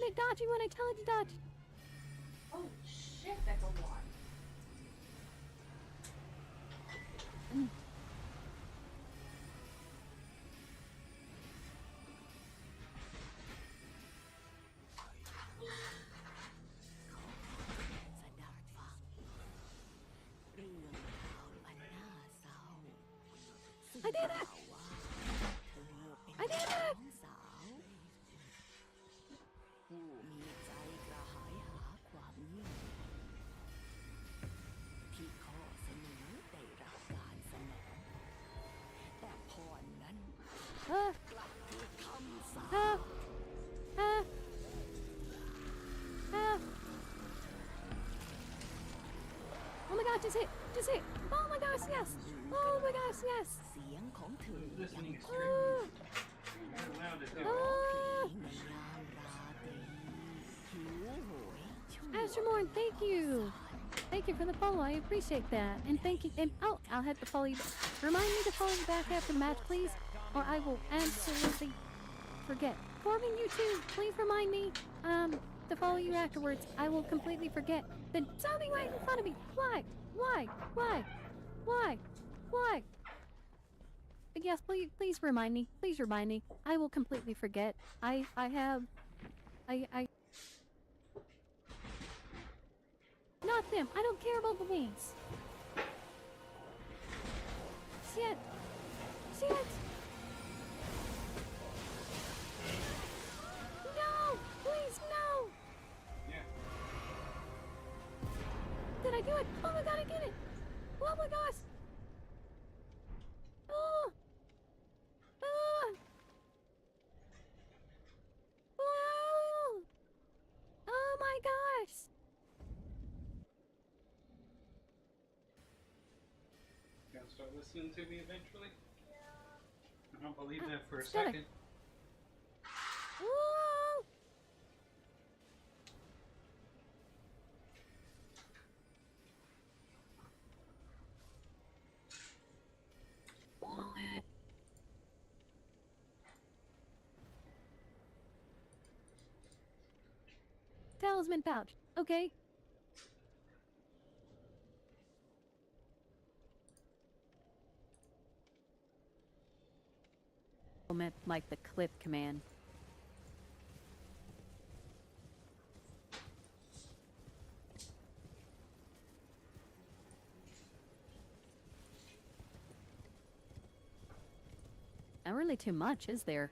it dodgy when I tell it to dodge. Oh shit, that's a lot. I did it! I did it! ผู้มีใจกระหายหาความเงียบที่ข้อเสนอได้รับการสนองแต่พรนั้นกลับถูกคำสาป Oh my god, just hit! Just hit! Oh my gosh, yes! Oh my gosh, yes! เสียงของเธอ Listening ยัง is คง strictly. You're not allowed to do it. ในยามราตรีหิวโหยชั่ว Astromorn, thank you! Thank you for the follow, I appreciate that. And thank you, and oh, I'll have to follow you back. Remind me to follow you back after the match, please, or I will absolutely forget. Corbin, you too, please remind me, to follow you afterwards. I will completely forget. Then something right in front of me. Why? Why? Why? Why? Why? But yes, please remind me. Please remind me. I will completely forget. I Not them. I don't care about the wings. Shit. Shit. No! Please, no! Yeah. Did I do it? Oh my god, I did it! Oh my gosh! Oh! Oh! Oh! Oh my gosh! You gonna start listening to me eventually? I don't believe that for a Shut it. second. Oh! Talisman pouch. Okay. Meant like the clip command. Not really too much, is there?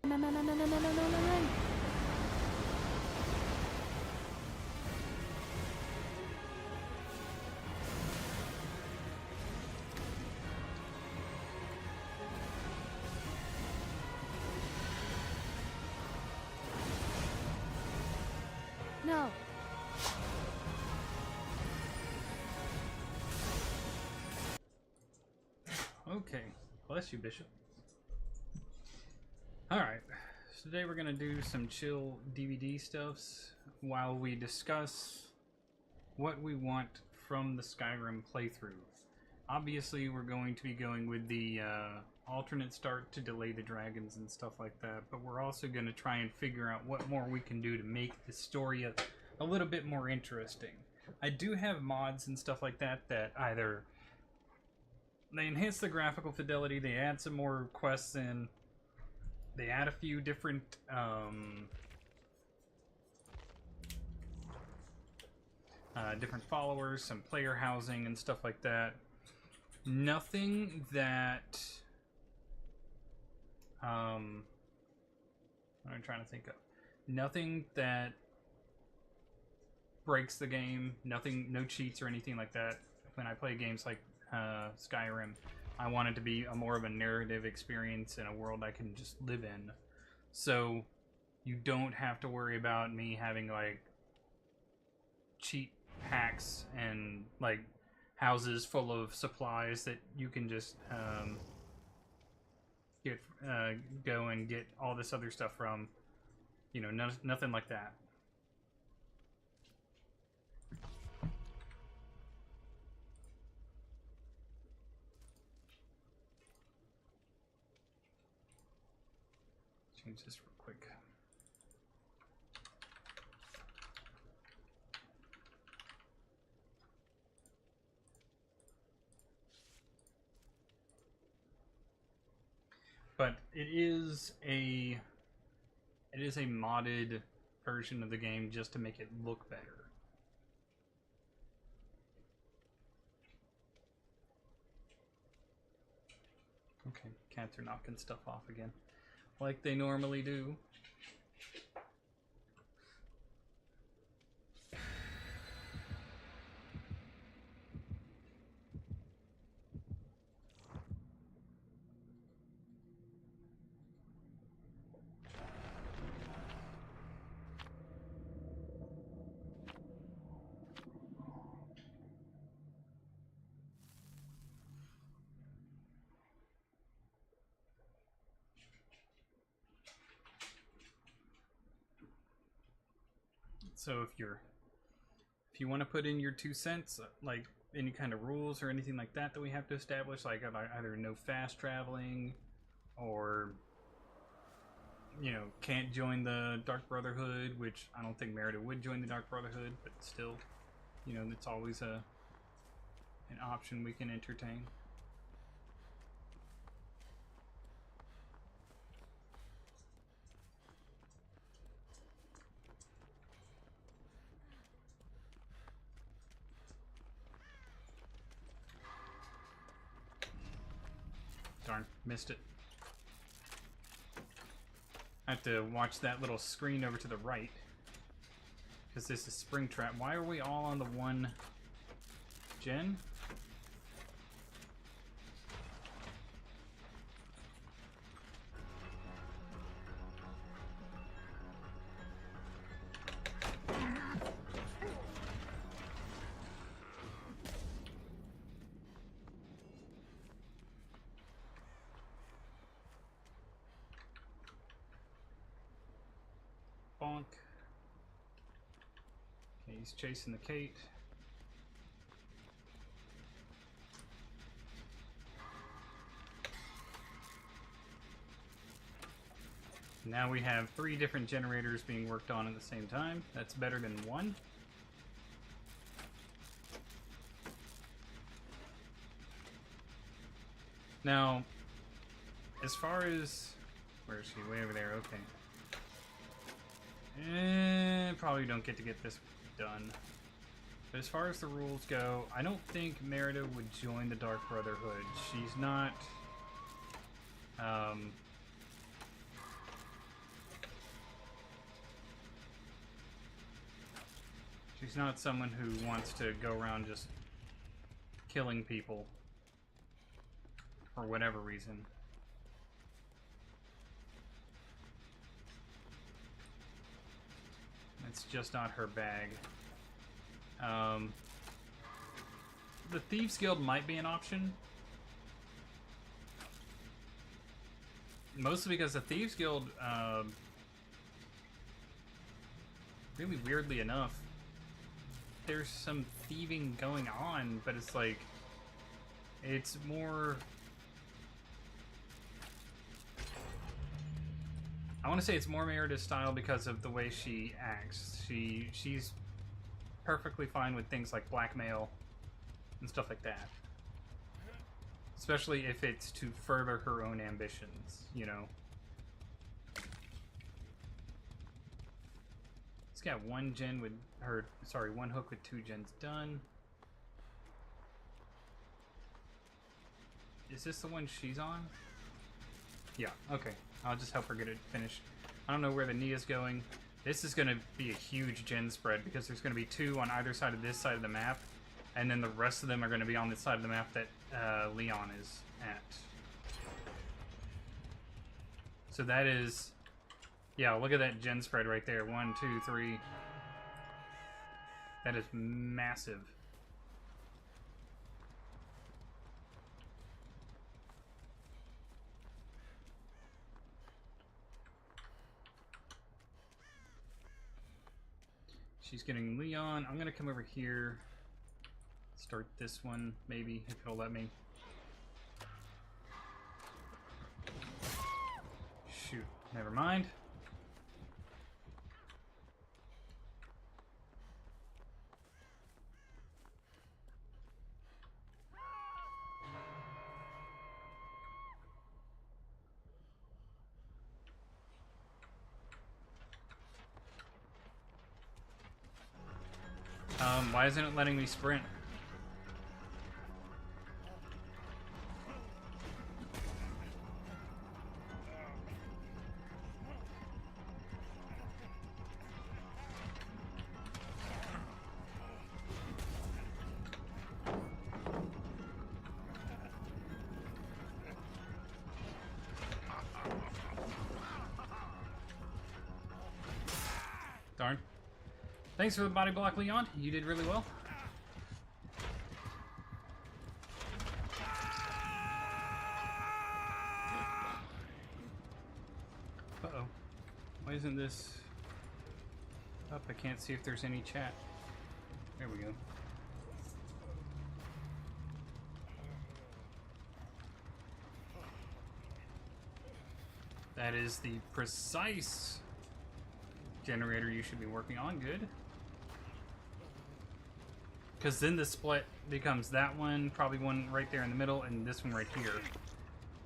No, no, no, no, no, no, no, no, no. No. Okay. Bless you, Bishop. Alright. So today we're gonna do some chill DVD stuffs while we discuss what we want from the Skyrim playthrough. Obviously, we're going to be going with the alternate start to delay the dragons and stuff like that, but we're also going to try and figure out what more we can do to make the story a little bit more interesting. I do have mods and stuff like that that either they enhance the graphical fidelity, they add some more quests in, they add a few different different followers, some player housing and stuff like that. Nothing that what am I trying to think of? Nothing that breaks the game. Nothing, no cheats or anything like that. When I play games like Skyrim, I want it to be a more of a narrative experience in a world I can just live in. So you don't have to worry about me having like cheat hacks and like houses full of supplies that you can just go and get all this other stuff from. You know, nothing like that. Change this real quick. But it is a modded version of the game just to make it look better. Okay, cats are knocking stuff off again, like they normally do. So if you want to put in your 2 cents, like any kind of rules or anything like that we have to establish, like either no fast traveling, or can't join the Dark Brotherhood, which I don't think Merida would join the Dark Brotherhood, but still, it's always an option we can entertain. Darn, missed it. I have to watch that little screen over to the right, because this is Springtrap. Why are we all on the one gen? Bonk. Okay, he's chasing the Kate. Now we have 3 different generators being worked on at the same time. That's better than 1. Now, as far as... Where is she? Way over there. Okay. Probably don't get this done. But as far as the rules go, I don't think Merida would join the Dark Brotherhood. She's not... she's not someone who wants to go around just killing people for whatever reason. It's just not her bag. The Thieves Guild might be an option. Mostly because the Thieves Guild, really weirdly enough, there's some thieving going on, but it's like, it's more... I want to say it's more Merida's style because of the way she acts. She's perfectly fine with things like blackmail and stuff like that. Especially if it's to further her own ambitions, It's got 1 gen with her, sorry, 1 hook with 2 gens done. Is this the one she's on? Yeah, okay. I'll just help her get it finished. I don't know where the Nia's going. This is going to be a huge gen spread because there's going to be 2 on either side of this side of the map, and then the rest of them are going to be on this side of the map that Leon is at. So that is... Yeah, look at that gen spread right there. 1, 2, 3. That is massive. She's getting Leon. I'm gonna come over here. Start this one, maybe, if it'll let me. Shoot. Never mind. Why isn't it letting me sprint? Darn. Thanks for the body block, Leon. You did really well. Uh-oh. Why isn't this up? I can't see if there's any chat. There we go. That is the precise generator you should be working on. Good. Because then the split becomes that one, probably one right there in the middle, and this one right here.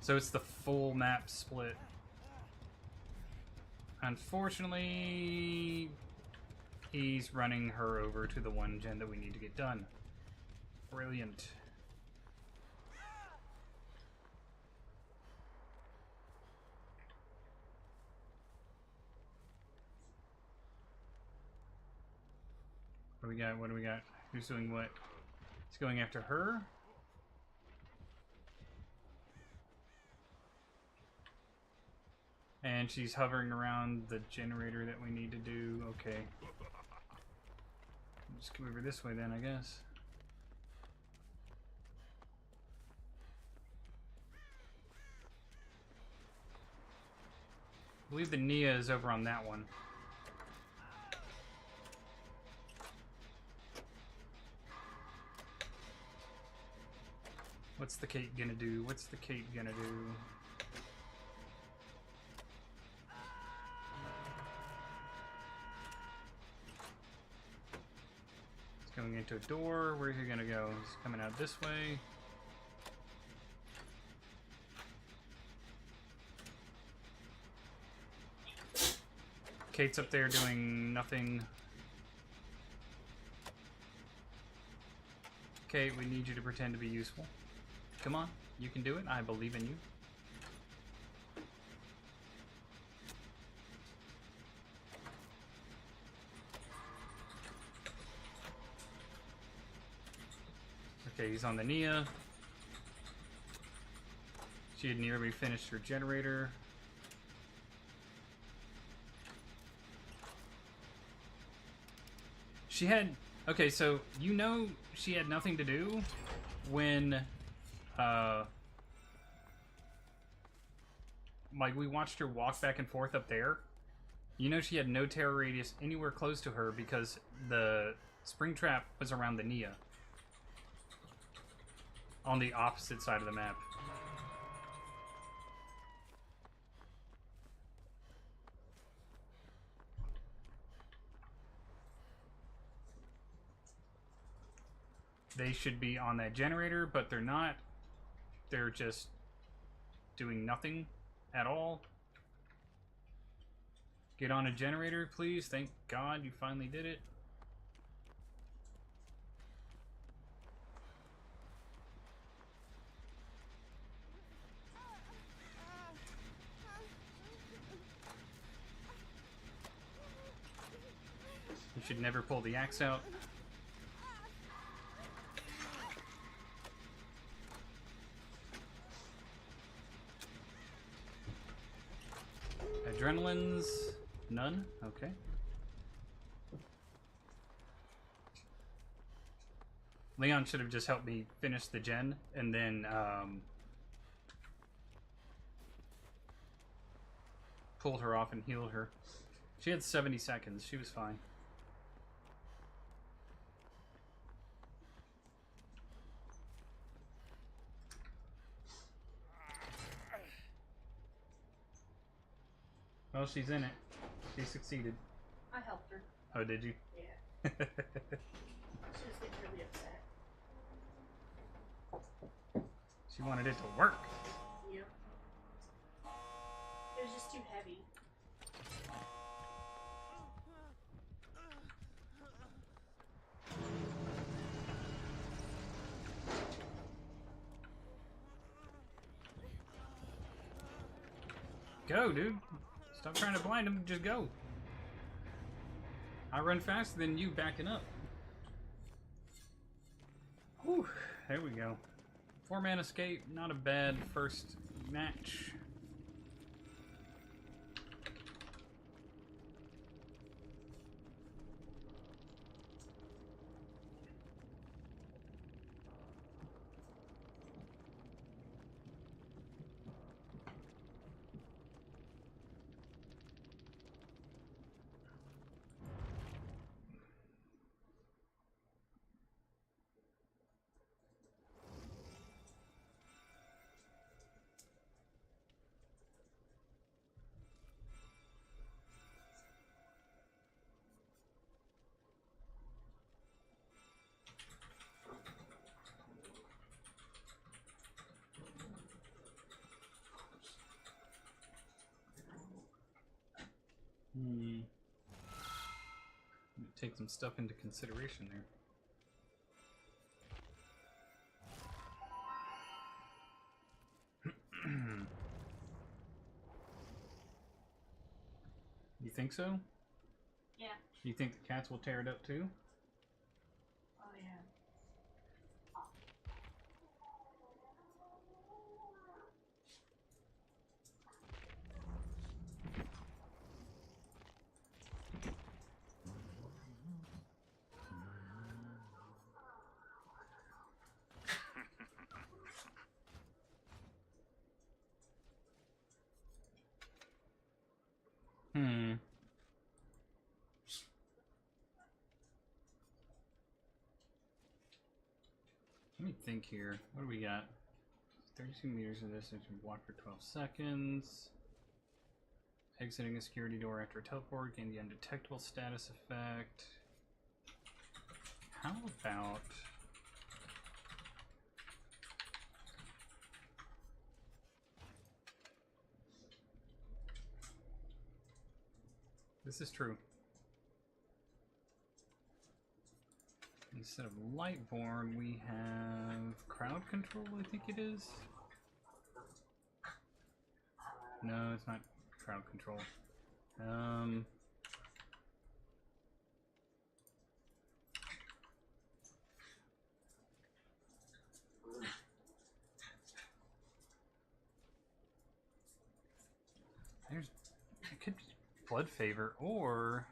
So it's the full map split. Unfortunately, he's running her over to the one gen that we need to get done. Brilliant. What do we got? What do we got? Who's doing what? He's going after her. And she's hovering around the generator that we need to do. Okay. Just come over this way then, I guess. I believe the Nia is over on that one. What's the Kate gonna do? What's the Kate gonna do? He's going into a door. Where's he gonna go? He's coming out this way. Kate's up there doing nothing. Kate, we need you to pretend to be useful. Come on, you can do it. I believe in you. Okay, he's on the Nia. She had nearly finished her generator. She had... Okay, so you know she had nothing to do when... like, we watched her walk back and forth up there. You know she had no terror radius anywhere close to her because the spring trap was around the Nia. On the opposite side of the map. They should be on that generator, but they're not. They're just doing nothing at all. Get on a generator, please. Thank God you finally did it. You should never pull the axe out. Adrenalines? None? Okay. Leon should have just helped me finish the gen and then pulled her off and healed her. She had 70 seconds. She was fine. Well, she's in it. She succeeded. I helped her. Oh, did you? Yeah. She was getting really upset. She wanted it to work. Yep. It was just too heavy. Go, dude. Stop trying to blind him. Just go. I run faster than you backing up. Whew. There we go. 4-man escape. Not a bad first match. Take some stuff into consideration there. You think so? Yeah. You think the cats will tear it up too? Oh, yeah. Let me think here. What do we got? 32 meters of this, walk for 12 seconds. Exiting a security door after a teleport, gain the undetectable status effect. How about... This is true. Instead of Lightborn, we have crowd control, I think it is. No, it's not crowd control. It could be blood favor, or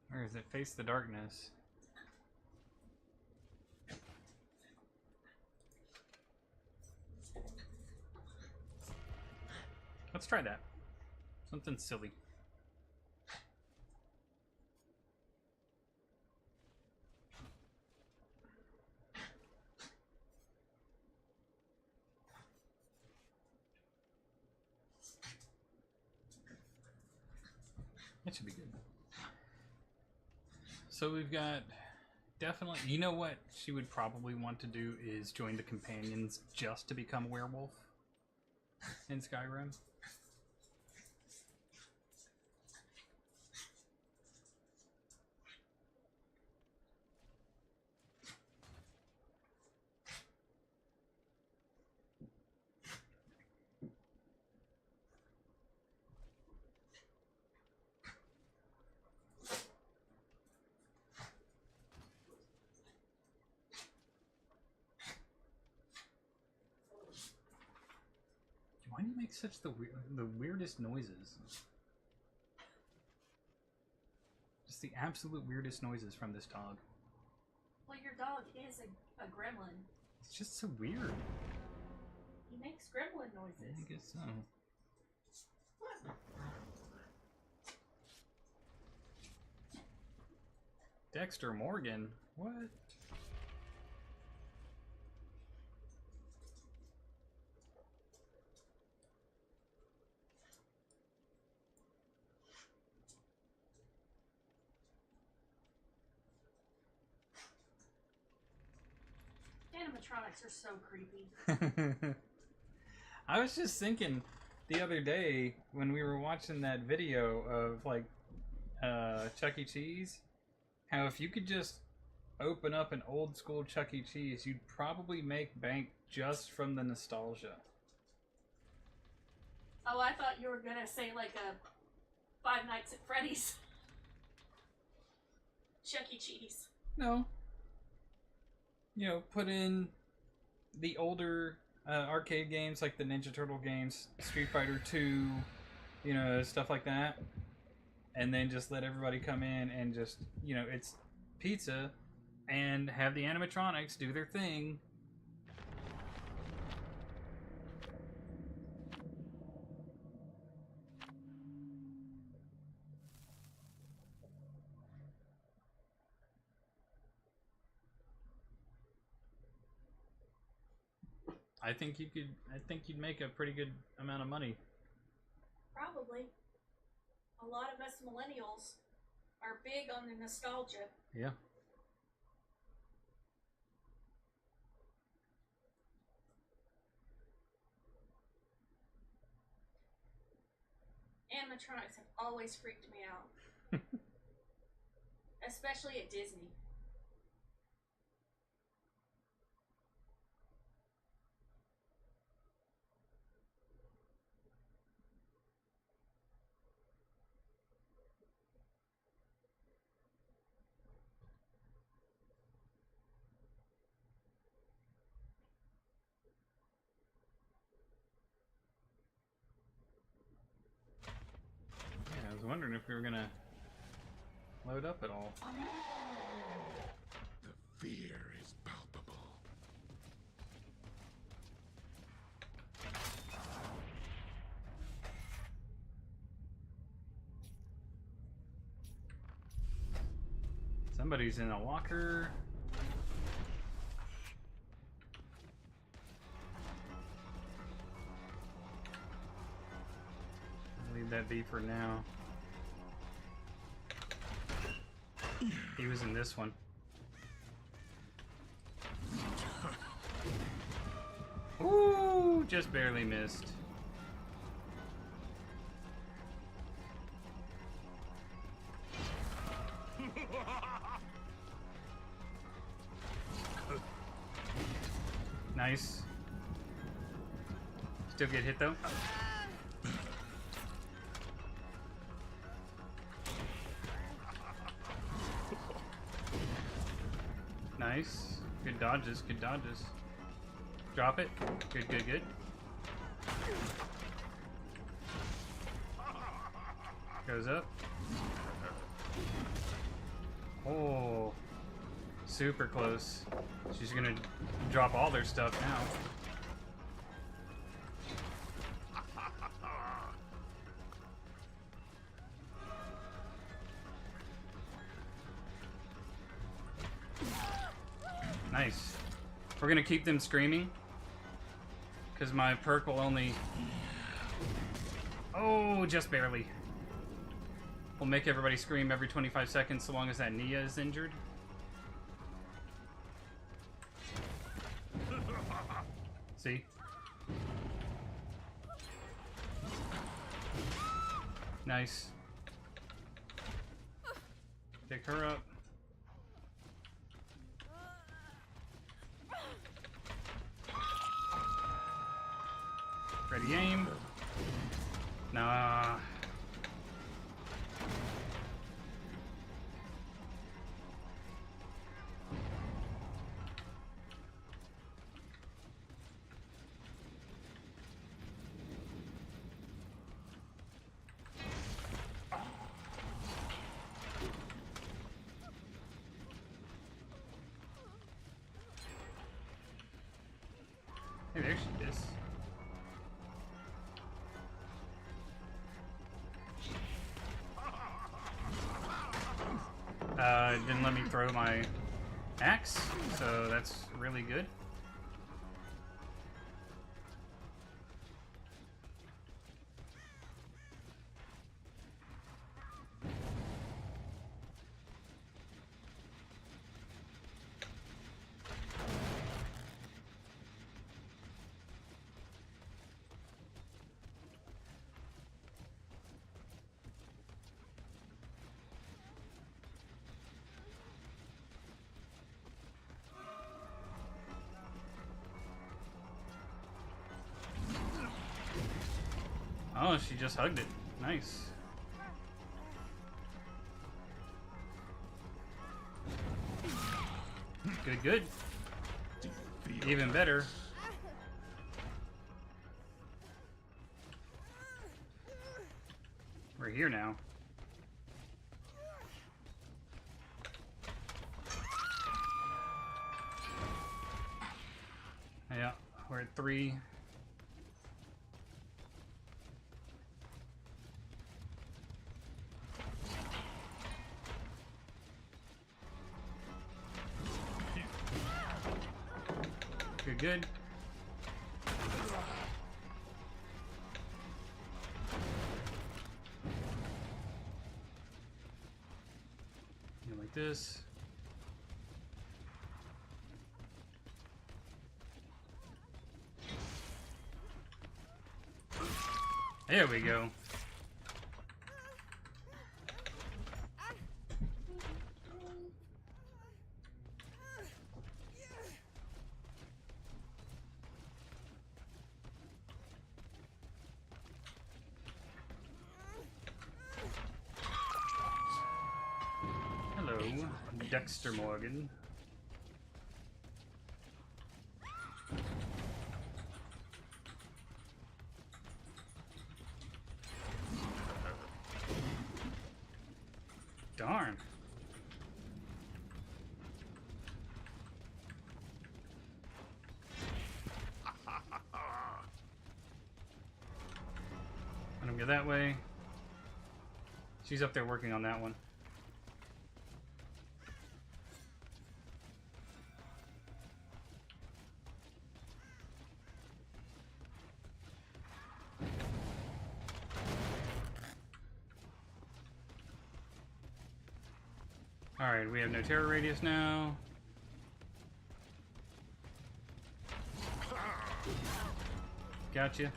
where is it? Face the darkness. Let's try that. Something silly. That should be good. So we've got definitely, you know what she would probably want to do is join the companions just to become a werewolf in Skyrim. Why do you make such the weirdest noises? Just the absolute weirdest noises from this dog. Well, your dog is a gremlin. It's just so weird. He makes gremlin noises. I guess so. Dexter Morgan? What? Animatronics are so creepy. I was just thinking the other day when we were watching that video of like Chuck E. Cheese, how if you could just open up an old school Chuck E. Cheese, you'd probably make bank just from the nostalgia. Oh, I thought you were gonna say like a Five Nights at Freddy's. Chuck E. Cheese. No. You know, put in the older arcade games like the Ninja Turtle games, Street Fighter 2, you know, stuff like that. And then just let everybody come in and just, you know, it's pizza and have the animatronics do their thing. I think you'd make a pretty good amount of money. Probably. A lot of us millennials are big on the nostalgia. Yeah. Animatronics have always freaked me out. Especially at Disney. Yeah, I was wondering if we were gonna load up at all. The fear is palpable. Somebody's in a locker. I'll leave that be for now. He was in this one. Ooh, just barely missed. Nice. Still get hit though. Nice. Good dodges, good dodges. Drop it. Good, good, good. Goes up. Oh. Super close. She's gonna drop all their stuff now. Nice. We're gonna keep them screaming because my perk will only... Oh, just barely. We'll make everybody scream every 25 seconds so long as that Nia is injured. See? Nice. Pick her up. Ready, aim. Nah. Hey, there she is. It didn't let me throw my axe, so that's really good. Oh, she just hugged it. Nice. Good, good. Even better. We're here now. Yeah, we're at 3. Good, good. You like this. There we go. Hello, Dexter Morgan. Darn. Let him go that way. She's up there working on that one. Alright, we have no terror radius now. Gotcha.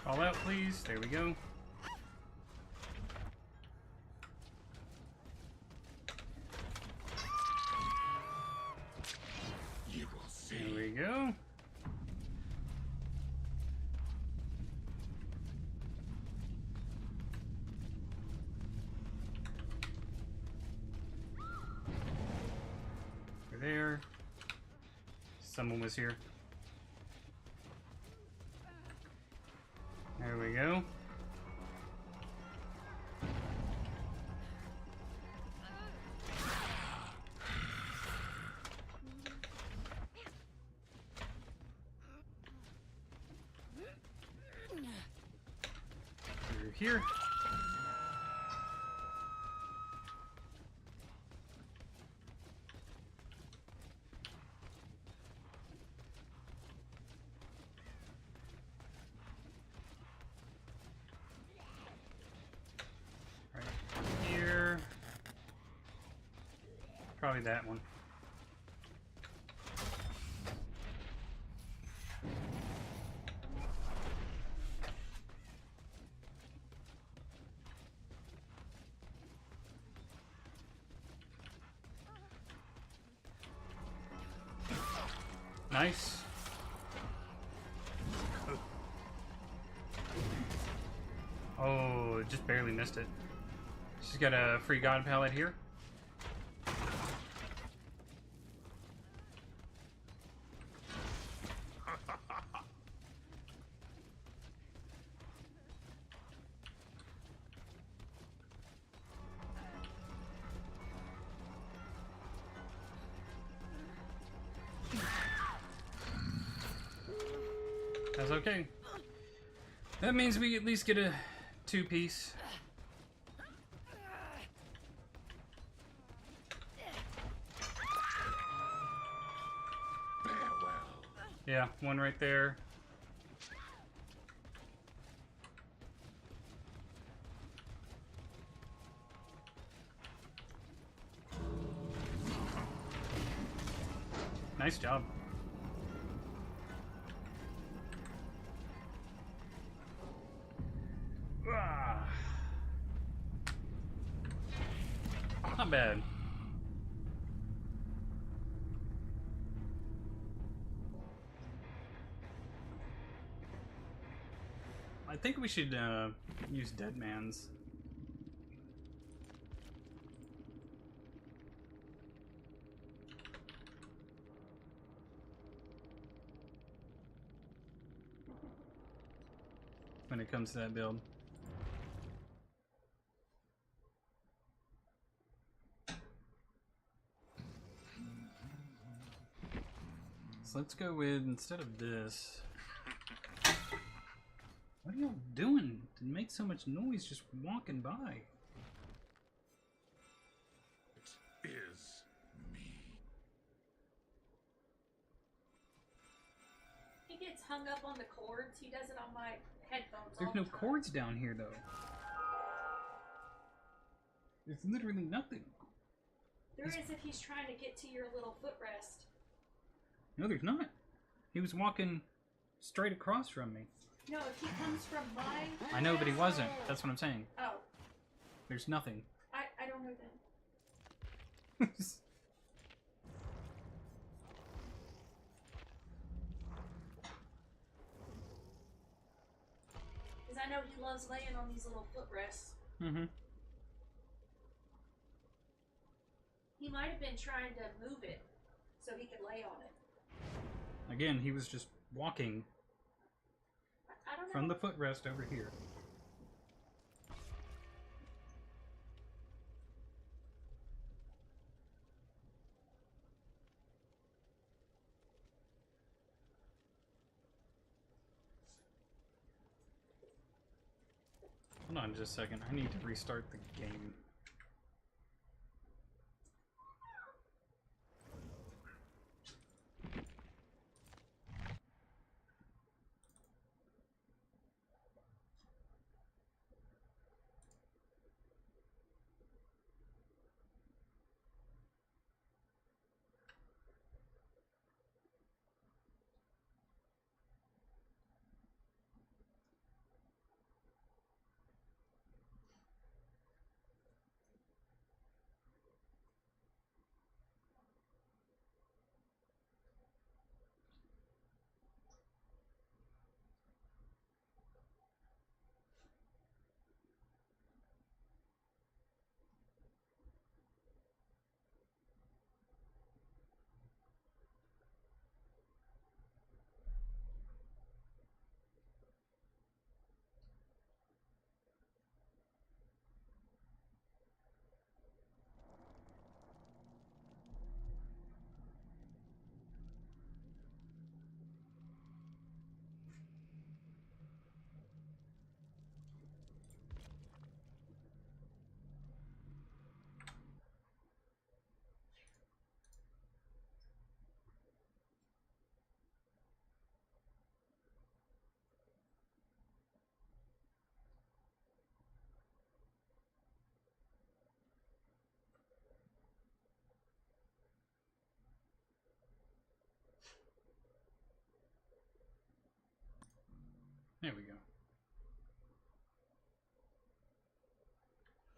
All out, please. There we go. You will see. There we go. We're there. Someone was here. There we go. Through here. Right here. Probably that one. Nice. Oh, just barely missed it. She's got a free god palette here. That's okay. That means we at least get a 2-piece. Farewell. Yeah, one right there. Nice job. bad. I think we should use Dead Man's. When it comes to that build. So let's go with, instead of this... What are y'all doing to make so much noise just walking by? It is me. He gets hung up on the cords. He does it on my headphones. There's all no the time. cords down here, though. There's literally nothing. There is if he's trying to get to your little footrest. No, there's not. He was walking straight across from me. No, if he comes from my... I know, but he wasn't. That's what I'm saying. Oh, There's nothing. I don't know then. Because I know he loves laying on these little footrests. Mm-hmm. He might have been trying to move it so he could lay on it. Again, he was just walking I don't know. from the footrest over here. Hold on just a second. I need to restart the game. There we go.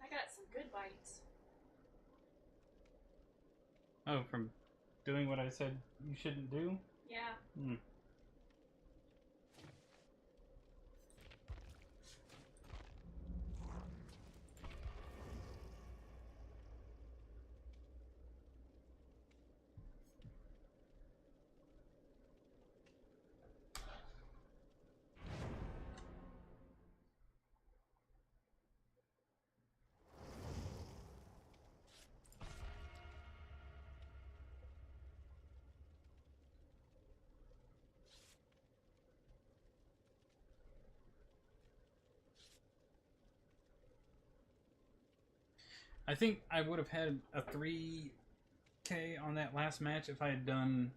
I got some good bites. Oh, from doing what I said you shouldn't do? Yeah. Hmm. I think I would have had a 3K on that last match if I had done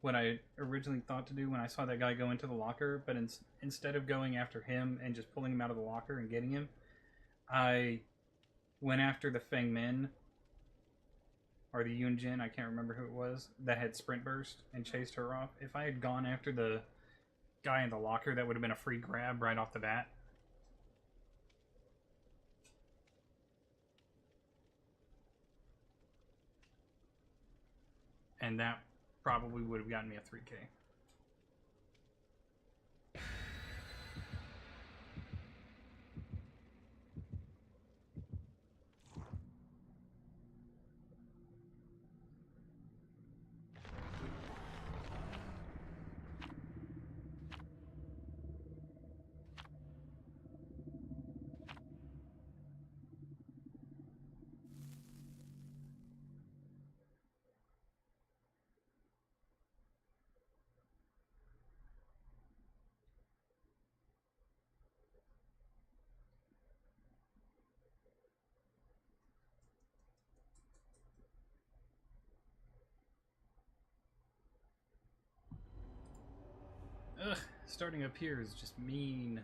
what I originally thought to do when I saw that guy go into the locker, but instead of going after him and just pulling him out of the locker and getting him, I went after the Feng Min, or the Yunjin, I can't remember who it was, that had Sprint Burst and chased her off. If I had gone after the guy in the locker, that would have been a free grab right off the bat. And that probably would have gotten me a 3K. Ugh, starting up here is just mean.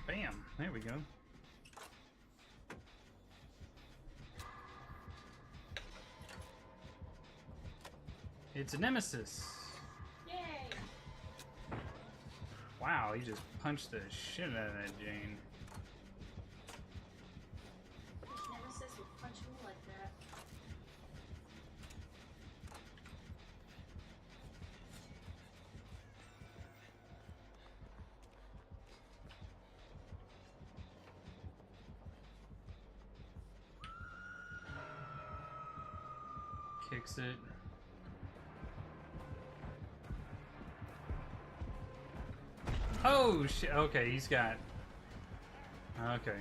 Bam! There we go. It's a nemesis. Yay! Wow, he just punched the shit out of that Jane. Nemesis would punch me like that. Kicks it. Oh shit! Okay, he's got. Okay.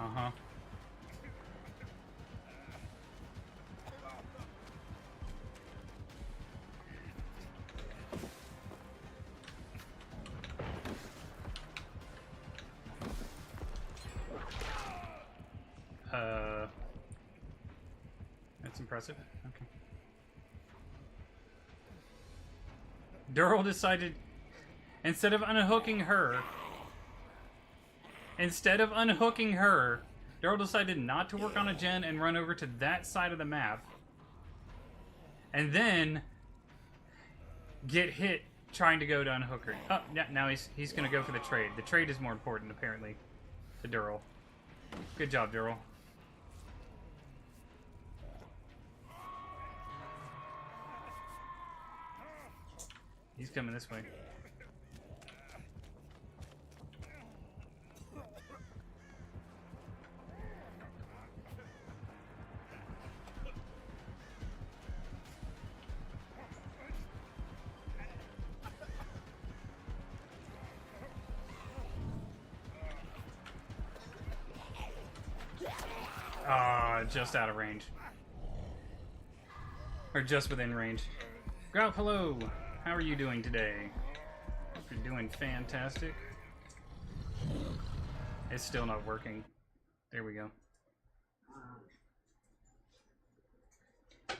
Uh-huh. That's impressive. Okay. Durrell decided, instead of unhooking her, Durrell decided not to work on a gen and run over to that side of the map. And then get hit trying to go to unhook her. Oh, yeah, now he's gonna go for the trade. The trade is more important, apparently, to Durrell. Good job, Durrell. He's coming this way. Just out of range. Or just within range. Graup, hello! How are you doing today? Hope you're doing fantastic. It's still not working. There we go.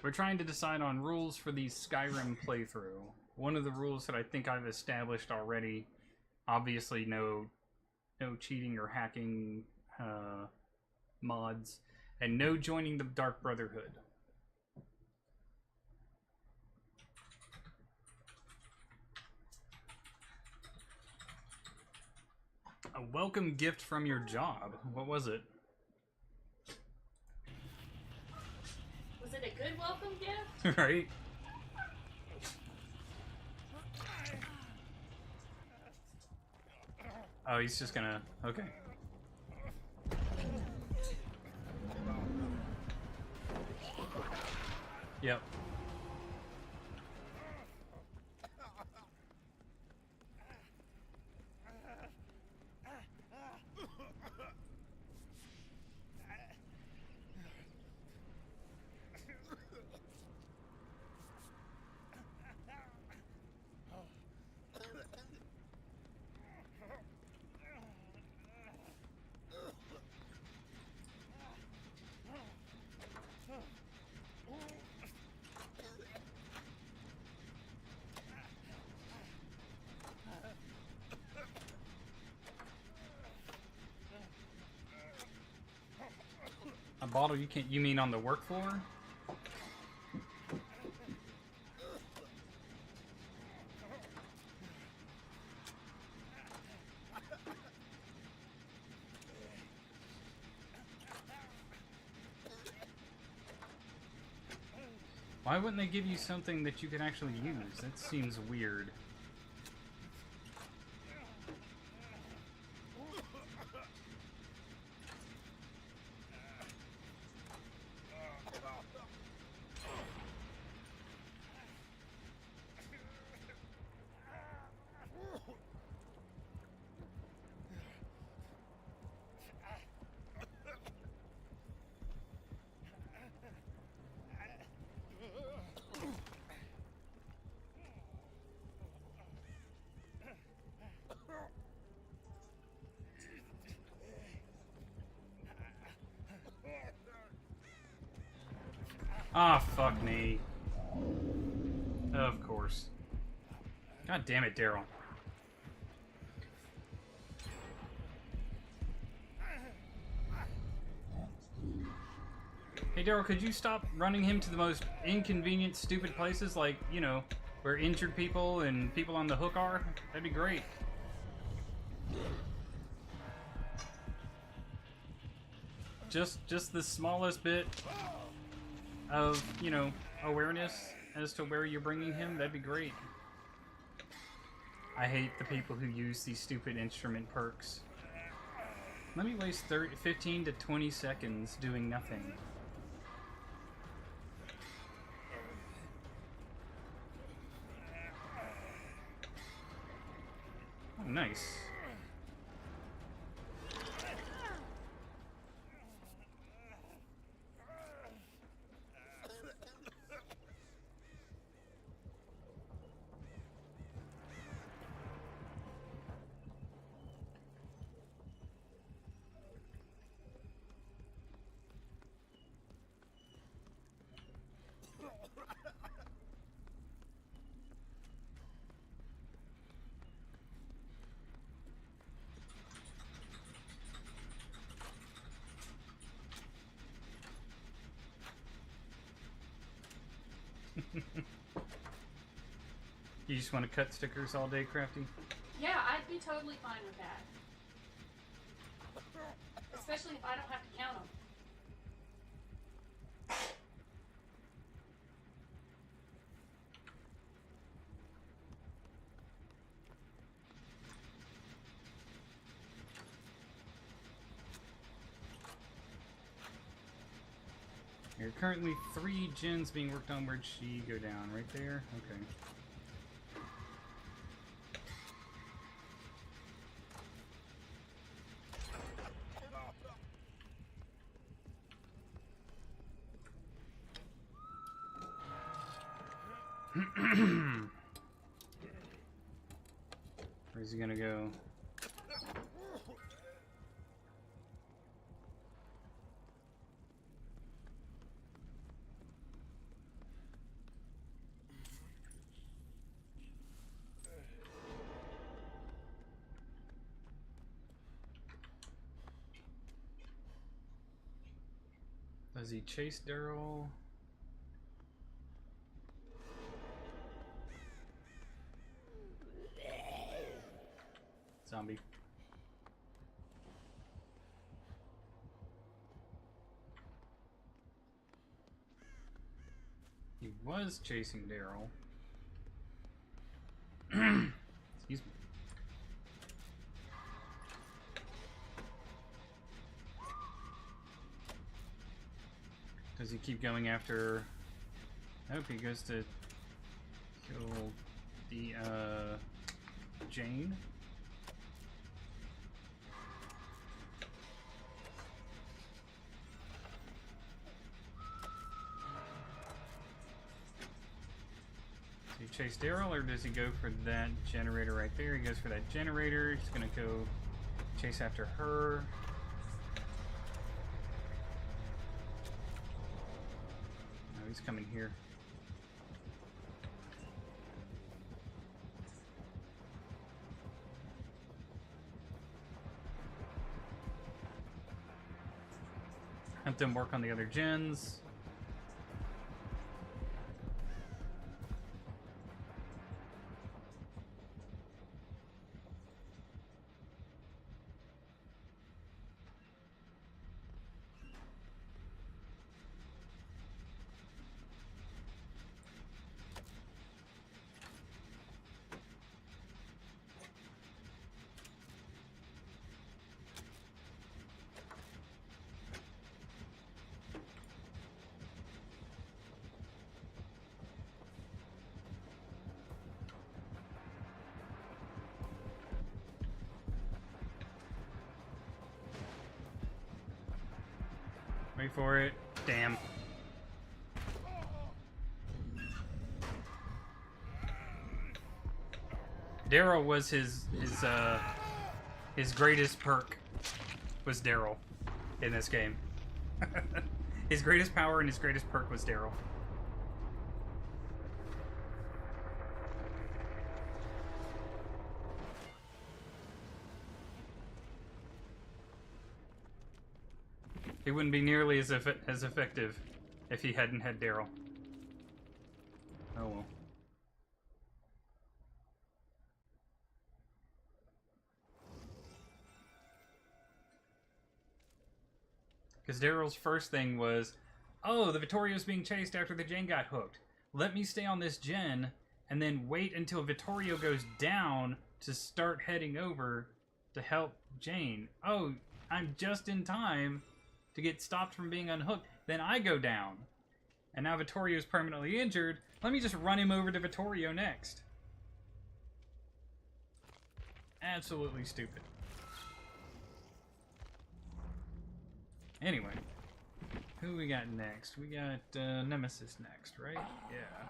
We're trying to decide on rules for the Skyrim playthrough. One of the rules that I think I've established already, obviously no cheating or hacking mods, and no joining the Dark Brotherhood. A welcome gift from your job. What was it? Was it a good welcome gift? Right? Oh, he's just gonna... Okay. Yep. A bottle you can't... You mean on the work floor? Why wouldn't they give you something that you can actually use? That seems weird. Ah, fuck me. Of course. God damn it, Daryl. Hey, Daryl, could you stop running him to the most inconvenient, stupid places, like, you know, where injured people and people on the hook are? That'd be great. Just the smallest bit of, you know, awareness as to where you're bringing him, that'd be great. I hate the people who use these stupid instrument perks. Let me waste 15 to 20 seconds doing nothing. Oh, nice. You just want to cut stickers all day, Crafty? Yeah, I'd be totally fine with that. Especially if I don't have to count them. There are currently 3 gens being worked on. Where'd she go down? Right there? Okay. Where's he gonna go? Does he chase Daryl? Zombie. He was chasing Daryl. Excuse me. Does he keep going after... Nope, he goes to kill the, Jane. Does he chase Daryl, or does he go for that generator right there? He goes for that generator. He's gonna go chase after her. No, he's coming here. Let them work on the other gens. Wait for it. Damn. Daryl was his greatest perk was Daryl in this game. His greatest power and his greatest perk was Daryl. It wouldn't be nearly as effective if he hadn't had Daryl. Oh well. Because Daryl's first thing was, oh, the Vittorio's being chased after the gen got hooked. Let me stay on this gen and then wait until Vittorio goes down to start heading over to help Jane. Oh, I'm just in time to get stopped from being unhooked. Then I go down. And now Vittorio's permanently injured. Let me just run him over to Vittorio next. Absolutely stupid. Anyway, who we got next? We got Nemesis next, right? Yeah.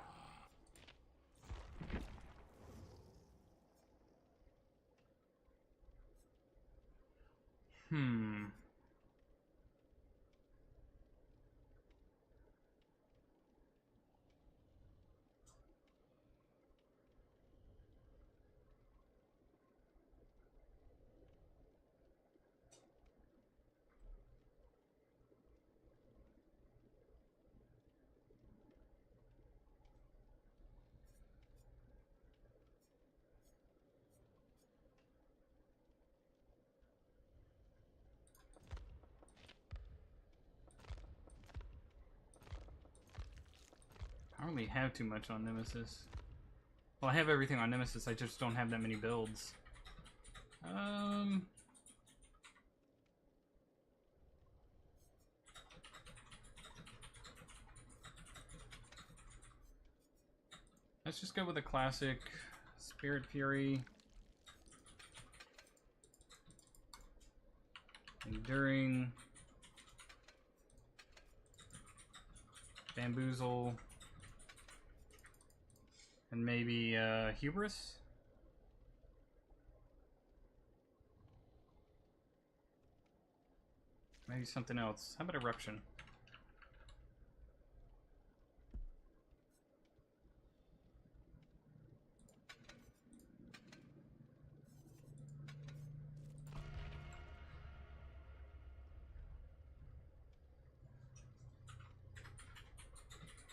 I don't really have too much on Nemesis. Well, I have everything on Nemesis, I just don't have that many builds. Let's just go with a classic Spirit Fury. Enduring. Bamboozle. And maybe Hubris? Maybe something else. How about Eruption?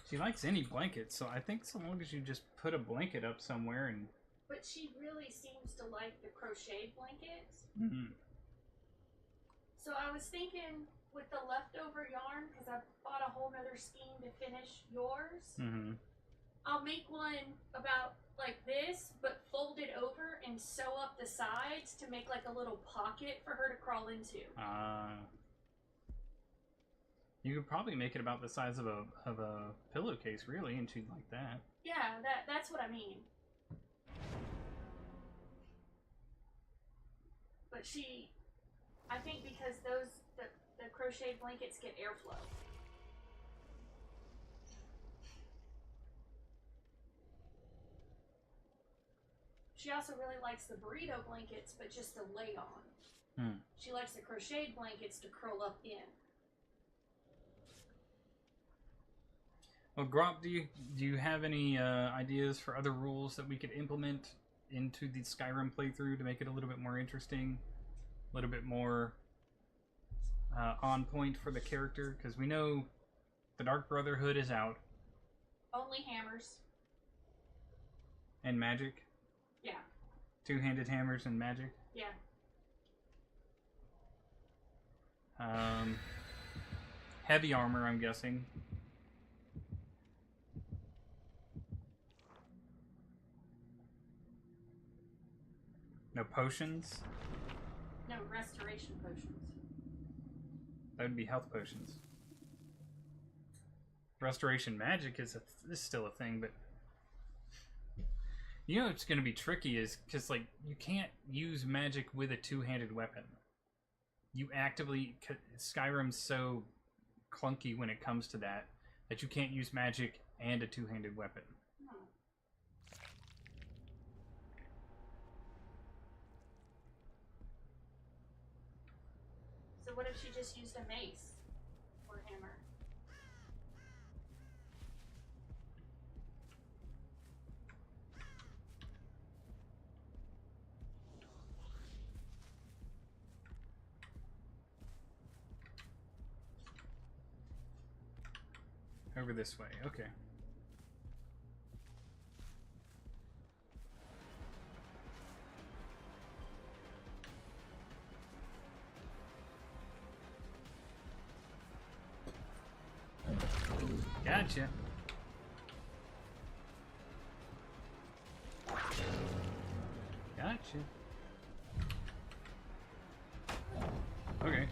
She likes any blanket, so I think so long as you just put a blanket up somewhere and... But she really seems to like the crocheted blankets. Mm-hmm. So I was thinking with the leftover yarn, because I bought a whole nother skein to finish yours, I'll make one about like this, but fold it over and sew up the sides to make like a little pocket for her to crawl into. You could probably make it about the size of a pillowcase, really, and she'd like that. Yeah, that's what I mean. But I think because the crocheted blankets get airflow. She also really likes the burrito blankets, but just to lay on. She likes the crocheted blankets to curl up in. Well, Grop, do you have any ideas for other rules that we could implement into the Skyrim playthrough to make it a little bit more interesting, a little bit more on point for the character, because we know the Dark Brotherhood is out. Only hammers. And magic? Yeah. Two-handed hammers and magic? Yeah. Heavy armor, I'm guessing. No potions? No, restoration potions. That would be health potions. Restoration magic is still a thing, but you know what's going to be tricky is because like you can't use magic with a two-handed weapon. You actively Skyrim's so clunky when it comes to that you can't use magic and a two-handed weapon. Hmm. So what if she just used a mace or hammer? Over this way, okay. Gotcha. Gotcha. Okay.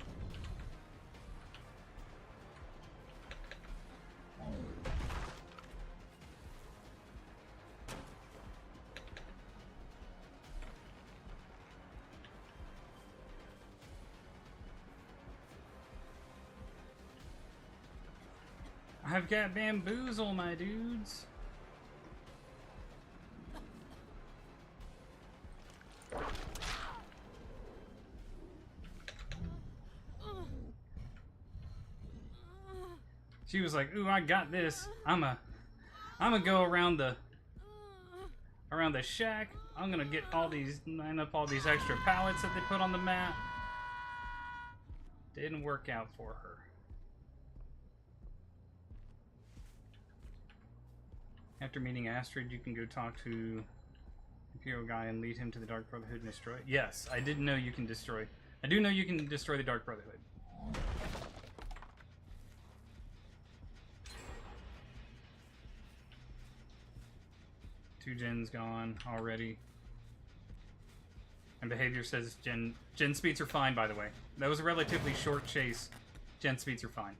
I've got bamboozle, my dudes. She was like, "Ooh, I got this. I'ma go around the shack. I'm gonna line up all these extra pallets that they put on the map." Didn't work out for her. After meeting Astrid, you can go talk to Imperial guy and lead him to the Dark Brotherhood and destroy it. Yes, I didn't know you can destroy. I do know you can destroy the Dark Brotherhood. Two gens gone already. And behavior says gen speeds are fine, by the way. That was a relatively short chase. Gen speeds are fine.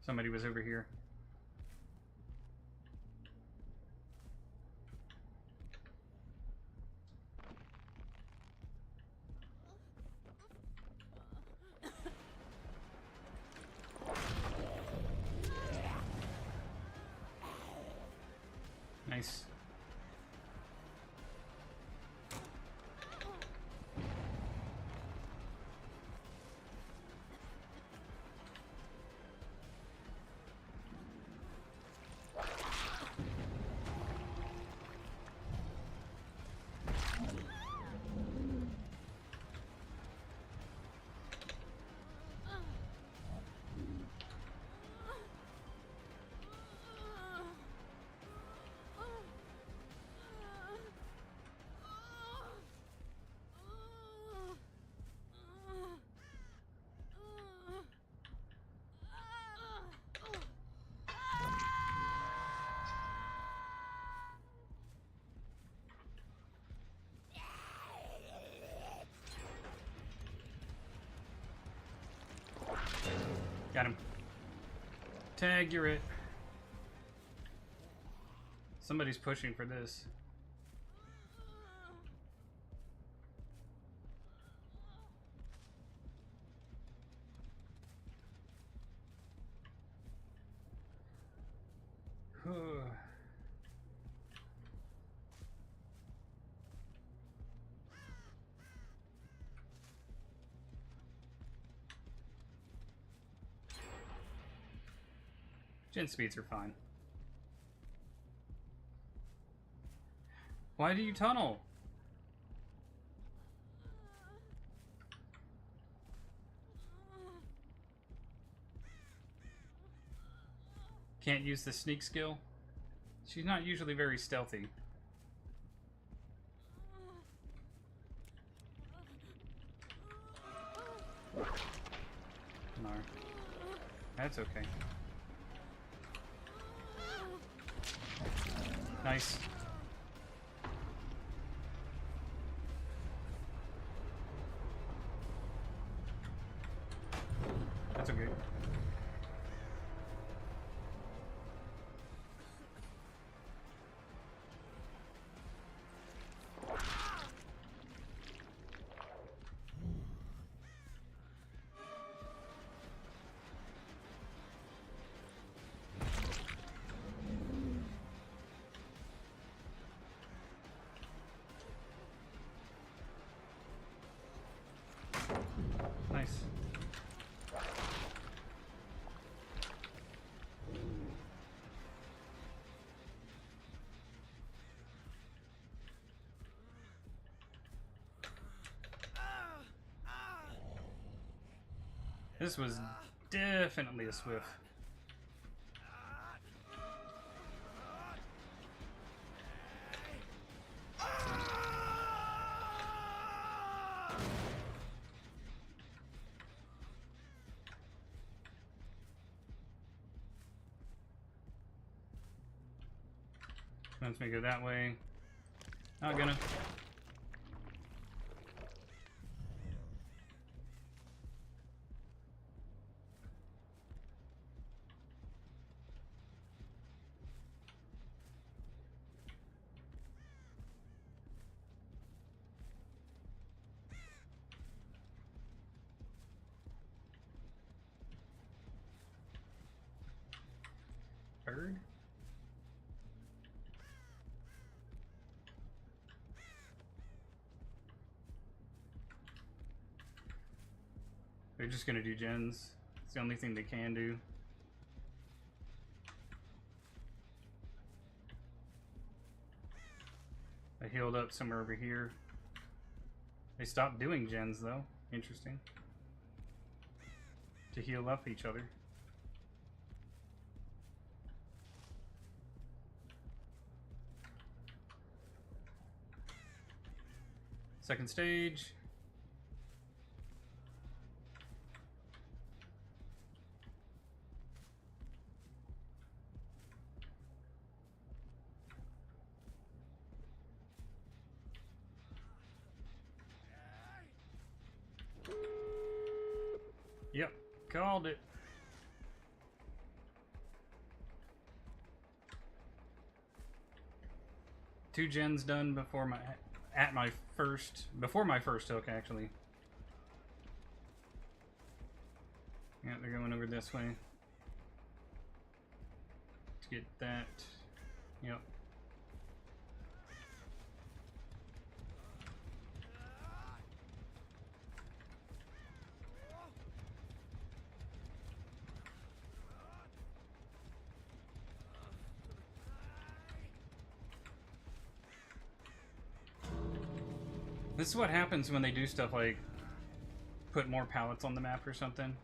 Somebody was over here. Nice. Got him. Tag, you're it. Somebody's pushing for this. Gen speeds are fine. Why do you tunnel? Can't use the sneak skill? She's not usually very stealthy. No. That's okay. Nice. That's okay. Nice. This was definitely a Swift. Wants me to go that way. Not gonna. Bird? They're just gonna do gens. It's the only thing they can do. I healed up somewhere over here. They stopped doing gens though. Interesting. To heal up each other. Second stage. Yep, called it. Two gens done before my first hook actually. Yeah, they're going over this way. Let's get that. Yep. This is what happens when they do stuff like put more pallets on the map or something.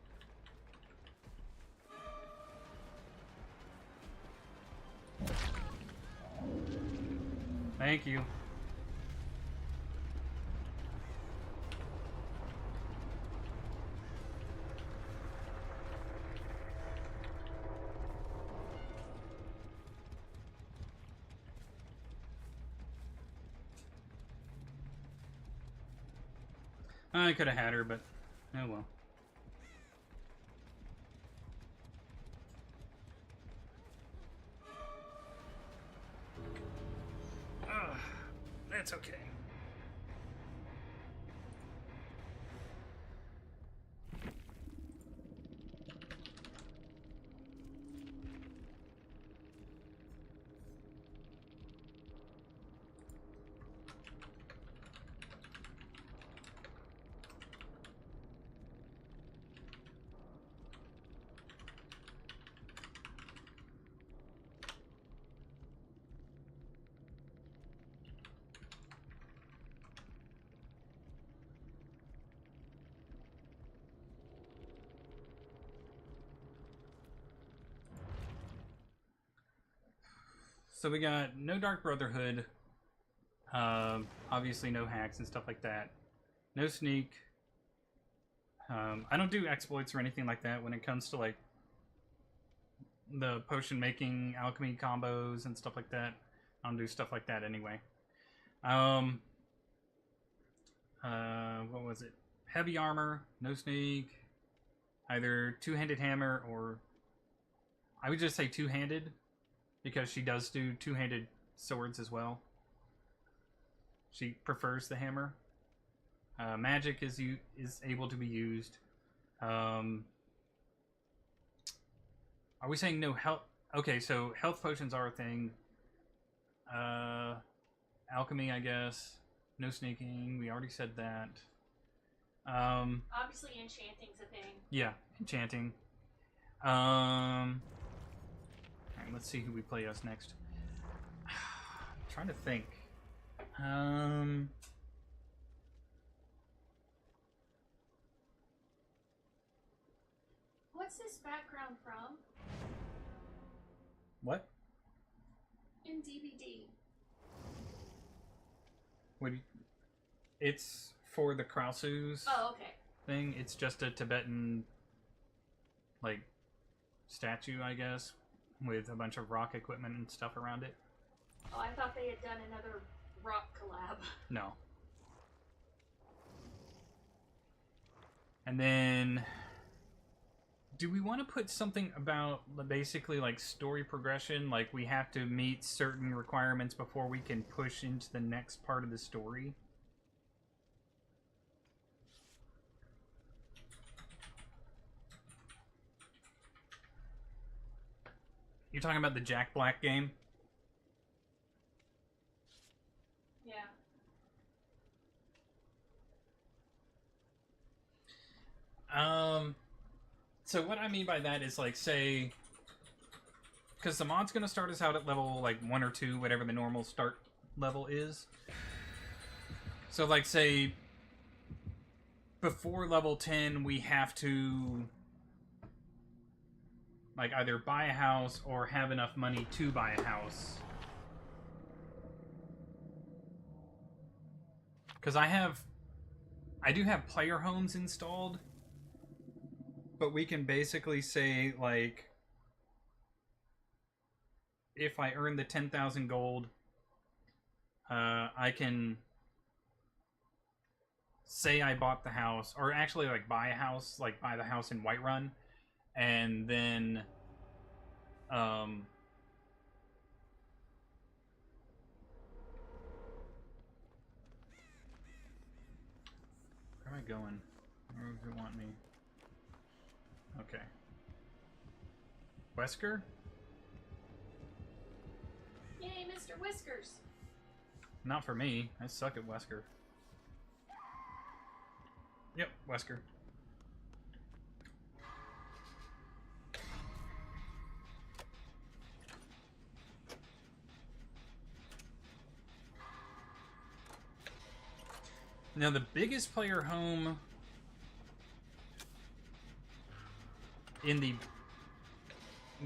Thank you. I could have had her, but oh well. That's okay. So we got no Dark Brotherhood. Obviously no hacks and stuff like that. No sneak. I don't do exploits or anything like that when it comes to like the potion making, alchemy combos and stuff like that. I don't do stuff like that anyway. What was it? Heavy armor, no sneak. Either two-handed hammer or I would just say two-handed because she does do two-handed swords as well. She prefers the hammer. Magic is able to be used. Are we saying no health? Okay, so health potions are a thing. Alchemy, I guess. No sneaking. We already said that. Obviously, enchanting's a thing. Yeah, enchanting. Alright, let's see who we play as next. I'm trying to think. What's this background from? What? In DVD. It's for the Krausus Oh, okay. thing. It's just a Tibetan, like, statue, I guess, with a bunch of rock equipment and stuff around it. Oh, I thought they had done another rock collab. No. And then, do we want to put something about basically like story progression? Like we have to meet certain requirements before we can push into the next part of the story? You're talking about the Jack Black game? Yeah. So what I mean by that is like, say, because the mod's gonna start us out at level like 1 or 2, whatever the normal start level is. So like, say, before level 10, we have to like either buy a house or have enough money to buy a house. Because I do have player homes installed, but we can basically say, like, if I earn the 10,000 gold, I can say I bought the house, or actually, like, buy a house, like, buy the house in Whiterun, and then, where am I going? Where does it want me? Okay. Wesker? Yay, Mr. Whiskers. Not for me. I suck at Wesker. Yep, Wesker. Now, the biggest player home in the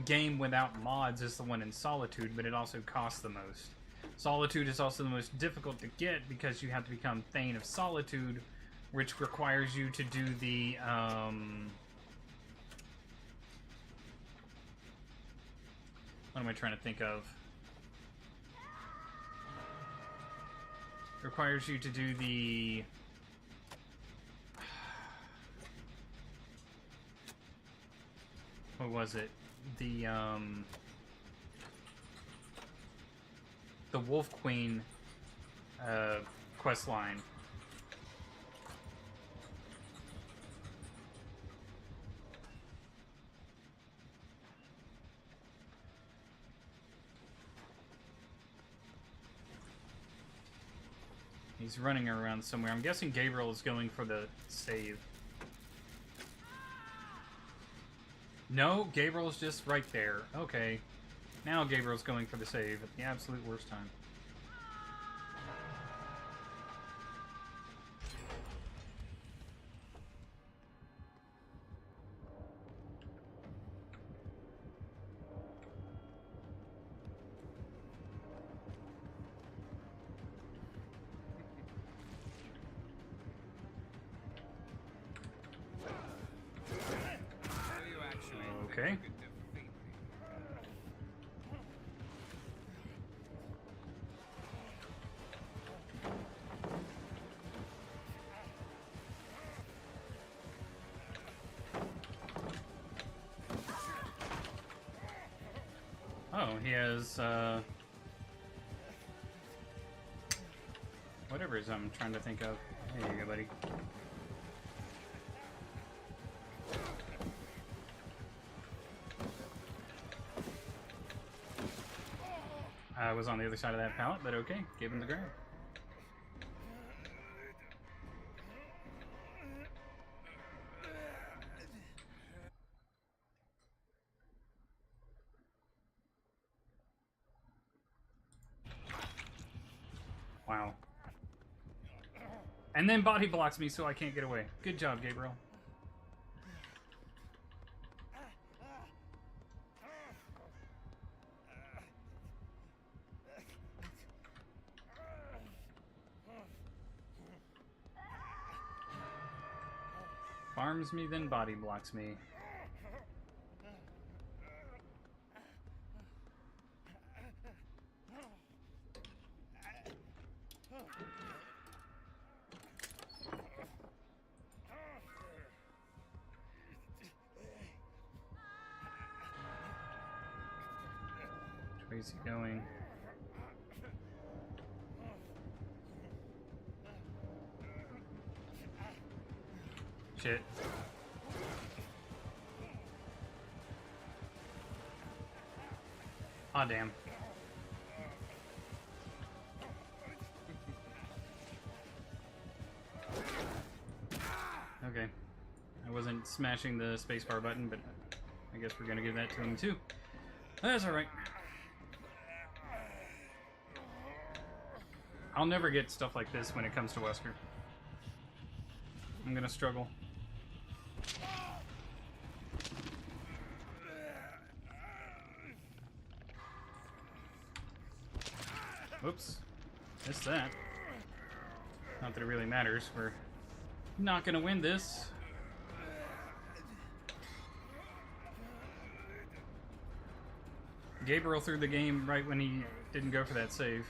game without mods is the one in Solitude, but it also costs the most. Solitude is also the most difficult to get because you have to become Thane of Solitude, which requires you to do the, what am I trying to think of? Requires you to do the... What was it? The Wolf Queen quest line. He's running around somewhere. I'm guessing Gabriel is going for the save. No, Gabriel's just right there. Okay. Now Gabriel's going for the save at the absolute worst time. Okay. Oh, he has, whatever is I'm trying to think of. There you go, buddy. I was on the other side of that pallet, but okay, give him the grab. Wow. And then body blocks me so I can't get away. Good job, Gabriel. Farms me, then body blocks me. Where's he going? Shit. Aw, damn. Okay. I wasn't smashing the spacebar button, but I guess we're gonna give that to him too. That's alright. I'll never get stuff like this when it comes to Wesker. I'm gonna struggle. Whoops. Missed that. Not that it really matters. We're not gonna win this. Gabriel threw the game right when he didn't go for that save.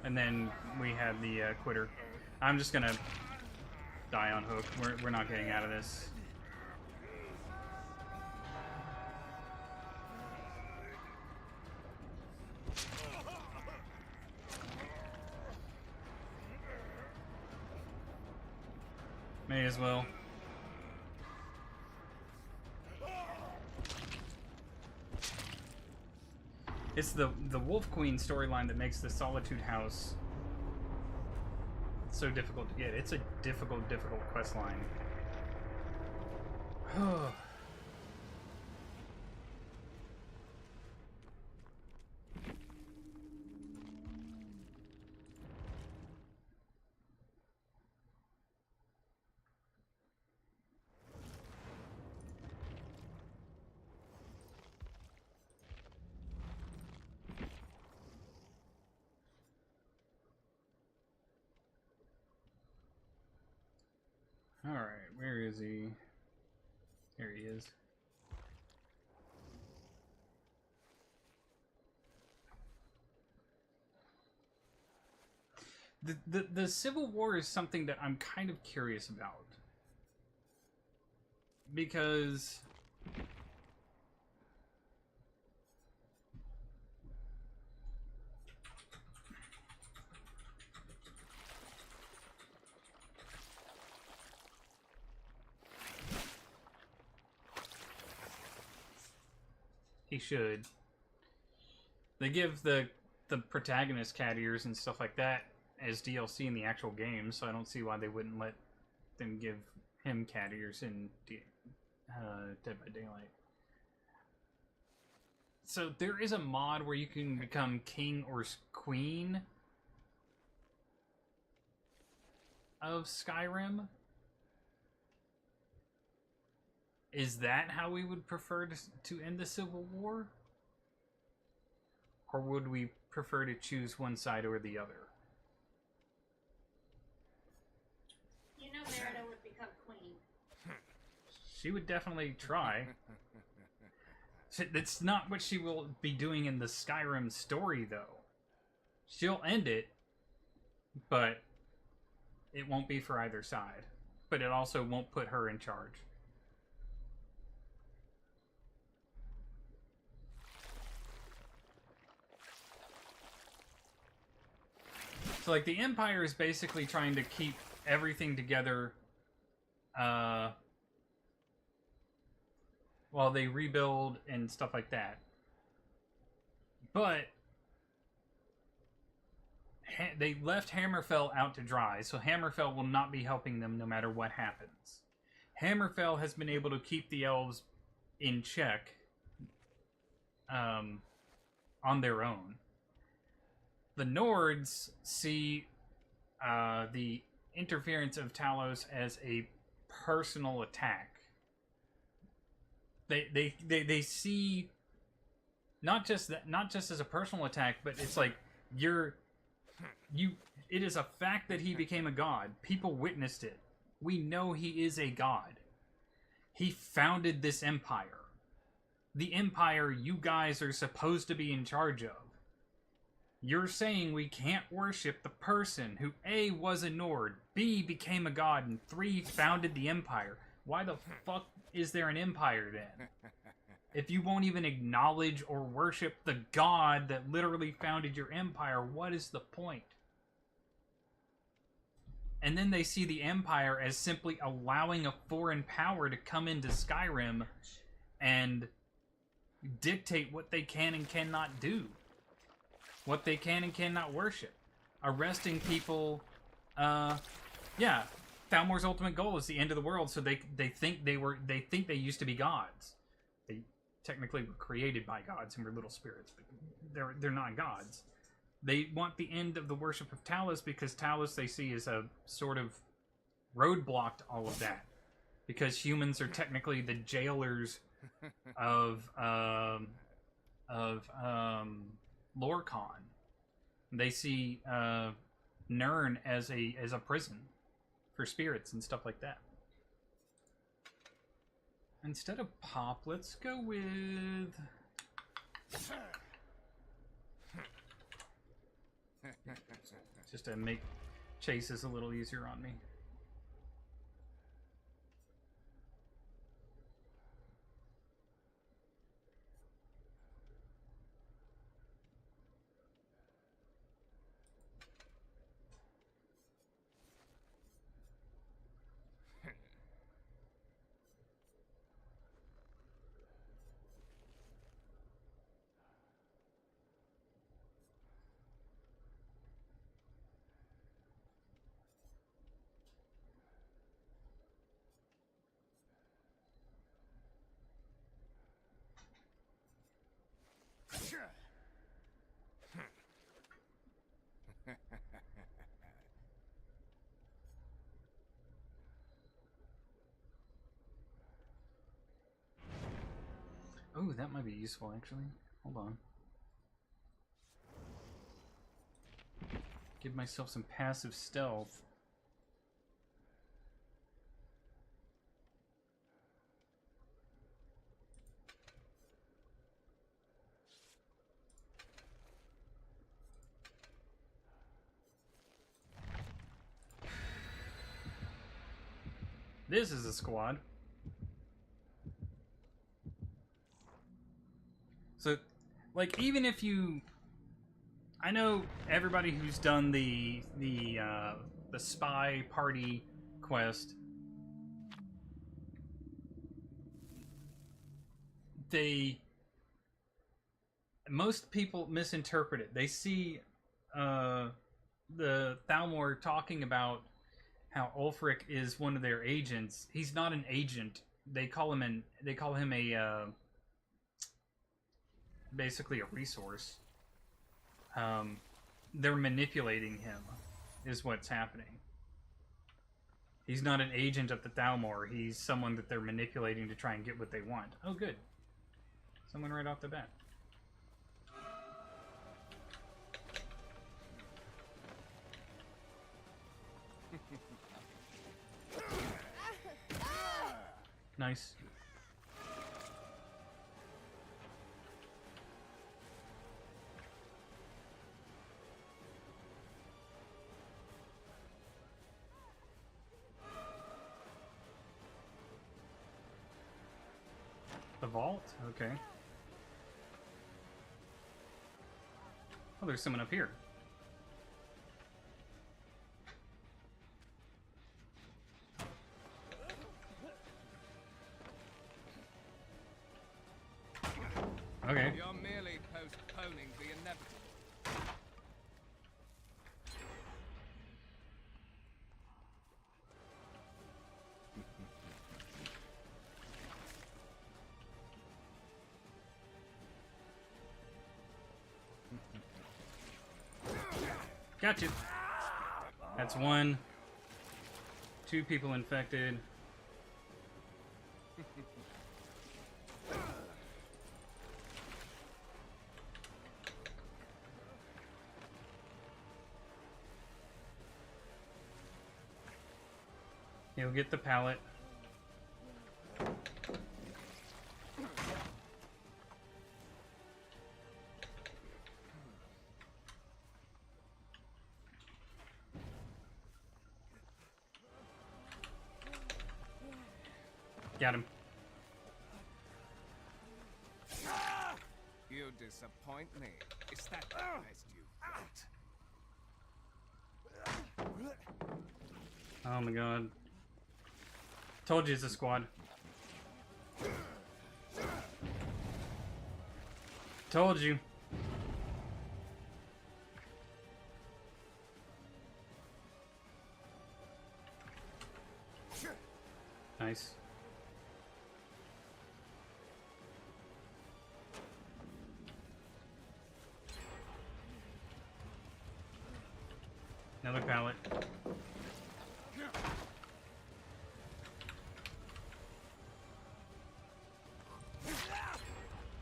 And then we had the quitter. I'm just gonna die on hook. We're not getting out of this. May as well. It's the Wolf Queen storyline that makes the Solitude House so difficult to get. It's a difficult quest line. Alright, where is he? There he is. The Civil War is something that I'm kind of curious about. Because he should. They give the protagonist cat ears and stuff like that as DLC in the actual game, so I don't see why they wouldn't let them give him cat ears in Dead by Daylight. So there is a mod where you can become king or queen of Skyrim. Is that how we would prefer to end the Civil War? Or would we prefer to choose one side or the other? Merida would become queen. She would definitely try. That's not what she will be doing in the Skyrim story, though. She'll end it, but it won't be for either side. But it also won't put her in charge. So, like, the Empire is basically trying to keep everything together while they rebuild and stuff like that. But they left Hammerfell out to dry, so Hammerfell will not be helping them no matter what happens. Hammerfell has been able to keep the elves in check on their own. The Nords see the interference of Talos as a personal attack. They see not just as a personal attack, but it's like it is a fact that he became a god. People witnessed it. We know he is a god. He founded this empire. The empire you guys are supposed to be in charge of. You're saying we can't worship the person who A, was a Nord, B, became a god, and 3, founded the empire. Why the fuck is there an empire then? If you won't even acknowledge or worship the god that literally founded your empire, what is the point? And then they see the empire as simply allowing a foreign power to come into Skyrim and dictate what they can and cannot do. What they can and cannot worship. Arresting people, yeah. Thalmor's ultimate goal is the end of the world, so they think they used to be gods. They technically were created by gods and were little spirits, but they're not gods. They want the end of the worship of Talos because Talos they see as a sort of roadblock to all of that. Because humans are technically the jailers of Lorcon. They see Nirn as a prison for spirits and stuff like that. Instead of Pop, let's go with just to make chases a little easier on me. Oh, that might be useful, actually. Hold on. Give myself some passive stealth. This is a squad. So, like, even if you... I know everybody who's done the spy party quest, most people misinterpret it. They see the Thalmor talking about how Ulfric is one of their agents. He's not an agent. They call him a basically a resource. They're manipulating him, is what's happening. He's not an agent of the Thalmor. He's someone that they're manipulating to try and get what they want. Oh, good. Someone right off the bat. Nice. The vault? Okay. Oh, there's someone up here. Okay. You're merely postponing the inevitable. Got you. That's one. 2 people infected. You'll get the pallet. Got him. You disappoint me. Is that the best you got? Oh my god. Told you it's a squad. Told you. Nice. Another pallet.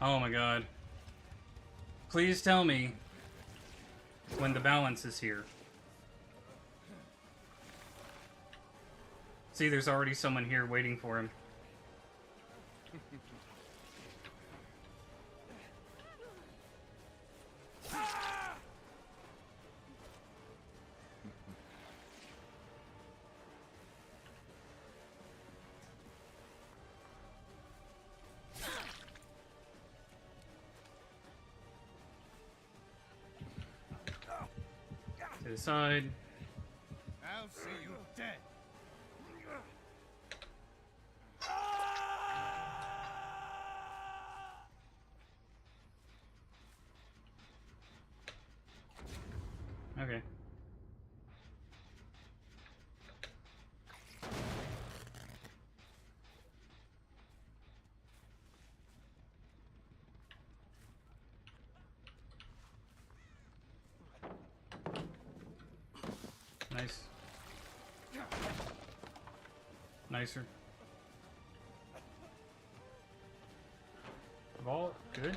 Oh my god. Please tell me when the balance is here. See, there's already someone here waiting for him. To the side. I'll see you dead. Okay. Nice. Nicer. Vault, good.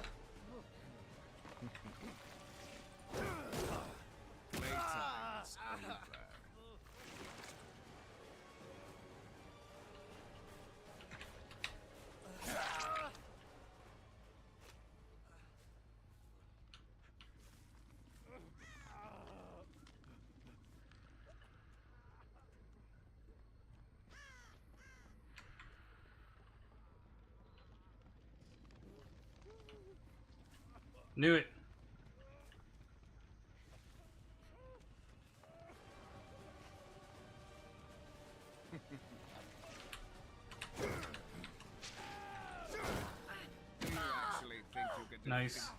Playtime's over. Knew it. Do you actually think you could Nice.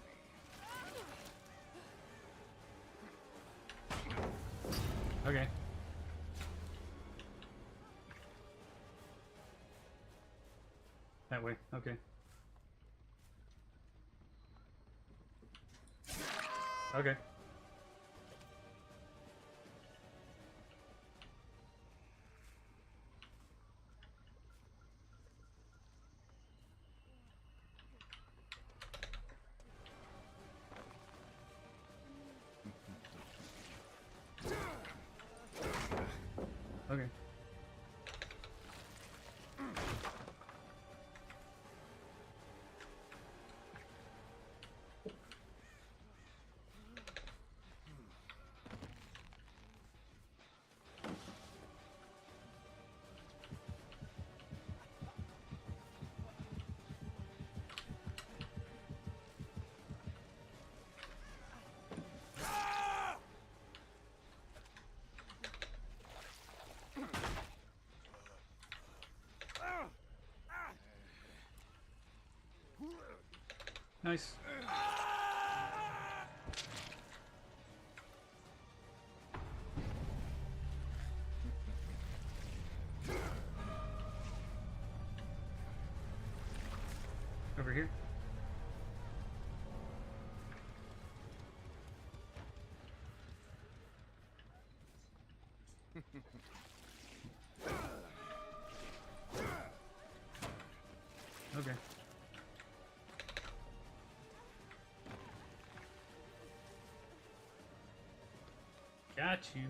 Okay. That way. Okay. Okay. Okay. Nice. Over here. Okay. Got you.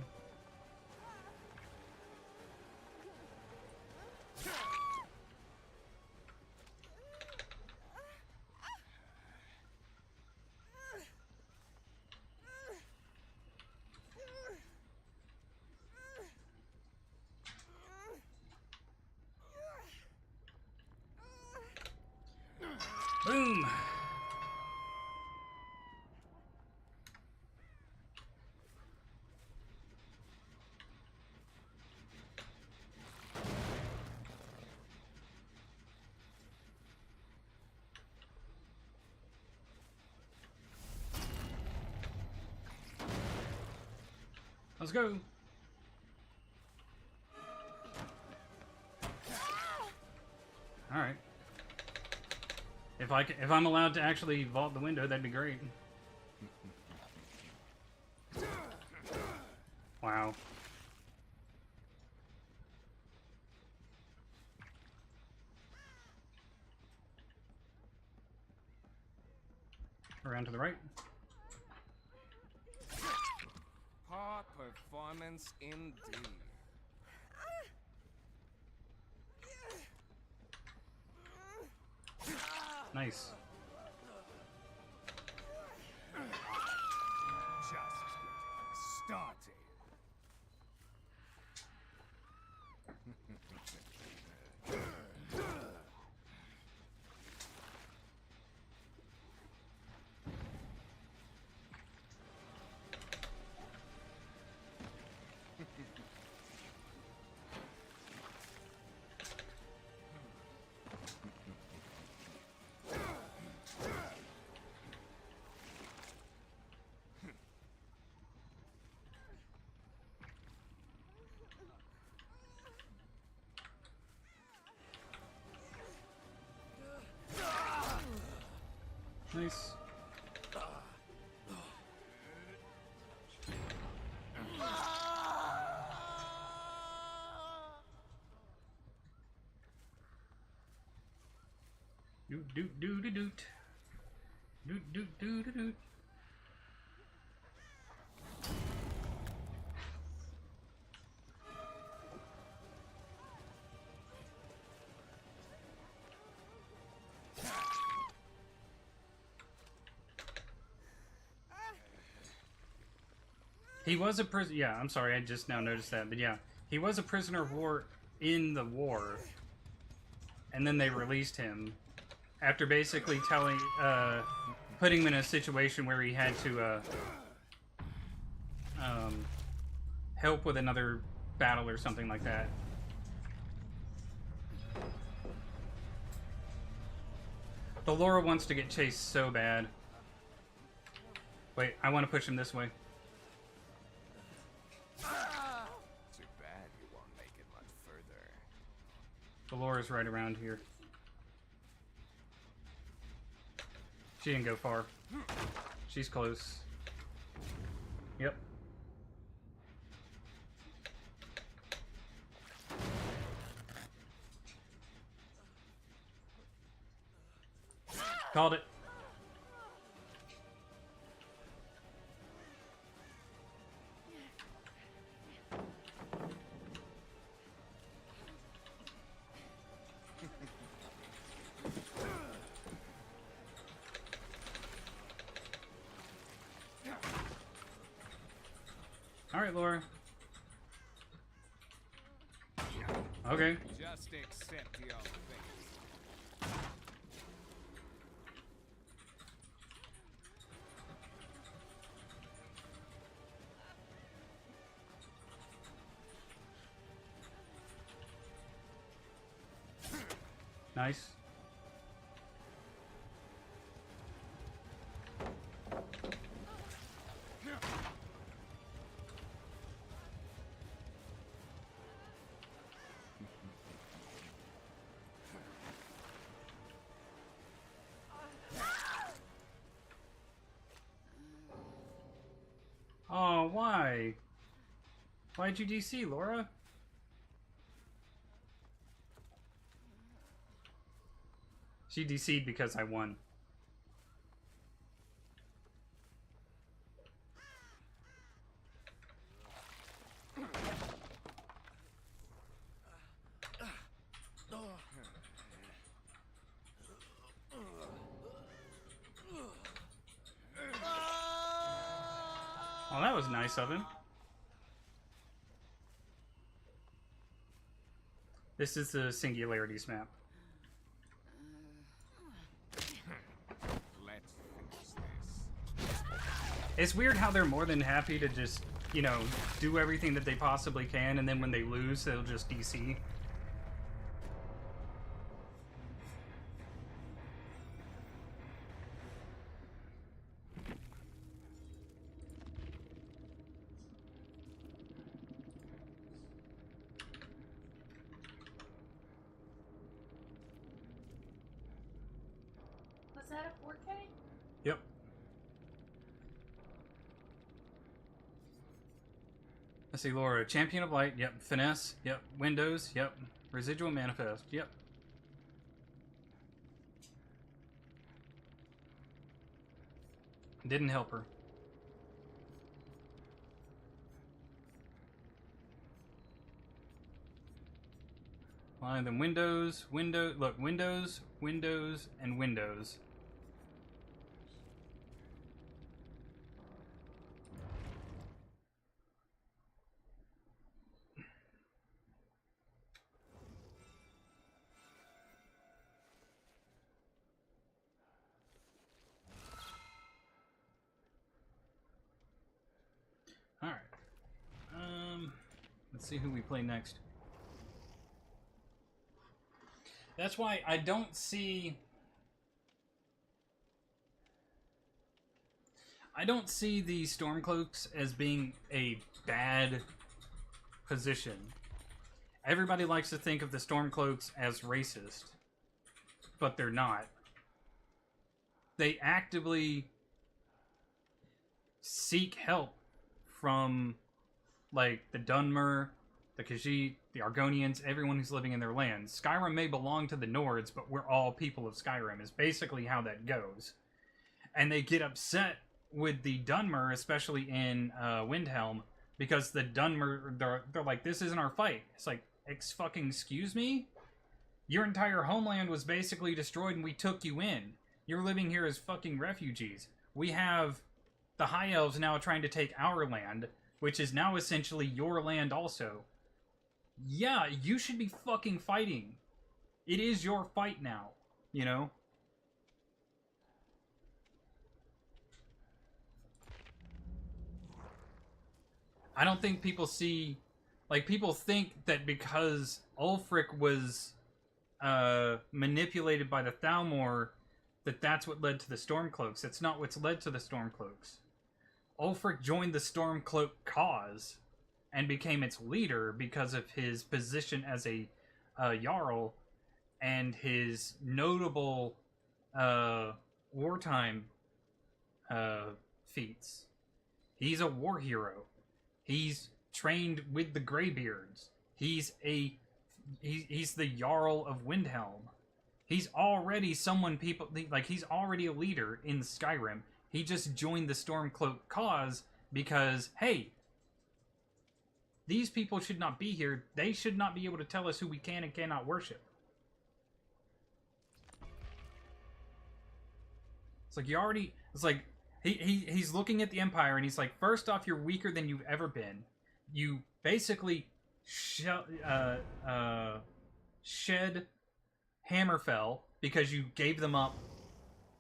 Boom! Let's go! Alright. If I'm allowed to actually vault the window, that'd be great. Wow. Around to the right. Poor performance indeed. Nice. Just getting started. Nice. Doot doot doot doot doot. Doot doot doot doot doot. He was a prisoner. Yeah, I'm sorry, I just now noticed that. But yeah, he was a prisoner of war in the war, and then they released him after basically putting him in a situation where he had to help with another battle or something like that. The Laura wants to get chased so bad. Wait, I want to push him this way. Too bad you won't make it much further. The Laura's right around here. She didn't go far. She's close. Yep. Called it. All right, Laura. Okay. Just accept your fate. Nice. Why'd you DC, Laura? She DC'd because I won. Well, that was nice of him. This is the Singularities map. Let's fix this. It's weird how they're more than happy to just, you know, do everything that they possibly can, and then when they lose, they'll just DC. Was that a 4K? Yep. Let's see, Laura. Champion of Light, yep. Finesse, yep. Windows, yep. Residual Manifest, yep. Didn't help her. And then Windows, look, Windows, Windows, and Windows. Alright. Let's see who we play next. That's why I don't see the Stormcloaks as being a bad position. Everybody likes to think of the Stormcloaks as racist, but they're not. They actively seek help from, like, the Dunmer, the Khajiit, the Argonians, everyone who's living in their lands. Skyrim may belong to the Nords, but we're all people of Skyrim, is basically how that goes. And they get upset with the Dunmer, especially in Windhelm, because the Dunmer, they're like, this isn't our fight. It's like, excuse me? Your entire homeland was basically destroyed and we took you in. You're living here as fucking refugees. We have the High Elves now trying to take our land, which is now essentially your land also. Yeah, you should be fucking fighting. It is your fight now, you know? I don't think people see... Like, people think that because Ulfric was manipulated by the Thalmor, that that's what led to the Stormcloaks. It's not what's led to the Stormcloaks. Ulfric joined the Stormcloak cause and became its leader because of his position as a Jarl and his notable wartime feats. He's a war hero. He's trained with the Greybeards. He's the Jarl of Windhelm. He's already someone people like. He's already a leader in Skyrim. He just joined the Stormcloak cause because, hey, these people should not be here. They should not be able to tell us who we can and cannot worship. It's like you already... It's like he's looking at the Empire and he's like, first off, you're weaker than you've ever been. You basically shed Hammerfell because you gave them up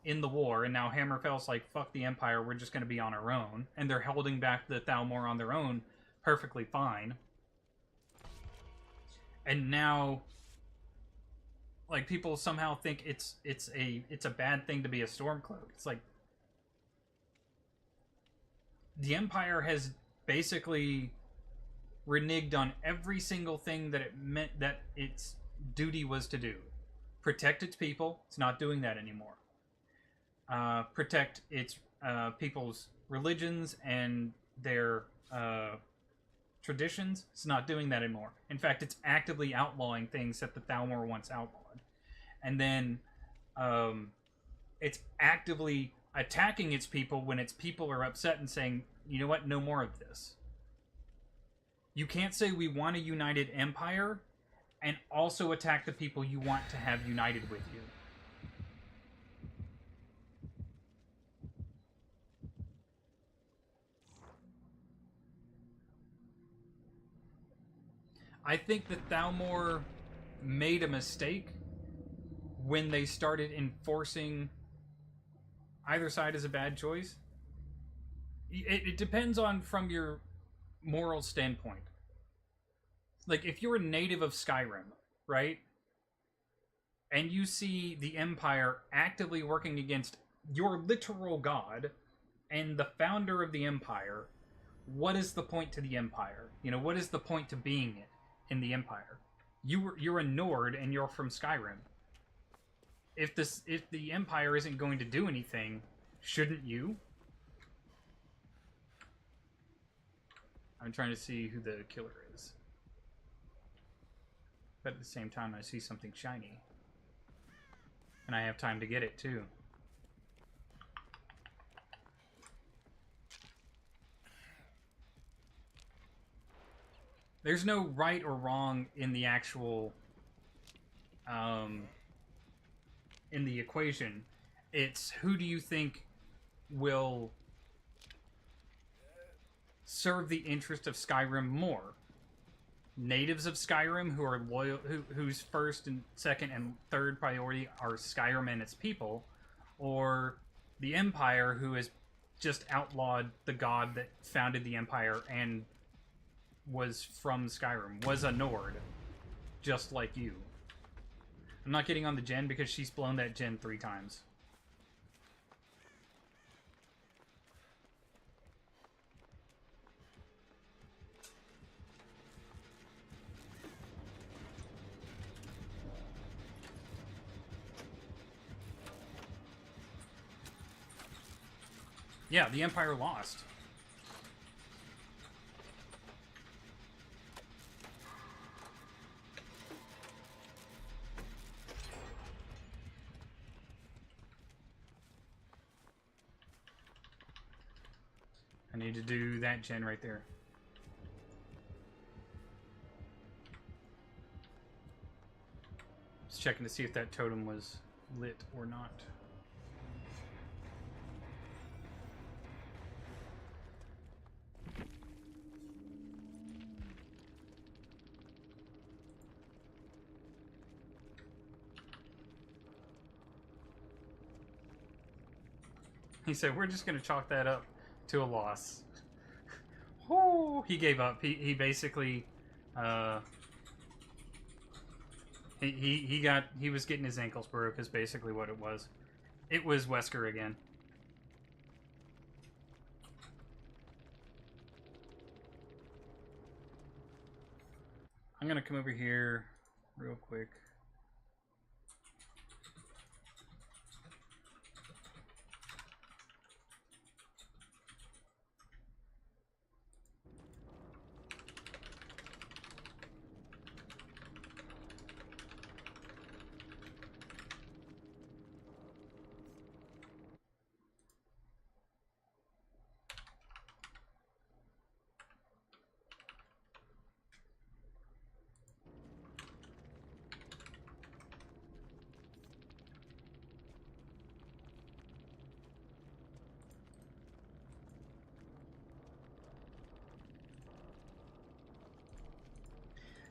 in the war, and now Hammerfell's like, fuck the Empire, we're just going to be on our own. And they're holding back the Thalmor on their own perfectly fine. And now, like, people somehow think it's a bad thing to be a Stormcloak. It's like, the Empire has basically reneged on every single thing that it meant that its duty was to do. Protect its people. It's not doing that anymore. Protect its people's religions and their traditions, it's not doing that anymore. In fact, it's actively outlawing things that the Thalmor once outlawed. And then it's actively attacking its people when its people are upset and saying, you know what, no more of this. You can't say we want a united empire and also attack the people you want to have united with you. I think that Thalmor made a mistake when they started enforcing either side as a bad choice. It depends on from your moral standpoint. Like, if you're a native of Skyrim, right? And you see the Empire actively working against your literal god and the founder of the Empire, what is the point to the Empire? You know, what is the point to being it in the Empire? You're a Nord and you're from Skyrim. If the Empire isn't going to do anything, shouldn't you? I'm trying to see who the killer is. But at the same time, I see something shiny. And I have time to get it, too. There's no right or wrong in the actual... in the equation. It's who do you think will serve the interest of Skyrim more? Natives of Skyrim who are loyal, whose first and second and third priority are Skyrim and its people, or the Empire who has just outlawed the god that founded the Empire and was from Skyrim, was a Nord, just like you. I'm not getting on the gen because she's blown that gen 3 times. Yeah, the Empire lost. I need to do that gen right there. Just checking to see if that totem was lit or not. He said, we're just going to chalk that up to a loss. Oh, he gave up. He basically, he was getting his ankles broke is basically what it was. It was Wesker again. I'm going to come over here real quick.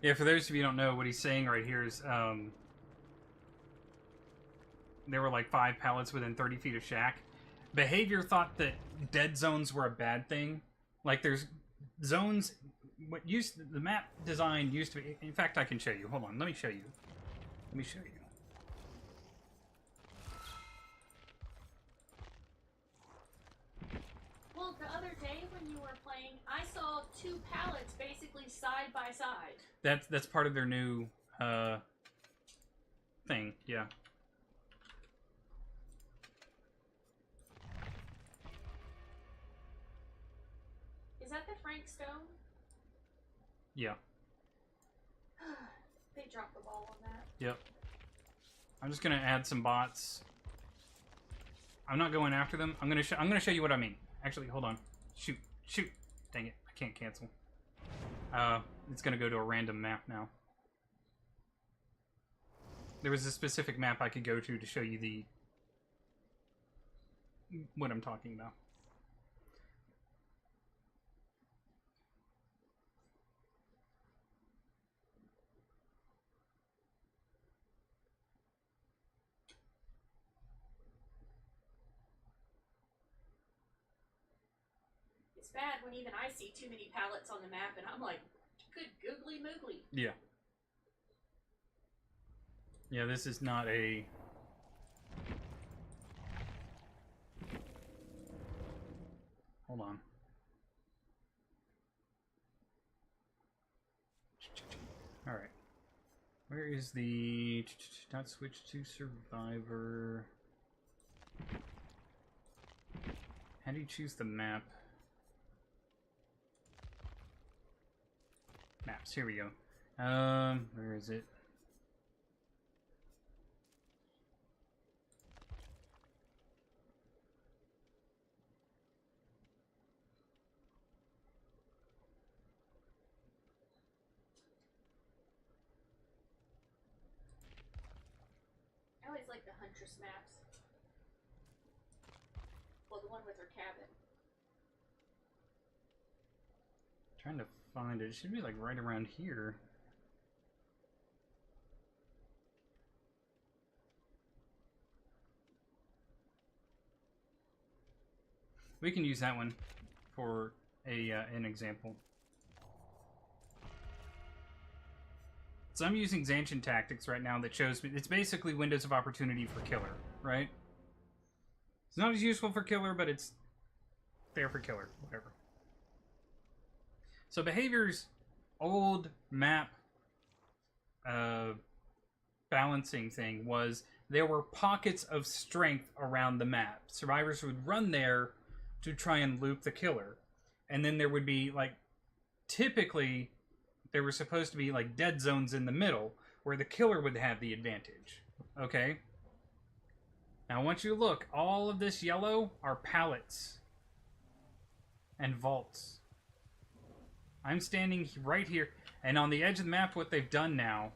Yeah, for those of you who don't know, what he's saying right here is, there were like 5 pallets within 30 feet of Shack. Behavior thought that dead zones were a bad thing. Like, there's zones... the map design used to be... In fact, I can show you. Hold on, let me show you. Let me show you. Well, the other day when you were playing, I saw 2 pallets basically side by side. That's part of their new thing, yeah. Is that the Frank Stone? Yeah. They dropped the ball on that. Yep. I'm just gonna add some bots. I'm not going after them. I'm gonna show you what I mean. Actually, hold on. Shoot. Dang it! I can't cancel. It's gonna go to a random map now. There was a specific map I could go to show you what I'm talking about. It's bad when even I see too many pallets on the map and I'm like, good googly moogly. Yeah. Yeah, this is not a... Hold on. Alright. Where is the... Not switch to survivor... How do you choose the map? Maps, here we go. Where is it? I always like the Huntress maps. Well, the one with her cabin. Trying to find it. It should be like right around here. We can use that one for an example. So I'm using Zanchin Tactics right now that shows me... It's basically windows of opportunity for killer, right? It's not as useful for killer, but it's there for killer, whatever. So Behavior's old map balancing thing was there were pockets of strength around the map. Survivors would run there to try and loop the killer. And then there would be, like, typically there were supposed to be, like, dead zones in the middle where the killer would have the advantage. Okay? Now, once you look, all of this yellow are pallets and vaults. I'm standing right here, and on the edge of the map, what they've done now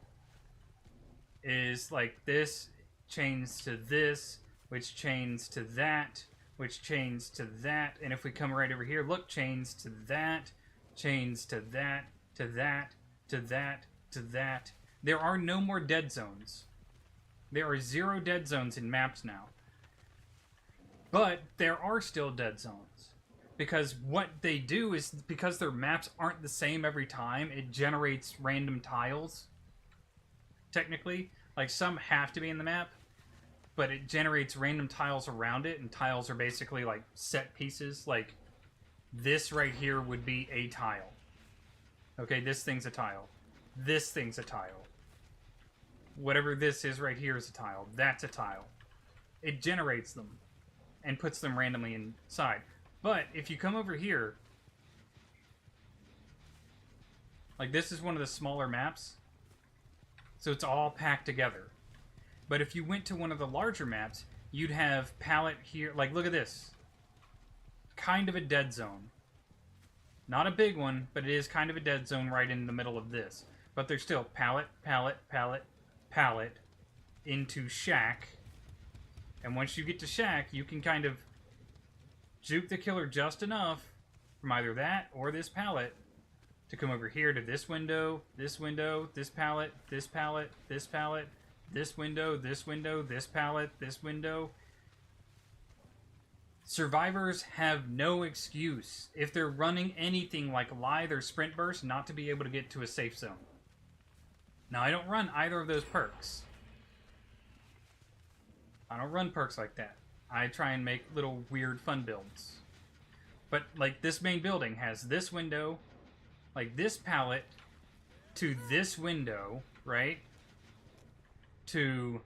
is, like, this chains to this, which chains to that, which chains to that, and if we come right over here, look, chains to that, chains to that, to that, to that, to that. There are no more dead zones. There are 0 dead zones in maps now. But there are still dead zones. Because what they do is, because their maps aren't the same every time, it generates random tiles. Technically. Like, some have to be in the map, but it generates random tiles around it, and tiles are basically, like, set pieces. Like, this right here would be a tile. Okay, this thing's a tile. This thing's a tile. Whatever this is right here is a tile. That's a tile. It generates them and puts them randomly inside. But if you come over here, like, this is one of the smaller maps, so it's all packed together. But if you went to one of the larger maps, you'd have pallet here. Like, look at this. Kind of a dead zone. Not a big one, but it is kind of a dead zone right in the middle of this. But there's still pallet, pallet, pallet, pallet into shack. And once you get to shack, you can kind of juke the killer just enough from either that or this pallet to come over here to this window, this pallet, this pallet, this pallet, this window, this window, this pallet, this window. Survivors have no excuse if they're running anything like Lithe or Sprint Burst not to be able to get to a safe zone. Now, I don't run either of those perks. I don't run perks like that. I try and make little weird fun builds. But, like, this main building has this window, like this pallet, to this window, right? To...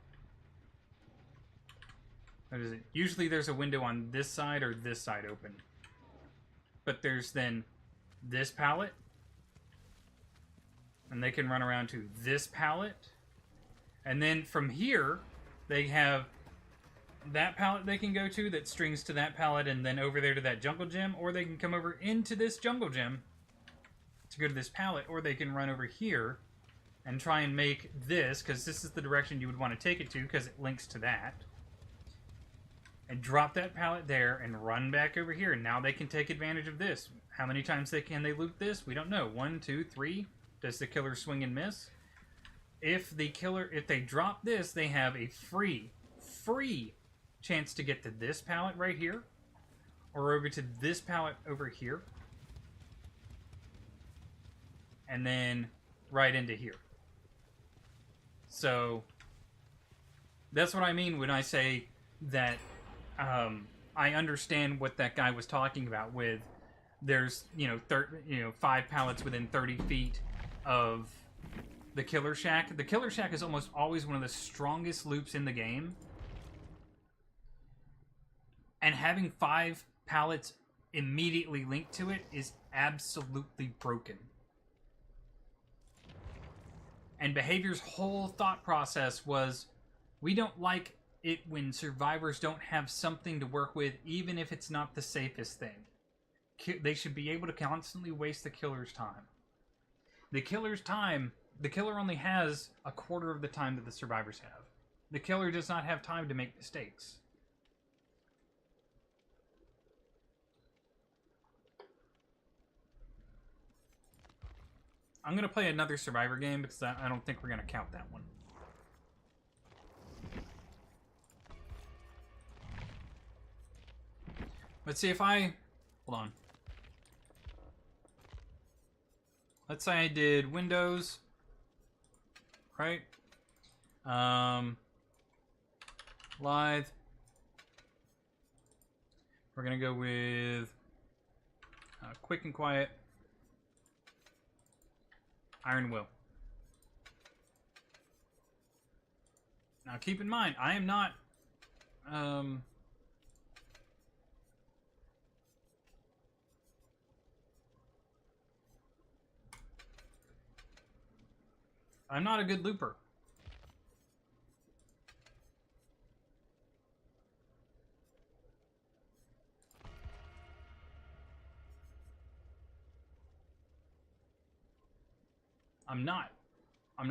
what is it? Usually there's a window on this side or this side open. But there's then this pallet And they can run around to this pallet. And then from here, they have that pallet they can go to that strings to that pallet and then over there to that jungle gym. Or they can come over into this jungle gym to go to this pallet. Or they can run over here and try and make this, because this is the direction you would want to take it to because it links to that. And drop that pallet there and run back over here. And now they can take advantage of this. How many times can they loot this? We don't know. 1, 2, 3. Does the killer swing and miss? If they drop this, they have a free chance to get to this pallet right here. Or over to this pallet over here. And then right into here. So that's what I mean when I say that I understand what that guy was talking about with there's 5 pallets within 30 feet of the Killer Shack. The Killer Shack is almost always one of the strongest loops in the game. And having 5 pallets immediately linked to it is absolutely broken. And Behavior's whole thought process was, we don't like it when survivors don't have something to work with, even if it's not the safest thing. They should be able to constantly waste the killer's time. The killer only has a quarter of the time that the survivors have. The killer does not have time to make mistakes. I'm going to play another Survivor game because I don't think we're going to count that one. Let's see if I... Hold on. Let's say I did Windows. Right? Live. We're going to go with Quick and Quiet. Iron Will. Now keep in mind, I am not I'm not a good looper.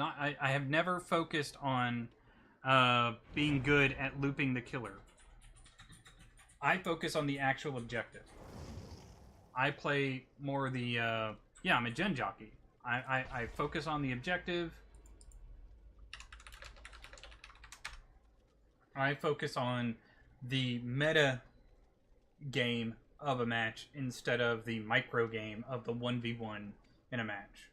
I have never focused on being good at looping the killer. I focus on the actual objective. I play more the, I'm a gen jockey. I focus on the objective. I focus on the meta game of a match instead of the micro game of the 1v1 in a match.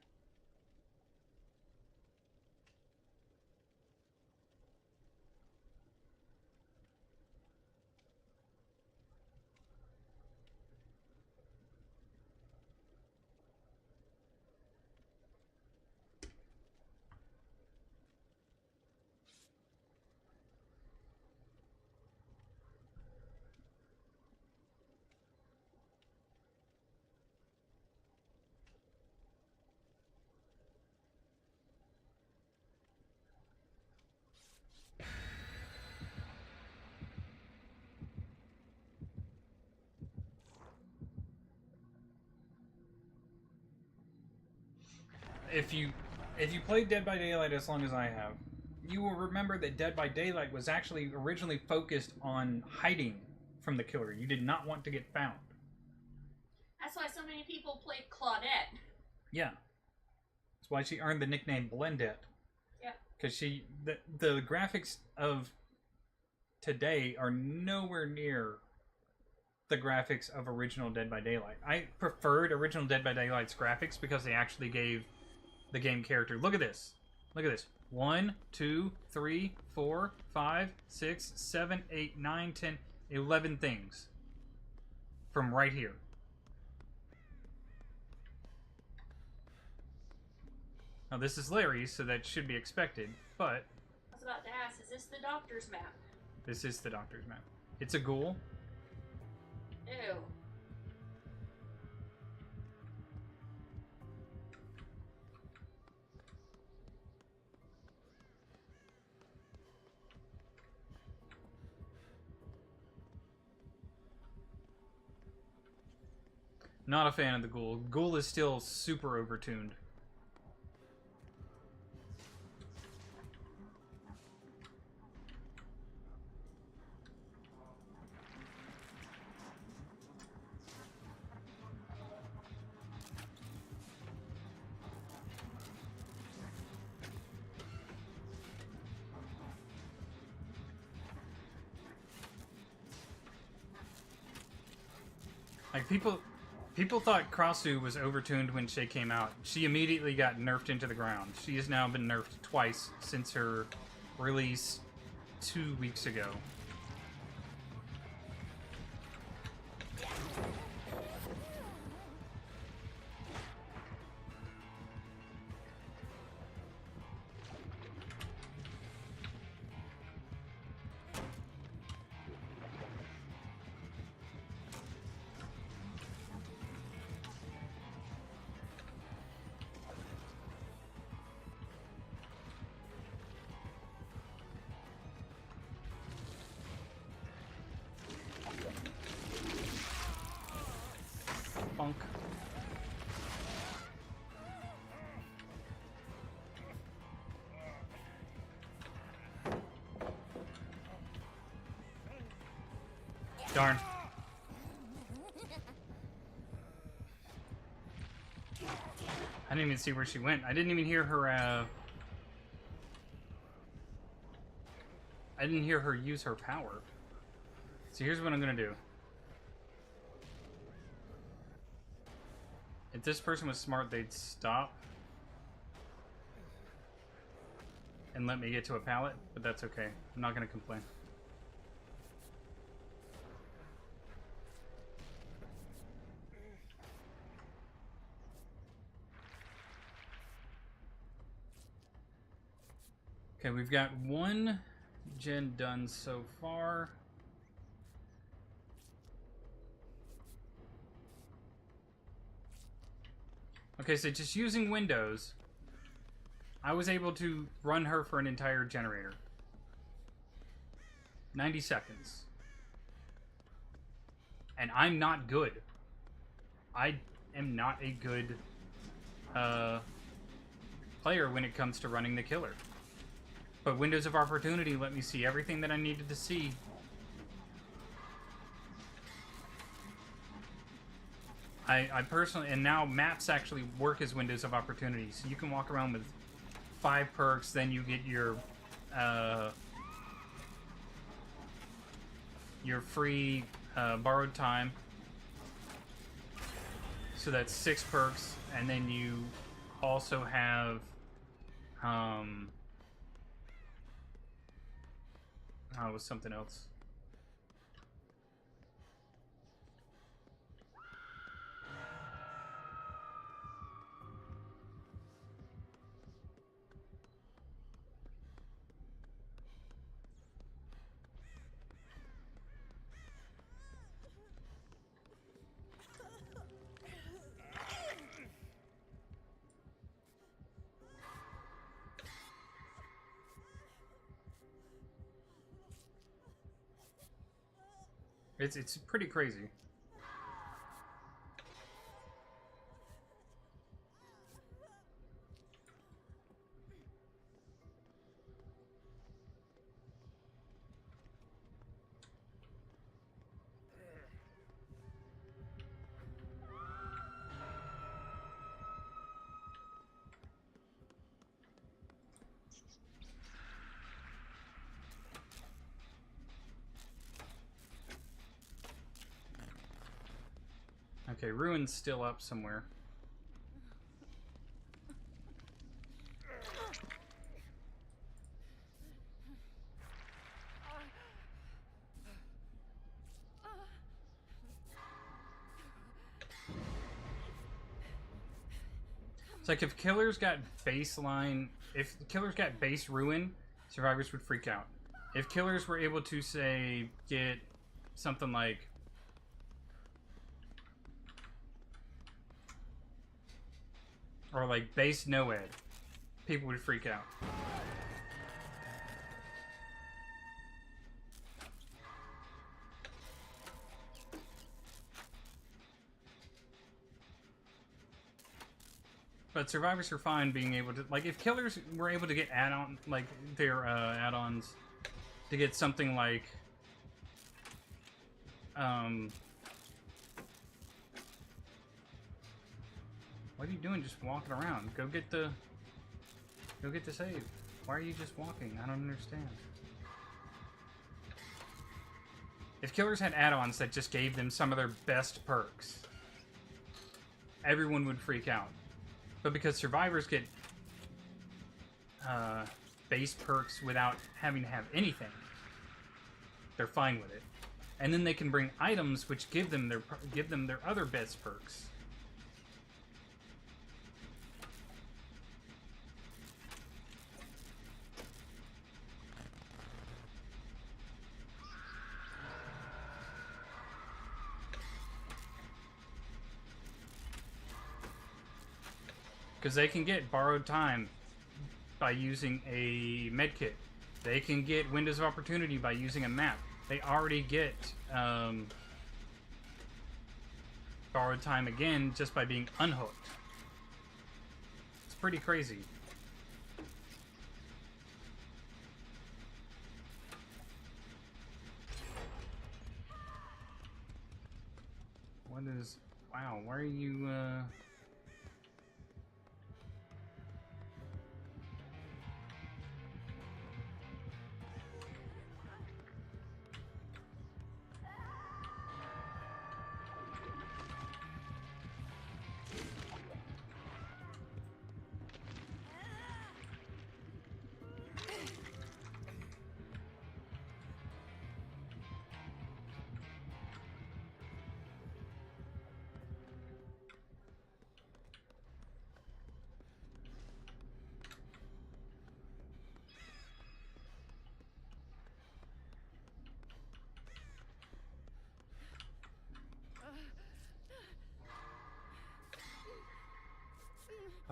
If you played Dead by Daylight as long as I have, you will remember that Dead by Daylight was actually originally focused on hiding from the killer. You did not want to get found. That's why so many people played Claudette. Yeah. That's why she earned the nickname Blendette. Yeah. Because the graphics of today are nowhere near the graphics of original Dead by Daylight. I preferred original Dead by Daylight's graphics because they actually gave the game character. Look at this. Look at this. 1, 2, 3, 4, 5, 6, 7, 8, 9, 10, 11 things from right here. Now this is Larry's, so that should be expected, but I was about to ask, is this the doctor's map? this is the doctor's map. It's a ghoul. Ew. Not a fan of the ghoul. Ghoul is still super overtuned. Like, people thought Krasu was overtuned when she came out. She immediately got nerfed into the ground. She has now been nerfed twice since her release 2 weeks ago. Funk. Darn. I didn't even see where she went. I didn't even hear her, I didn't hear her use her power. So here's what I'm gonna do. If this person was smart, they'd stop and let me get to a pallet, but that's okay. I'm not gonna complain. Okay, we've got one gen done so far. Okay, so just using Windows, I was able to run her for an entire generator. 90 seconds. And I'm not good. I am not a good player when it comes to running the killer. But Windows of Opportunity let me see everything that I needed to see. I personally, and now maps actually work as Windows of Opportunity, so you can walk around with 5 perks, then you get your free borrowed time. So that's 6 perks, and then you also have oh, it was something else. It's pretty crazy. Okay, Ruin's still up somewhere. It's like if killers got baseline, if killers got base Ruin, survivors would freak out. If killers were able to, say, get something like or like base Noed, people would freak out. But survivors are fine being able to, like, if killers were able to get add-on, like, their add-ons to get something like, what are you doing just walking around? Go get the save. Why are you just walking? I don't understand. If killers had add-ons that just gave them some of their best perks, everyone would freak out. But because survivors get base perks without having to have anything, they're fine with it. And then they can bring items which give them their other best perks. Because they can get borrowed time by using a medkit. They can get windows of opportunity by using a map. They already get borrowed time again just by being unhooked. It's pretty crazy. What is... Wow, why are you...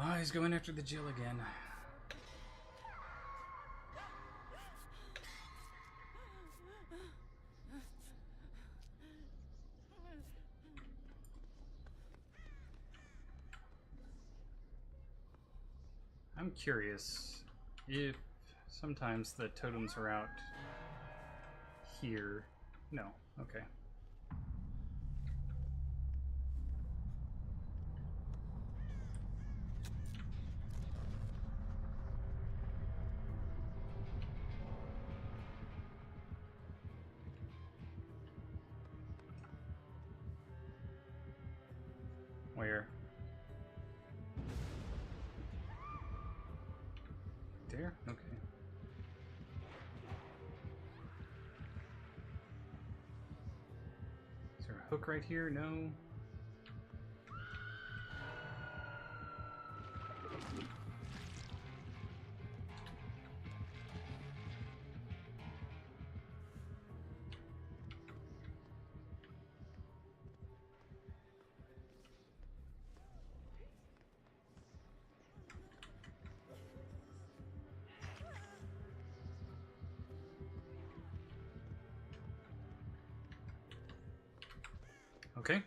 Oh, he's going after the Jill again. I'm curious if sometimes the totems are out here. No, okay. Where? There? Okay. Is there a hook right here? No. Okay.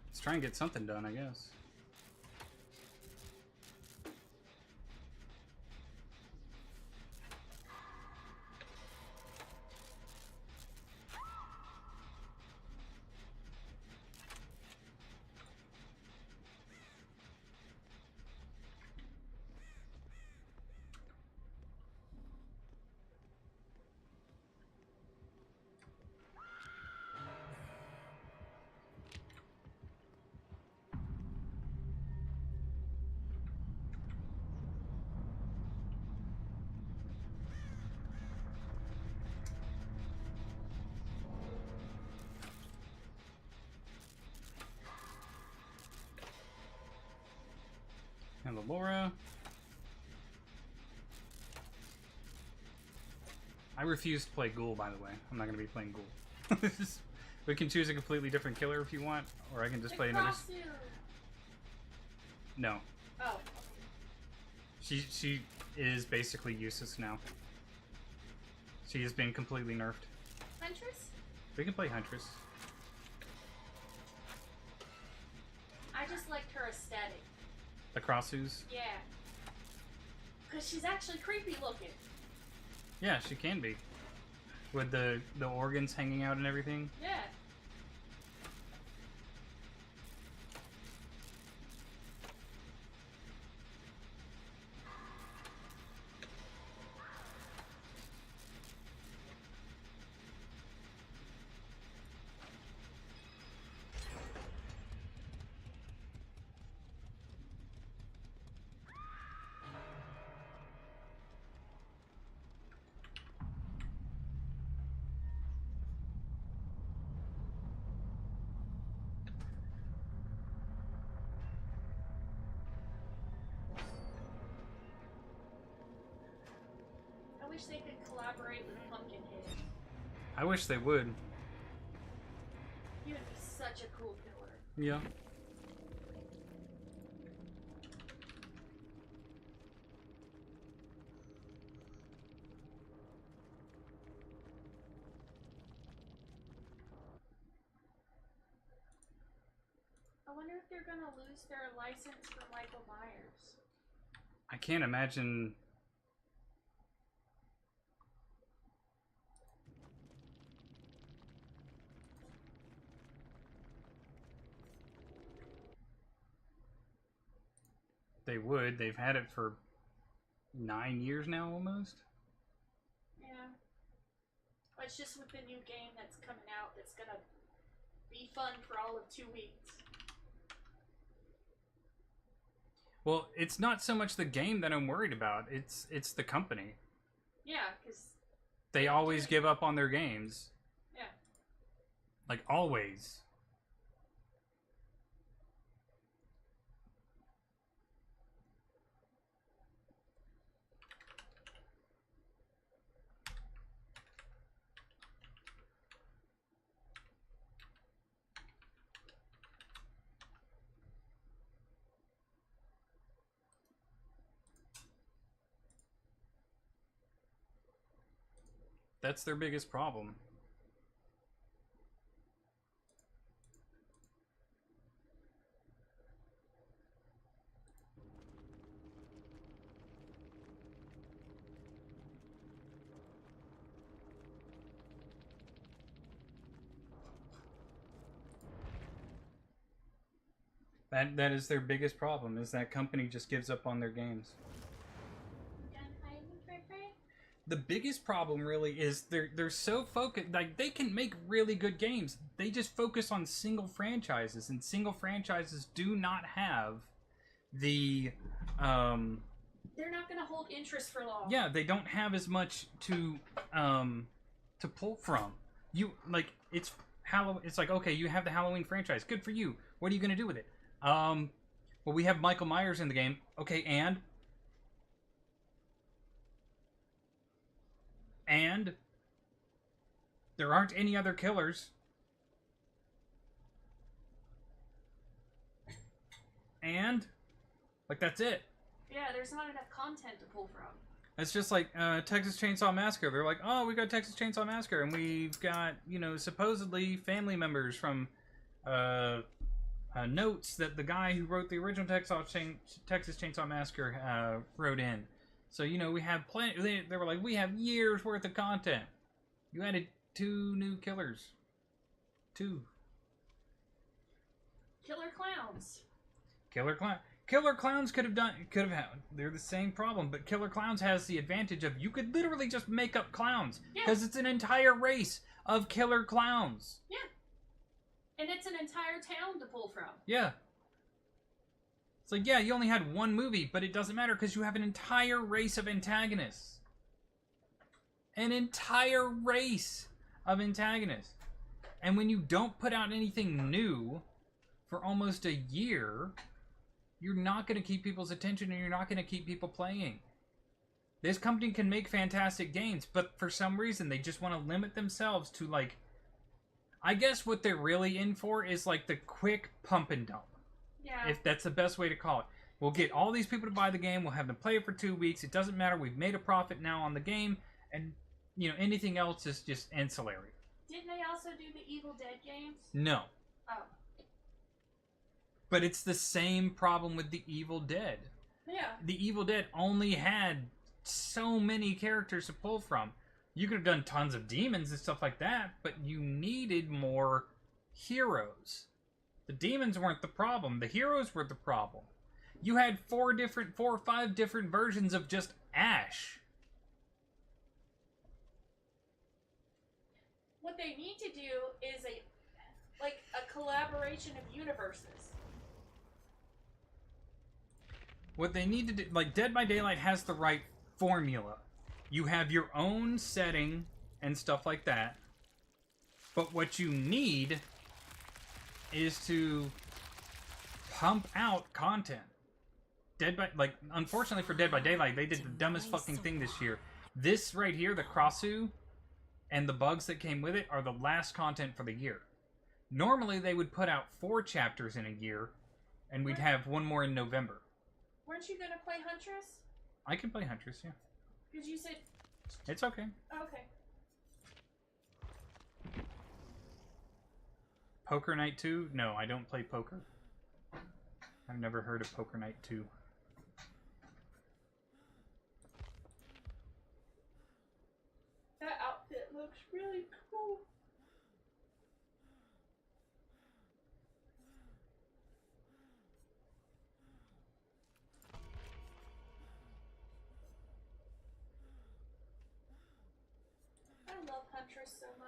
Let's try and get something done, I guess. And the Laura. I refuse to play Ghoul, by the way. I'm not going to be playing Ghoul. We can choose a completely different killer if you want, or I can just play another... No. Oh. She is basically useless now. She has been completely nerfed. Huntress? We can play Huntress. I just liked her aesthetic. The Crossus? Yeah. Because she's actually creepy looking. Yeah, she can be. With the organs hanging out and everything. Yeah. I wish they could collaborate with Pumpkinhead. I wish they would. He would be such a cool killer. Yeah. I wonder if they're gonna lose their license for Michael Myers. I can't imagine. They would. They've had it for 9 years now, almost. Yeah. But it's just with the new game that's coming out that's gonna be fun for all of 2 weeks. Well, it's not so much the game that I'm worried about. It's the company. Yeah, because... They always give up on their games. Yeah. Like, always. That's their biggest problem. That is their biggest problem, is that company just gives up on their games. The biggest problem really is they're so focused, like, they can make really good games. They just focus on single franchises, and single franchises do not have the They're not gonna hold interest for long. yeah, they don't have as much to pull from. You, like, it's like, okay, you have the Halloween franchise. Good for you. What are you going to do with it? Well, we have Michael Myers in the game. Okay, and there aren't any other killers. And like, that's it. Yeah, there's not enough content to pull from. It's just like Texas Chainsaw Massacre. They're like, oh, we got Texas Chainsaw Massacre, and we've got, you know, supposedly family members from notes that the guy who wrote the original Texas Chainsaw Massacre wrote in. So, you know, we have plenty. They were like, we have years worth of content. You added 2 new killers. 2. Killer clowns. Killer Clowns could have had. They're the same problem, but Killer Clowns has the advantage of you could literally just make up clowns because it's an entire race of killer clowns. Yeah. And it's an entire town to pull from. Yeah. It's like, yeah, you only had 1 movie, but it doesn't matter because you have an entire race of antagonists. An entire race of antagonists. And when you don't put out anything new for almost a year, you're not going to keep people's attention and you're not going to keep people playing. This company can make fantastic games, but for some reason they just want to limit themselves to, like, I guess what they're really in for is like the quick pump and dump. Yeah. If that's the best way to call it. We'll get all these people to buy the game. We'll have them play it for 2 weeks. It doesn't matter. We've made a profit now on the game. And, you know, anything else is just ancillary. Didn't they also do the Evil Dead games? No. Oh. But it's the same problem with the Evil Dead. Yeah. The Evil Dead only had so many characters to pull from. You could have done tons of demons and stuff like that, but you needed more heroes. The demons weren't the problem. The heroes were the problem. You had 4 or 5 different versions of just Ash. What they need to do is a collaboration of universes. What they need to do, like Dead by Daylight has the right formula. You have your own setting and stuff like that. But what you need is to pump out content. Unfortunately for Dead by Daylight, they did the dumbest fucking thing this year. This right here, the Crossu, and the bugs that came with it are the last content for the year. Normally, they would put out 4 chapters in a year, and we'd have 1 more in November. Weren't you gonna play Huntress? I can play Huntress, yeah. Because you said... It's okay. Okay. Poker Night 2? No, I don't play poker. I've never heard of Poker Night 2. That outfit looks really cool. I love Huntress so much.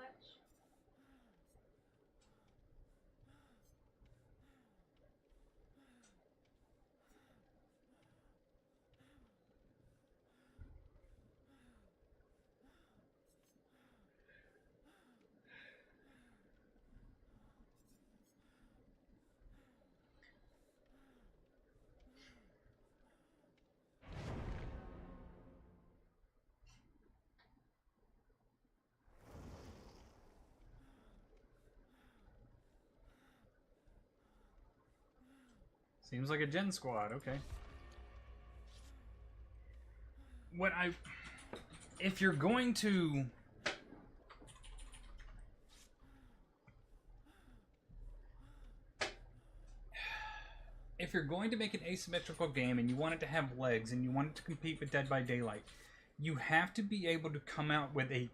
Seems like a Gen Squad, okay. If you're going to... If you're going to make an asymmetrical game and you want it to have legs and you want it to compete with Dead by Daylight, you have to be able to come out with a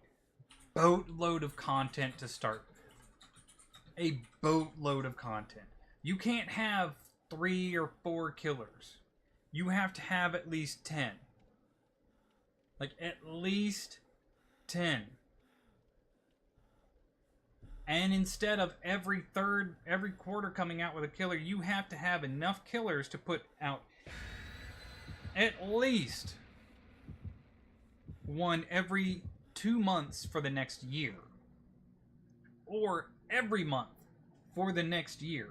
boatload of content to start with. A boatload of content. You can't have 3 or 4 killers. You have to have at least 10. Like, at least 10. And instead of every quarter coming out with a killer, you have to have enough killers to put out at least 1 every 2 months for the next year. Or every month for the next year.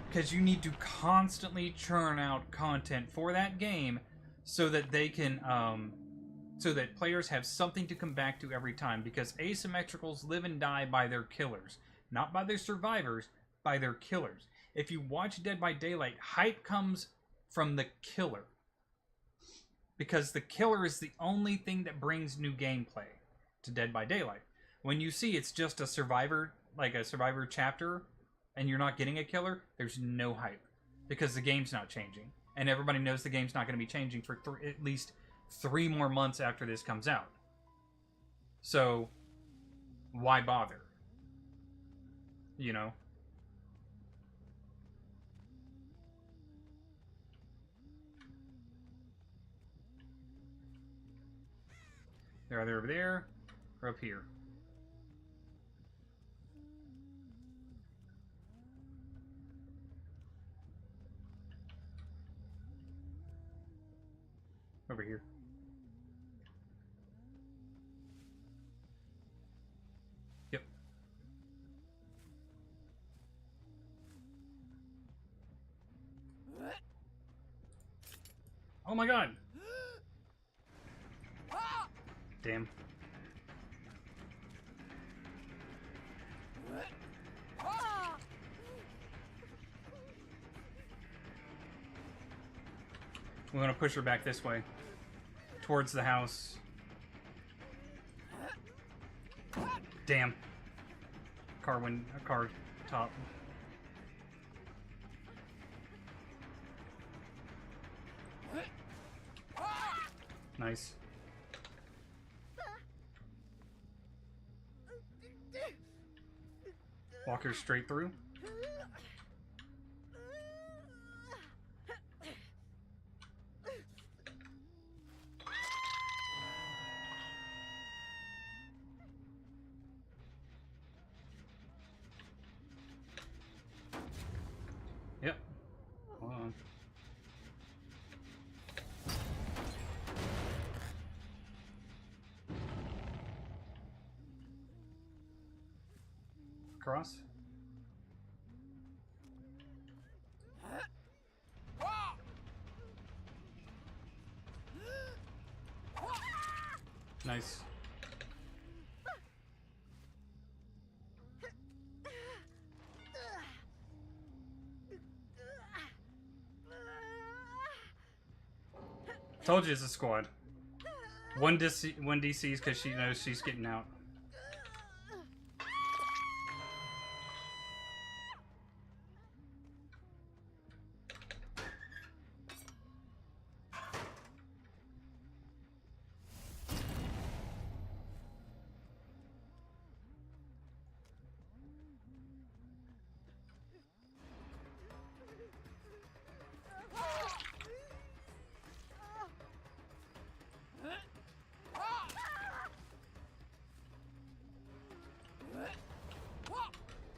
Because you need to constantly churn out content for that game so that they can, so that players have something to come back to every time. Because asymmetricals live and die by their killers. Not by their survivors, by their killers. If you watch Dead by Daylight, hype comes from the killer. Because the killer is the only thing that brings new gameplay to Dead by Daylight. When you see it's just a survivor, like a survivor chapter, and you're not getting a killer, there's no hype. Because the game's not changing. And everybody knows the game's not going to be changing for at least 3 more months after this comes out. So, why bother? You know? They're either over there, or up here. Over here. Yep. Oh my god! Damn. We want to push her back this way. Towards the house. Damn. Car top. Nice. Walk her straight through. Yep. Hold on. Cross. Nice. Told you it's a squad. One DC's because she knows she's getting out.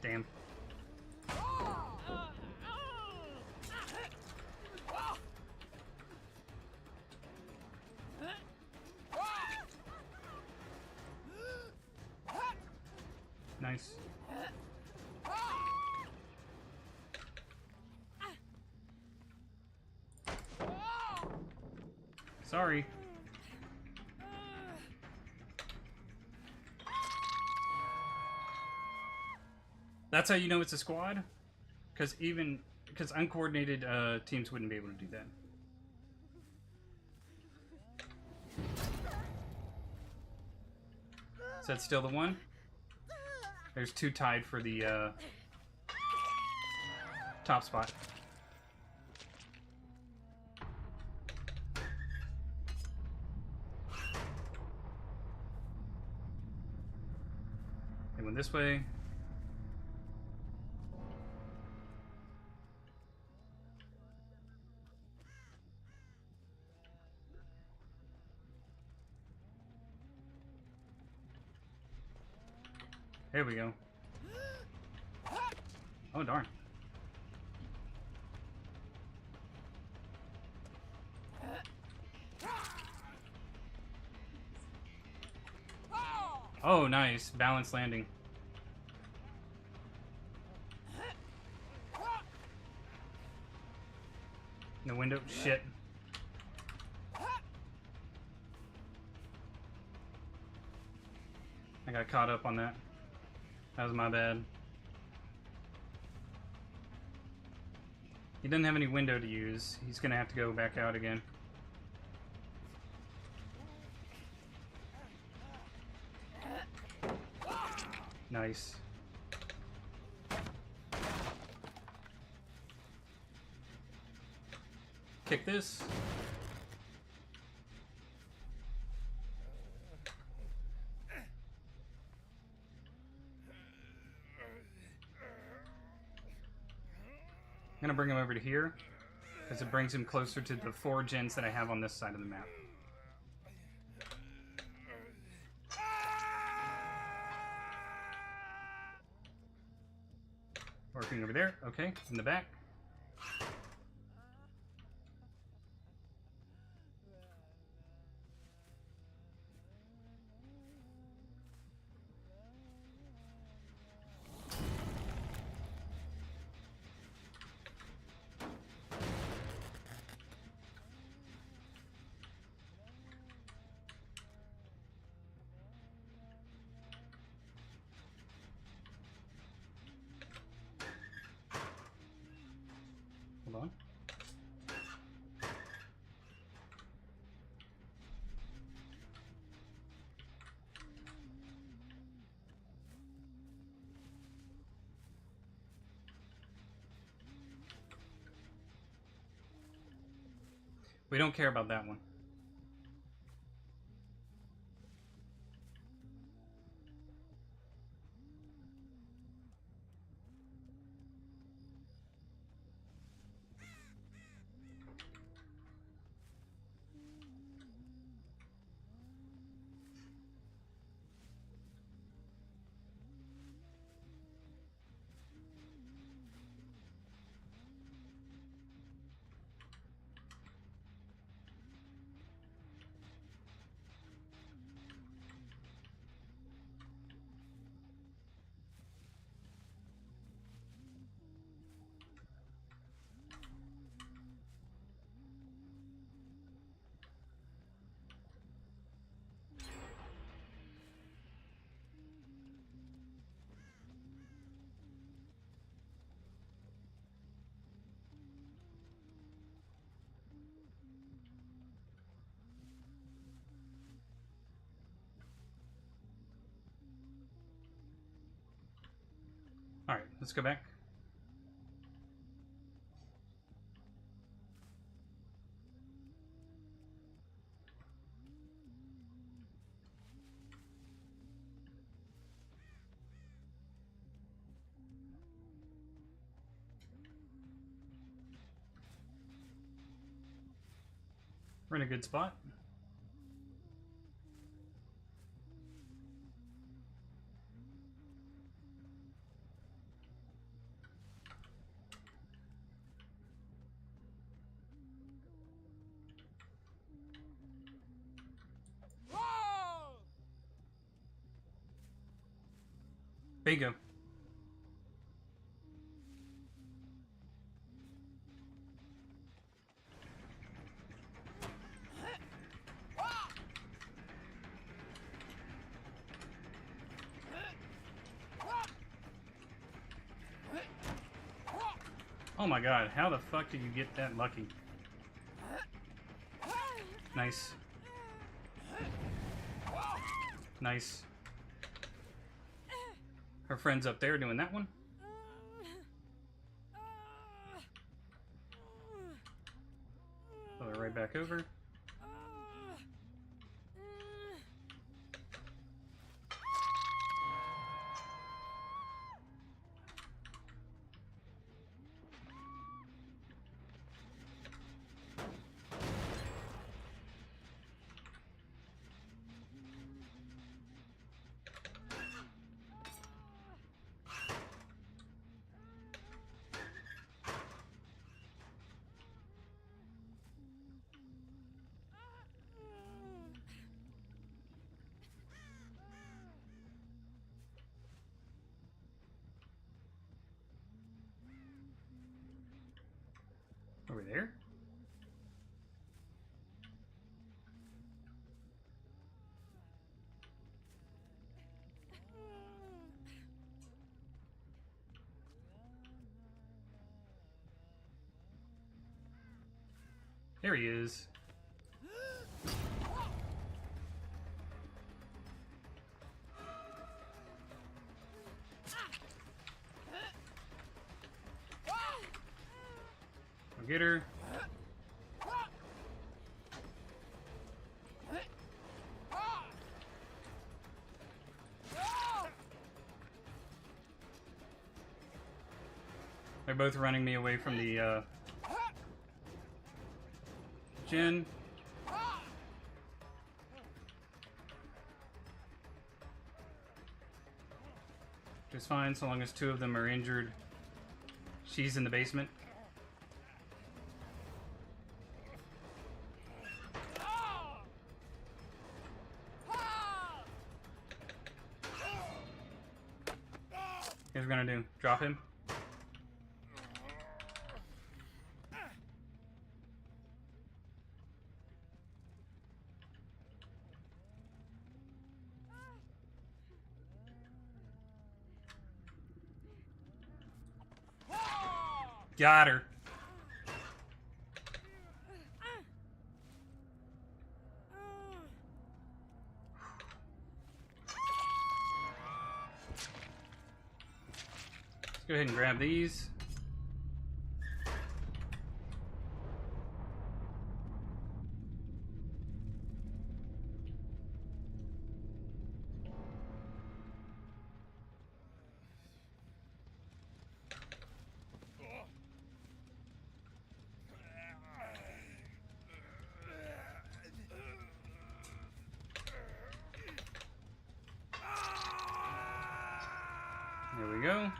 Damn. Nice. Sorry. That's how you know it's a squad? Because uncoordinated teams wouldn't be able to do that. Is that still the one? There's two tied for the top spot. They went this way. There we go. Oh, darn. Oh, nice. Balanced landing. In the window. Shit. I got caught up on that. That was my bad. He doesn't have any window to use. He's gonna have to go back out again. Nice. Kick this. I'm gonna bring him over to here because it brings him closer to the 4 gens that I have on this side of the map. Working over there. Okay, in the back. Hold on. We don't care about that one. Alright, let's go back. We're in a good spot. Bingo. Oh my god, how the fuck did you get that lucky? Nice. Nice. Her friend's up there doing that one. Pull her right back over. Over there? There he is. I'll get her. They're both running me away from the Jen. Which is fine so long as two of them are injured. She's in the basement. Here's what we're gonna do. Drop him. Got her. Let's go ahead and grab these. go.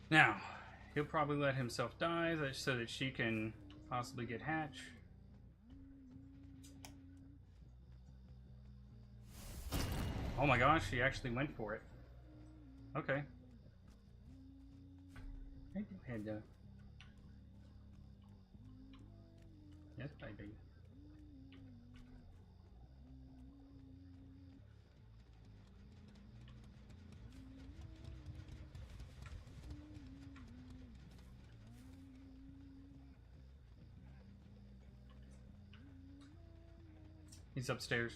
Now, he'll probably let himself die so that she can possibly get Hatch. Oh my gosh, she actually went for it. Okay. Hey, go ahead, yes, baby. He's upstairs.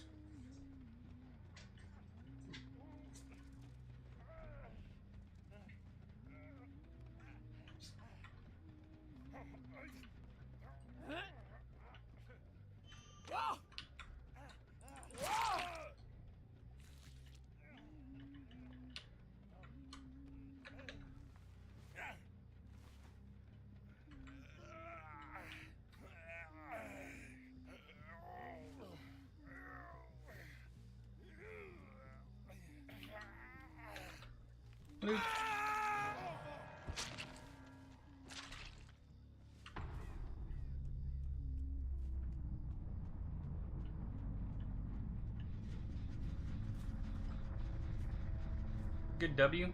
Luke. Good W.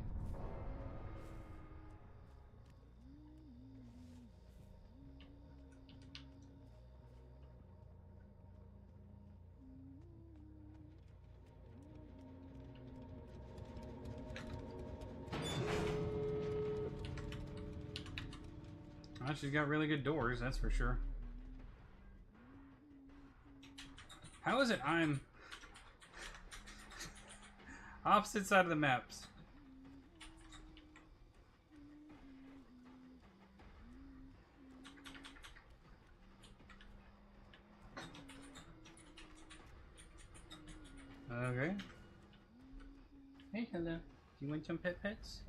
Well, she's got really good doors, that's for sure. How is it I'm opposite side of the maps? Okay. Hey, hello. Do you want some pets?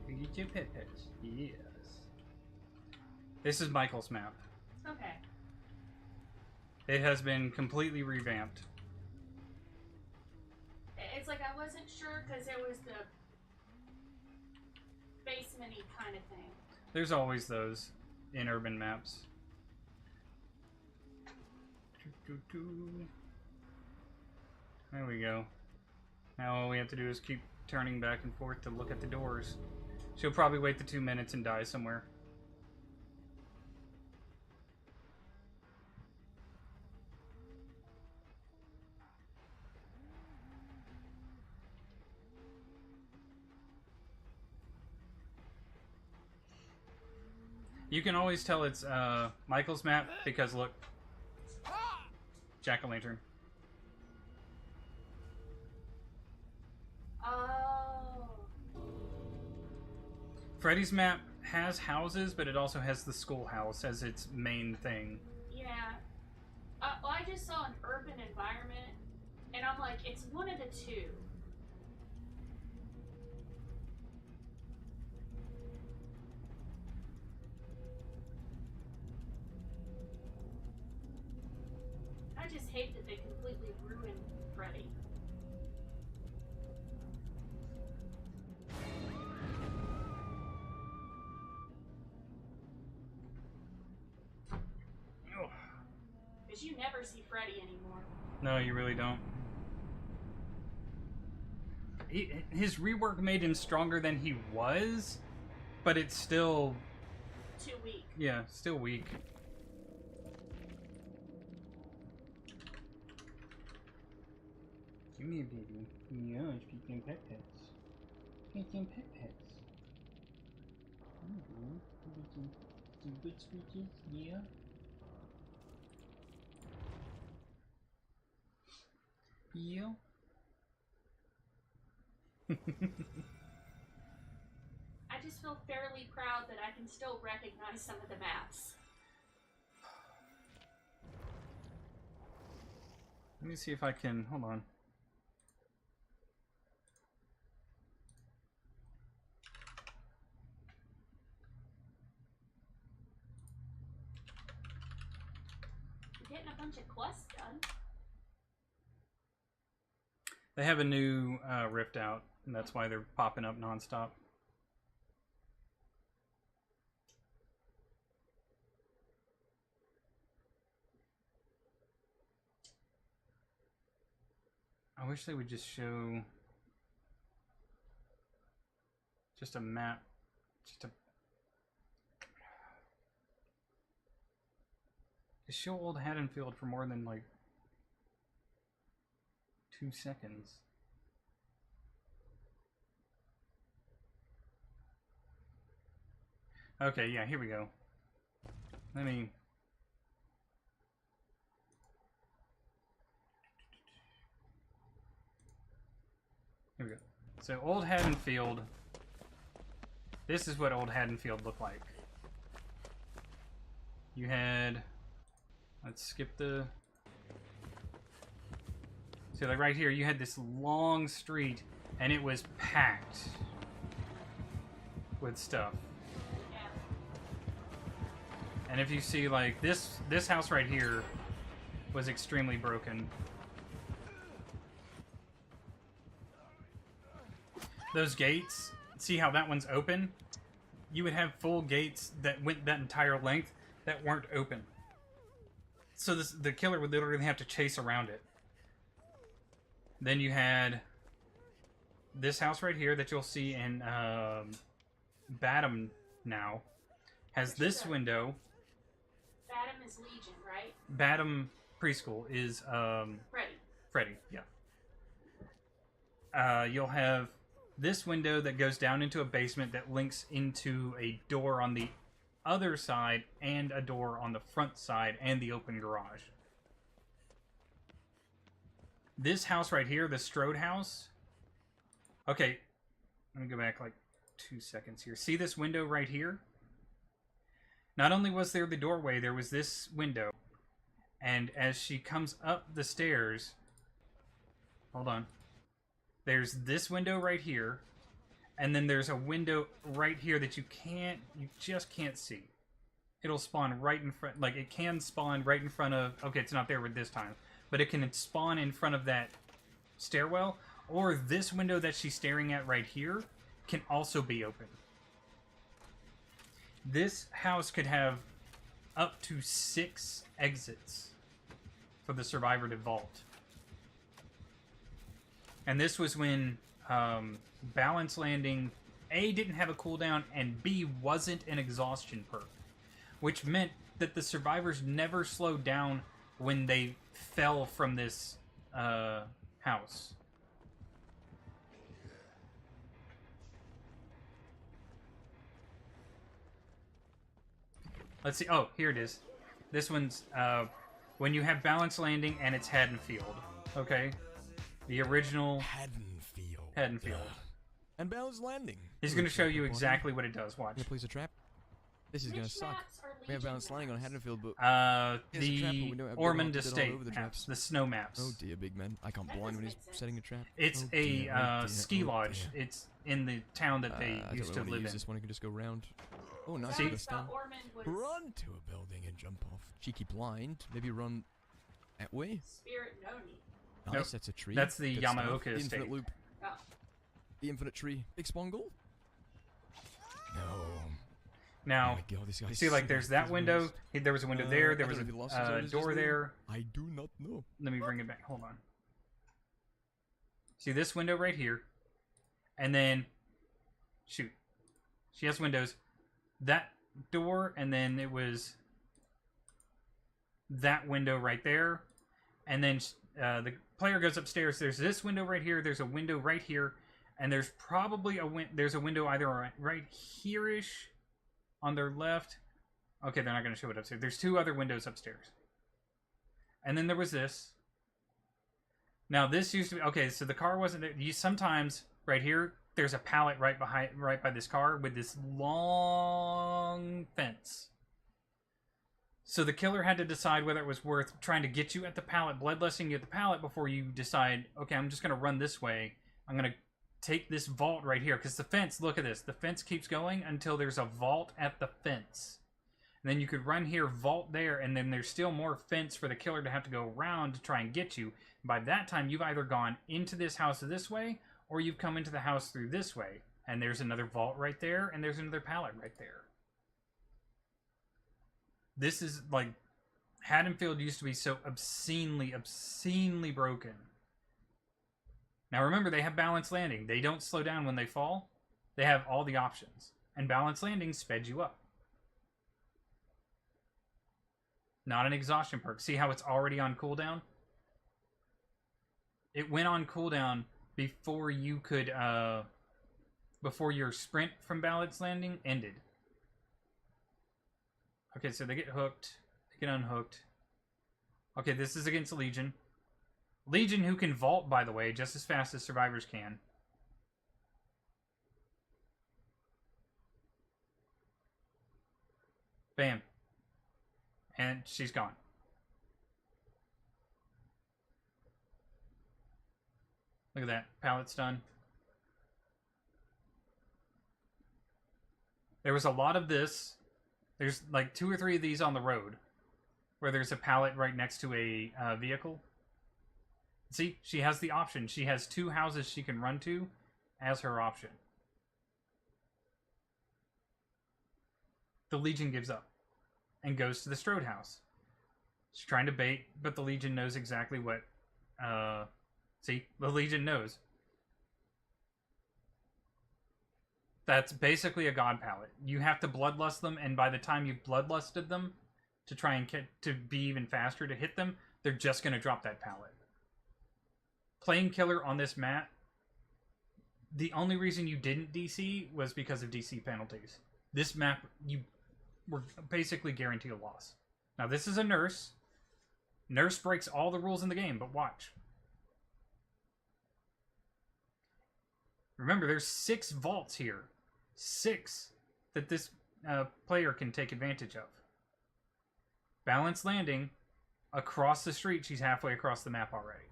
You get your pets. Yes. This is Michael's map. Okay. It has been completely revamped. It's like I wasn't sure because there was the basement-y kind of thing. There's always those in urban maps. There we go. Now all we have to do is keep turning back and forth to look at the doors. She'll probably wait the 2 minutes and die somewhere. You can always tell it's Michael's map because look, jack-o'-lantern. Oh. Freddy's map has houses, but it also has the schoolhouse as its main thing. Yeah. Well, I just saw an urban environment, and I'm like, it's one of the two. I just hate that they completely ruined Freddy. Because you never see Freddy anymore. No, you really don't. His rework made him stronger than he was, but it's still... Too weak. Yeah, still weak. Come here, baby. Yeah, it's getting pet pets. Getting pet pets. Some good speeches, yeah. Yeah. I just feel fairly proud that I can still recognize some of the maps. Let me see if I can... Hold on. We're getting a bunch of quests done. They have a new rift out, and that's why they're popping up nonstop. I wish they would just show just a map, just show Old Haddonfield for more than like 2 seconds. Okay, yeah, here we go. Let me... Here we go. So, Old Haddonfield. This is what Old Haddonfield looked like. You had... Let's skip the... So, like right here, you had this long street, and it was packed with stuff. And if you see, like, this house right here was extremely broken. Those gates, see how that one's open? You would have full gates that went that entire length that weren't open. So the killer would literally have to chase around it. Then you had this house right here that you'll see in Badham now. Has this window. Badham is Legion, right? Badham Preschool is Freddy, yeah. You'll have this window that goes down into a basement that links into a door on the other side and a door on the front side and the open garage. This house right here, the Strode house. Okay, let me go back like 2 seconds here. See this window right here? Not only was there the doorway, there was this window. And as she comes up the stairs... Hold on. There's this window right here. And then there's a window right here that you just can't see. It'll spawn right in front... Like, it can spawn right in front of... Okay, it's not there with this time. But it can spawn in front of that stairwell. Or this window that she's staring at right here can also be open. This house could have up to 6 exits for the survivor to vault. And this was when Balance Landing, A, didn't have a cooldown, and B, wasn't an exhaustion perk. Which meant that the survivors never slowed down when they fell from this house. Let's see. Oh, here it is. This one's when you have Balance Landing and it's Haddonfield. Okay? The original Haddonfield. And Balance Landing. He's going to show you exactly what it does. Watch. Gonna place a trap. This is Which gonna suck. maps are We have Legion Balance Landing on maps? Haddonfield, but The we don't have Ormond built all Estate over the maps, traps. the snow maps. oh dear, big man, I can't That blind when doesn't he's make sense. setting a trap. It's Oh a dear, oh dear, ski oh lodge. dear. It's in the town that they I used don't to really live use in. this one. I can just go round. Oh, nice. See? See? Nice about Ormond was Run to a building and jump off. Cheeky blind. Maybe run that way. Spirit Noni. Nice. Nope. That's a tree. That's the Good stuff. Yamaoka The estate. infinite loop. Oh. The infinite tree. Big spongle. No. Now, Oh my God, this you guy's see, like, so there's that window. organized. There was a window there. There I was don't know if he lost a his owners door just there. I do not know. Let me bring it back. Hold on. See this window right here? And then, shoot. She has windows. That door, and then it was that window right there. And then the player goes upstairs. There's this window right here. There's a window right here. And there's probably there's a window either right here-ish on their left. Okay, they're not going to show it upstairs. There's 2 other windows upstairs. And then there was this. Now, this used to be... Okay, so the car wasn't there. Sometimes, right here, there's a pallet right by this car with this long fence. So the killer had to decide whether it was worth trying to get you at the pallet, bloodlusting you at the pallet, before you decide, okay, I'm just going to run this way. I'm going to take this vault right here. Because the fence, look at this. The fence keeps going until there's a vault at the fence. And then you could run here, vault there, and then there's still more fence for the killer to have to go around to try and get you. By that time, you've either gone into this house this way, or you've come into the house through this way. And there's another vault right there, and there's another pallet right there. This is, like, Haddonfield used to be so obscenely broken. Now remember, they have balanced landing. They don't slow down when they fall. They have all the options. And balanced landing sped you up. Not an exhaustion perk. See how it's already on cooldown? It went on cooldown before you could, before your sprint from balanced landing ended. Okay, so they get hooked. They get unhooked. Okay, this is against Legion. Legion, who can vault, by the way, just as fast as survivors can. Bam. And she's gone. Look at that. Pallet's done. There was a lot of this. There's like 2 or 3 of these on the road where there's a pallet right next to a vehicle. See, she has the option. She has 2 houses she can run to as her option. The Legion gives up and goes to the Strode house. She's trying to bait, but the Legion knows exactly what... see, the Legion knows. That's basically a god pallet. You have to bloodlust them, and by the time you've bloodlusted them to try and get to be even faster to hit them, they're just going to drop that pallet. Playing killer on this map, the only reason you didn't DC was because of DC penalties. This map, you were basically guaranteed a loss. Now, this is a nurse. Nurse breaks all the rules in the game, but watch. Remember, there's 6 vaults here. 6 that this player can take advantage of. Balanced landing. Across the street, she's halfway across the map already.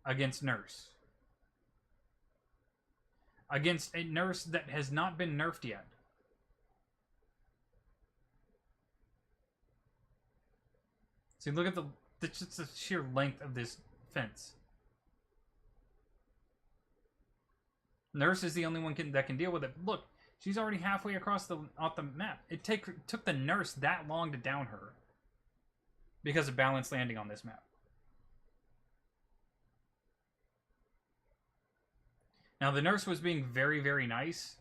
Against nurse. Against a nurse that has not been nerfed yet. See, look at just the sheer length of this fence. Nurse is the only one that can deal with it. Look, she's already halfway across off the map. It took the nurse that long to down her because of balanced landing on this map. Now, the nurse was being very, very nice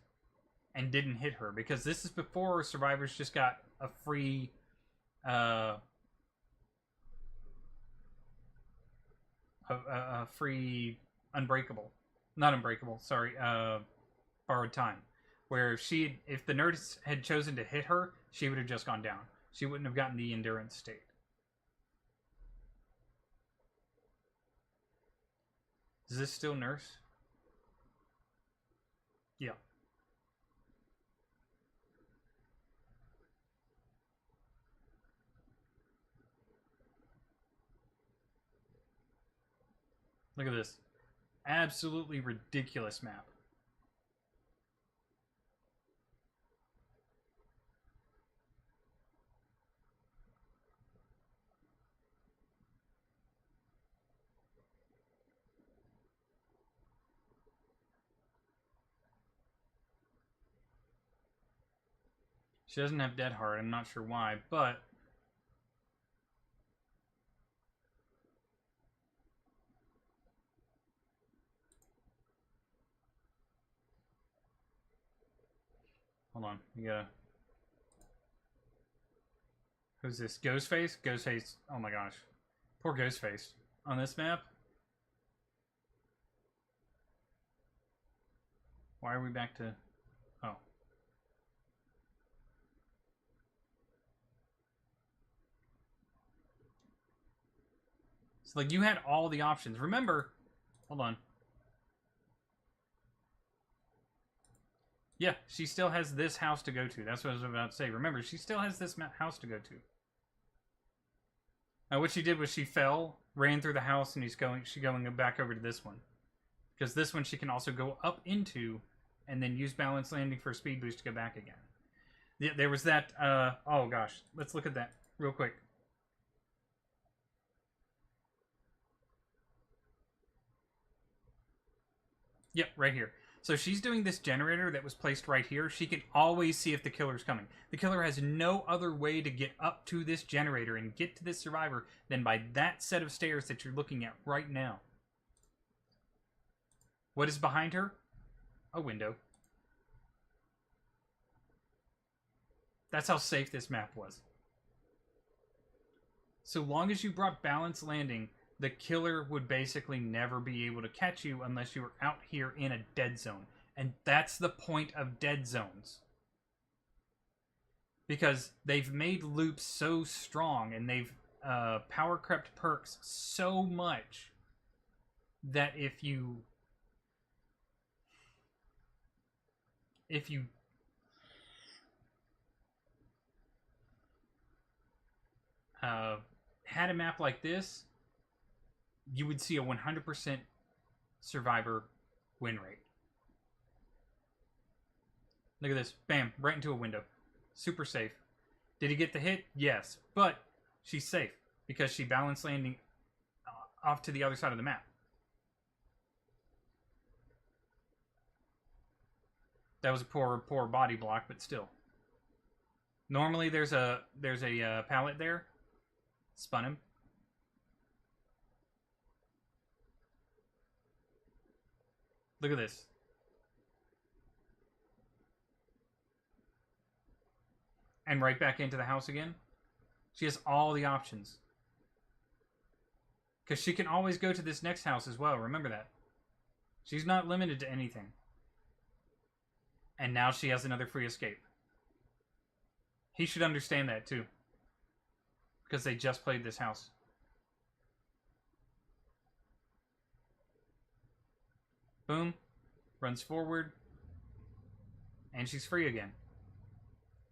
and didn't hit her because this is before survivors just got a free free unbreakable. Not unbreakable, sorry, borrowed time. Where if the nurse had chosen to hit her, she would have just gone down. She wouldn't have gotten the endurance state. Is this still nurse? Yeah. Look at this. Absolutely ridiculous map. She doesn't have Dead Heart, I'm not sure why, but... Hold on, you gotta... Who's this? Ghostface? Ghostface, oh my gosh. Poor Ghostface. On this map? Why are we back to... Oh. So, like, you had all the options. Remember... Hold on. Yeah, she still has this house to go to. That's what I was about to say. Remember, she still has this house to go to. Now, what she did was she fell, ran through the house, and she's going back over to this one. Because this one she can also go up into, and then use balance landing for a speed boost to go back again. Yeah, there was that, oh gosh. Let's look at that real quick. Yep, right here. So she's doing this generator that was placed right here. She can always see if the killer's coming. The killer has no other way to get up to this generator and get to this survivor than by that set of stairs that you're looking at right now. What is behind her? A window. That's how safe this map was. So long as you brought balance landing, the killer would basically never be able to catch you unless you were out here in a dead zone. And that's the point of dead zones. Because they've made loops so strong and they've power crept perks so much that if you had a map like this, you would see a 100% survivor win rate. Look at this. Bam. Right into a window. Super safe. Did he get the hit? Yes. But she's safe because she balanced landing off to the other side of the map. That was a poor body block, but still. Normally there's a pallet there. Spun him. Look at this. And right back into the house again. She has all the options. Because she can always go to this next house as well. Remember that. She's not limited to anything. And now she has another free escape. He should understand that too. Because they just played this house. Boom. Runs forward. And she's free again.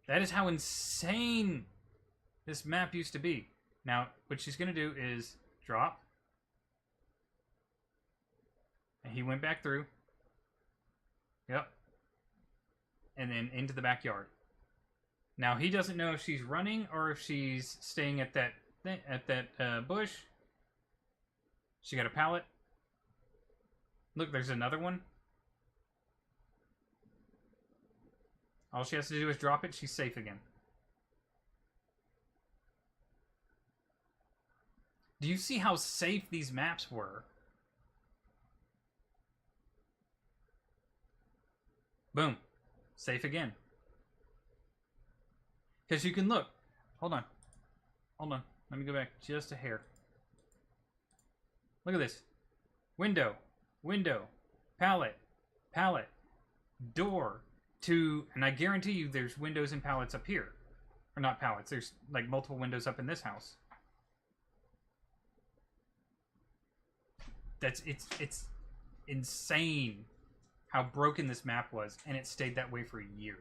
That is how insane this map used to be. Now, what she's going to do is drop. And he went back through. Yep. And then into the backyard. Now, he doesn't know if she's running or if she's staying at that bush. She got a pallet. Look, there's another one. All she has to do is drop it. She's safe again. Do you see how safe these maps were? Boom. Safe again. Because you can look. Hold on. Hold on. Let me go back just a hair. Look at this. Window. Window. Pallet. Pallet. Door. And I guarantee you there's windows and pallets up here. Or not pallets. There's like multiple windows up in this house. It's insane how broken this map was, and it stayed that way for years.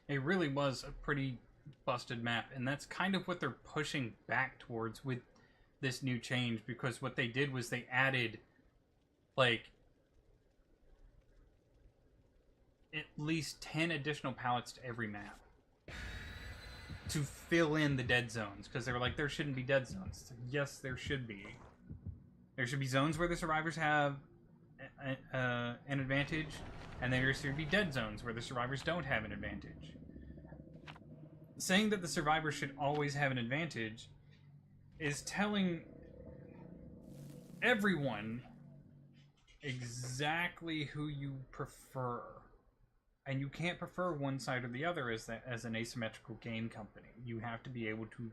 It really was a pretty busted map, and that's kind of what they're pushing back towards with this new change, because what they did was they added, like, at least 10 additional pallets to every map to fill in the dead zones, because they were like, there shouldn't be dead zones. It's like, yes, there should be. There should be zones where the survivors have an advantage, and there should be dead zones where the survivors don't have an advantage. Saying that the survivors should always have an advantage is telling everyone exactly who you prefer. And you can't prefer one side or the other as an asymmetrical game company. You have to be able to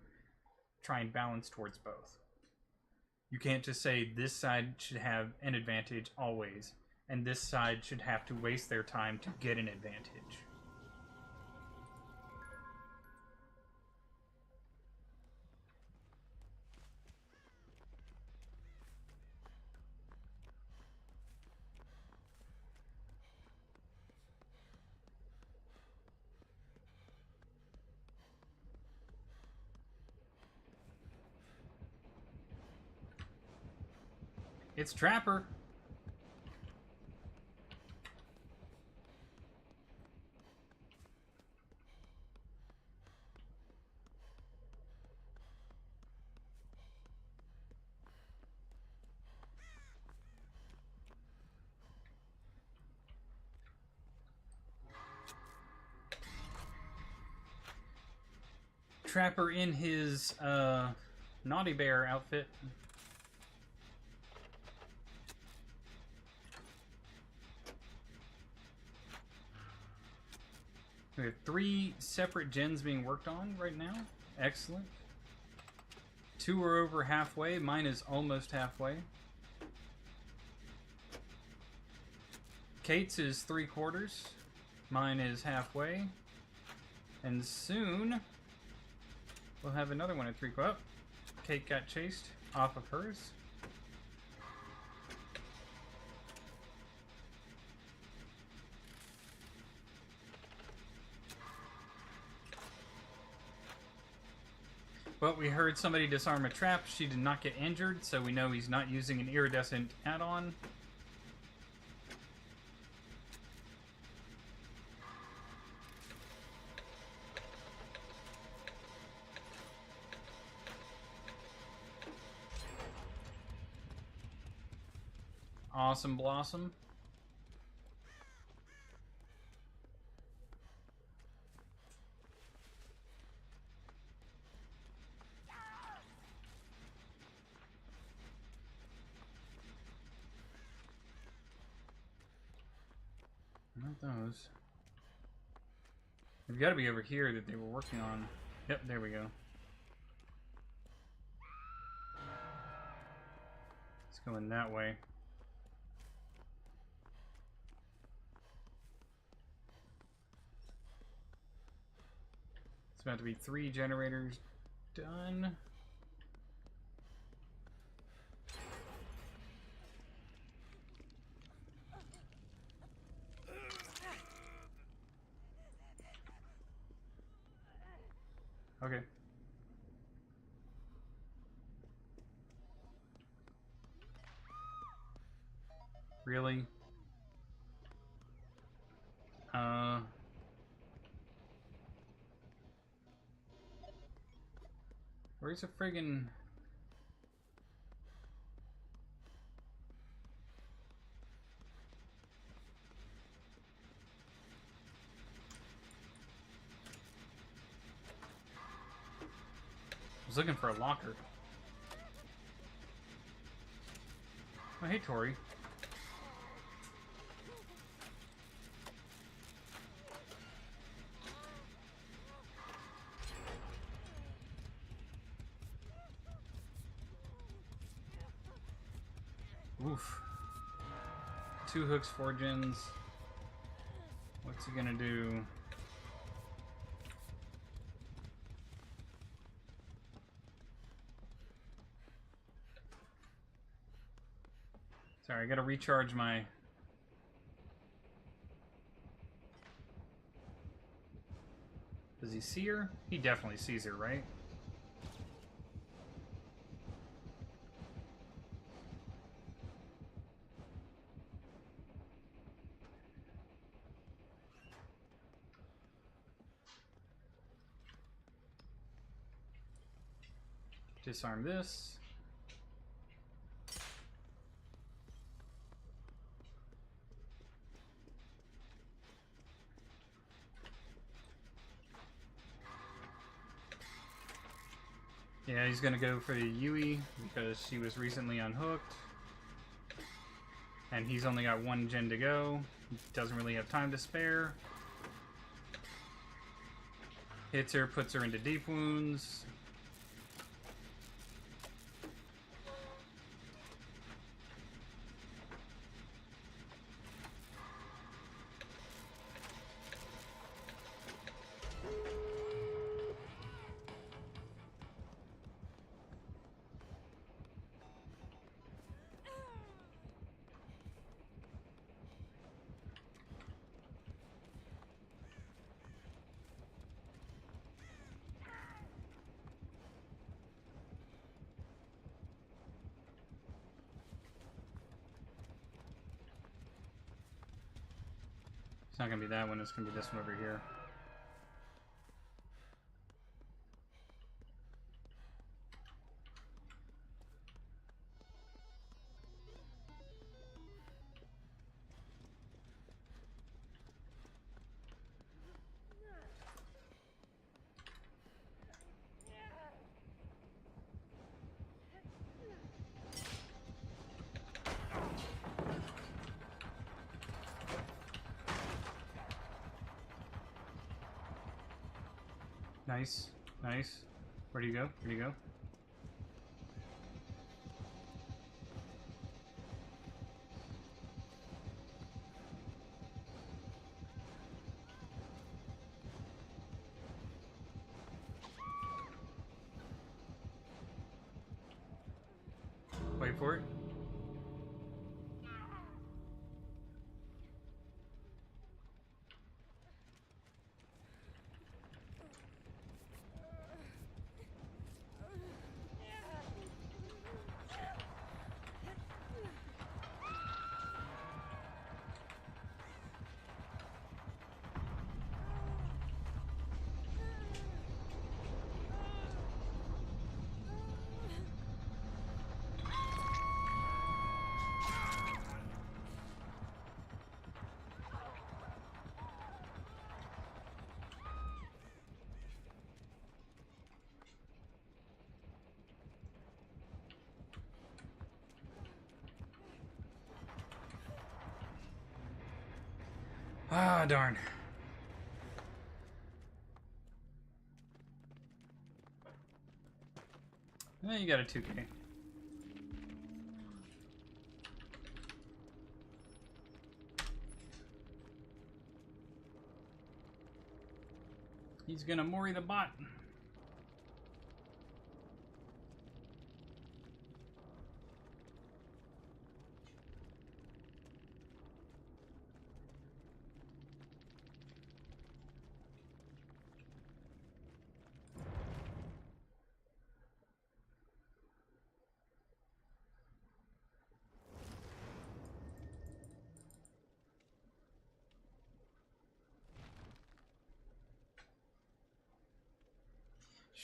try and balance towards both. You can't just say this side should have an advantage always, and this side should have to waste their time to get an advantage. It's Trapper. Trapper in his Naughty Bear outfit. We have 3 separate gens being worked on right now. Excellent. 2 are over halfway. Mine is almost halfway. Kate's is 3/4. Mine is halfway. And soon we'll have another one at 3/4. Kate got chased off of hers. But we heard somebody disarm a trap. She did not get injured, so we know he's not using an iridescent add-on. Awesome Blossom. Not those. They've got to be over here that they were working on. Yep, there we go. It's going that way. It's about to be 3 generators done. Okay. Really? Where's the friggin... I was looking for a locker. Oh, hey, Tori. Oof. 2 hooks, 4 gens. What's he gonna do? Sorry, I gotta recharge my... Does he see her? He definitely sees her, right? Disarm this. Yeah, he's gonna go for the Yui because she was recently unhooked. And he's only got one gen to go. He doesn't really have time to spare. Hits her, puts her into deep wounds. It's not gonna be that one, it's gonna be this one over here. Nice, nice. Where do you go? Where do you go? Wait for it. Ah, darn. You got a 2K. He's gonna Mori the bot.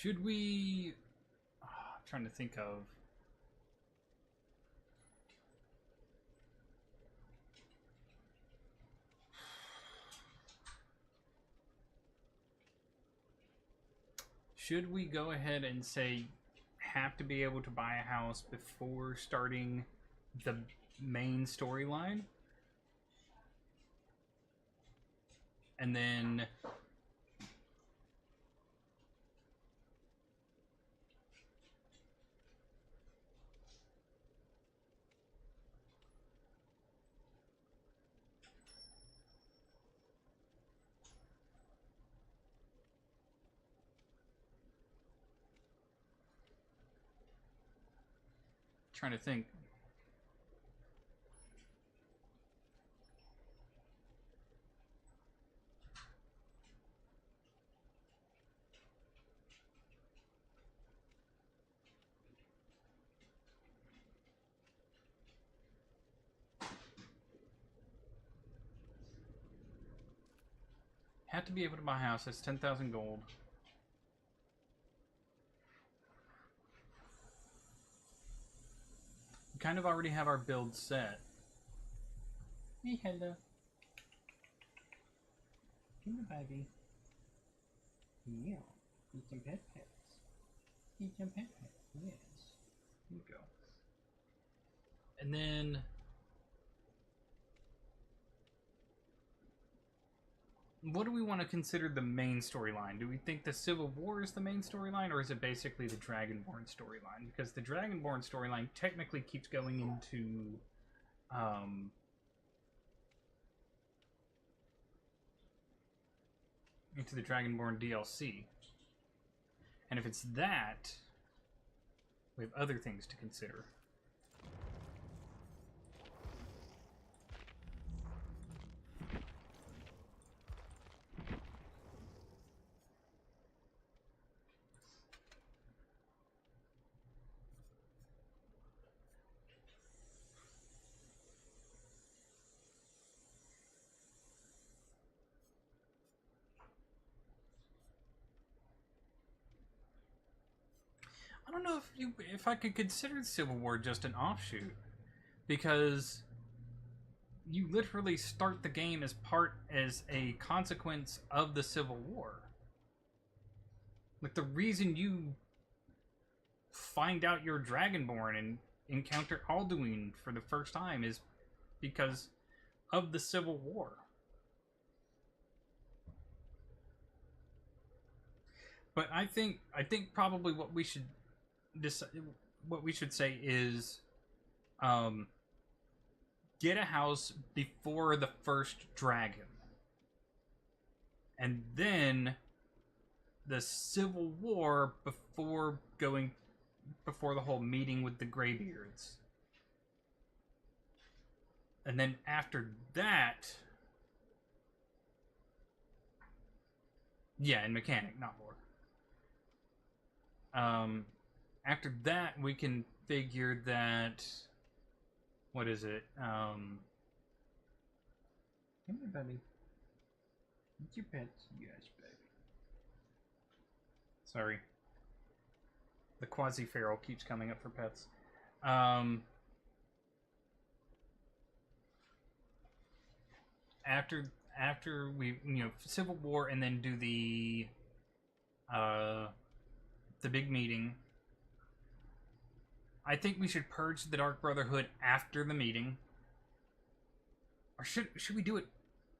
Should we... I'm trying to think of... Should we go ahead and say have to be able to buy a house before starting the main storyline? And then... Trying to think. Have to be able to buy a house. That's 10,000 gold. We kind of already have our build set. Hey, hello. Come here, baby. Yeah. Eat some pet pets. Eat some pet pets. Yes. Here you go. And then... what do we want to consider the main storyline? Do we think the Civil War is the main storyline, or is it basically the Dragonborn storyline? Because the Dragonborn storyline technically keeps going into the Dragonborn DLC. And if it's that, we have other things to consider. I don't know if I could consider the Civil War just an offshoot, because you literally start the game as a consequence of the Civil War. Like, the reason you find out you're Dragonborn and encounter Alduin for the first time is because of the Civil War. But I think probably what we should say is get a house before the first dragon, and then the Civil War before the whole meeting with the Greybeards, and then after that, yeah, in mechanic, not lore. After that, we can figure that... what is it? Come here, baby. Eat your pets. Yes, baby. Sorry. The quasi-feral keeps coming up for pets. After we, Civil War, and then do the big meeting. I think we should purge the Dark Brotherhood after the meeting. Or should we do it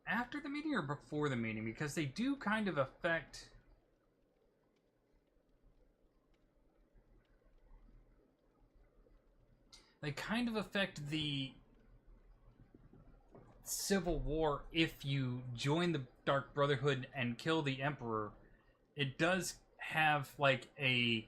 after the meeting or before the meeting? Because they do kind of affect... they kind of affect the Civil War if you join the Dark Brotherhood and kill the Emperor. It does have, like, a...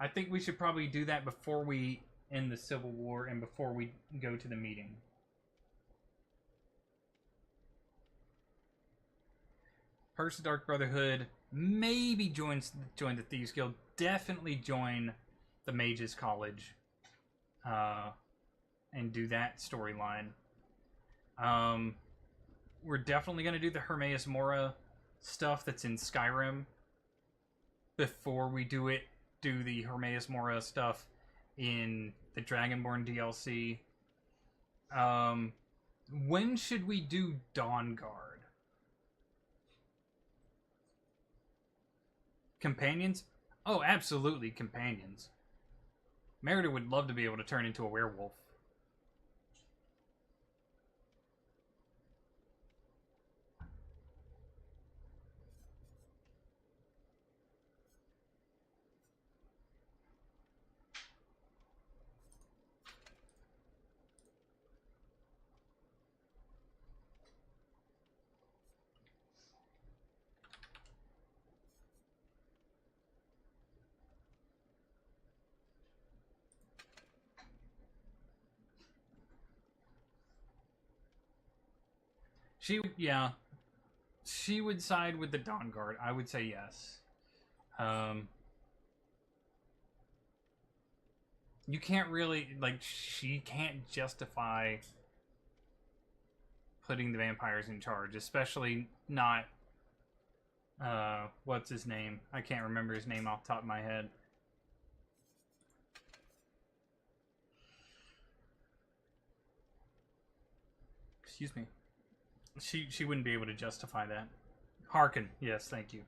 I think we should probably do that before we end the Civil War and before we go to the meeting. Purge the Dark Brotherhood, maybe join the Thieves Guild, definitely join the Mages College, and do that storyline. We're definitely going to do the Hermaeus Mora stuff that's in Skyrim before we do the Hermaeus Mora stuff in the Dragonborn DLC. When should we do Dawnguard? Companions? Oh, absolutely, companions. Merida would love to be able to turn into a werewolf. She would side with the Dawnguard. I would say yes. you can't really, like, she can't justify putting the vampires in charge, especially not, what's his name? I can't remember his name off the top of my head. Excuse me. She wouldn't be able to justify that. Harkin, yes, thank you.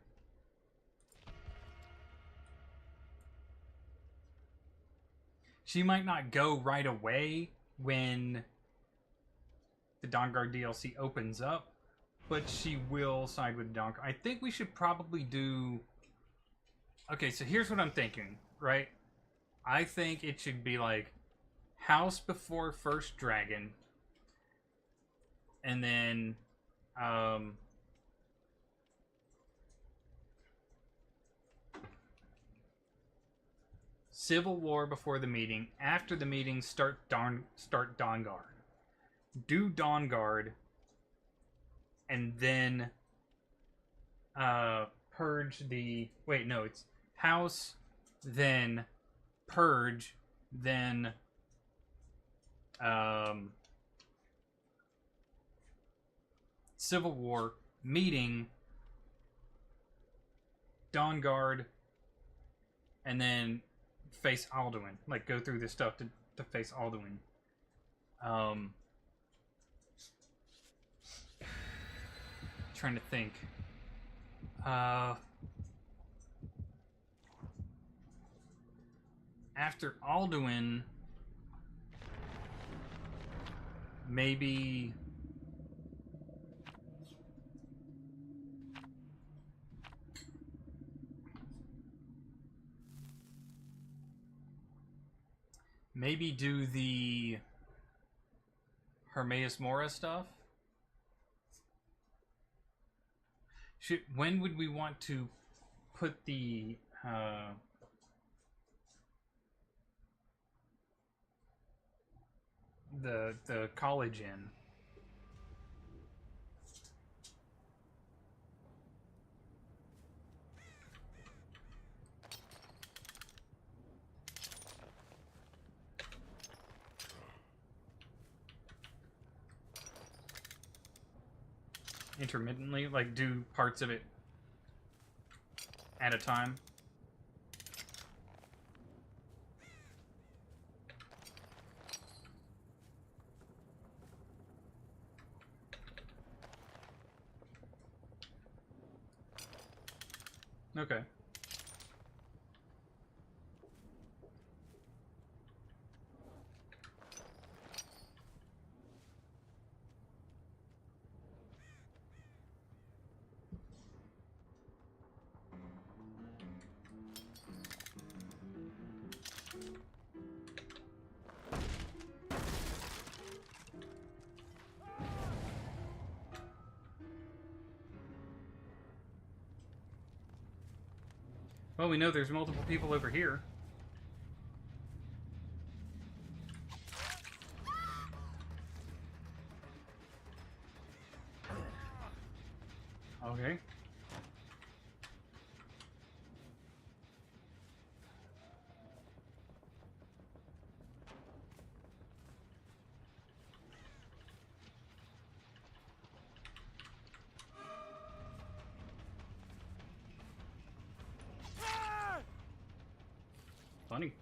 She might not go right away when the Dawnguard DLC opens up, but she will side with Dawnguard. I think we should probably do... Okay, so here's what I'm thinking, right? I think it should be like House before First Dragon, and then Civil War before the meeting. After the meeting, start Dawnguard. Do Dawnguard, and then purge the... Wait, no, it's House, then Purge, then Civil War, meeting, Dawnguard, and then face Alduin. Like, go through this stuff to face Alduin. Trying to think. After Alduin, maybe... Maybe do the Hermaeus Mora stuff? When would we want to put the college in? Intermittently, like do parts of it at a time. Okay. Well, we know there's multiple people over here. Okay. Funny.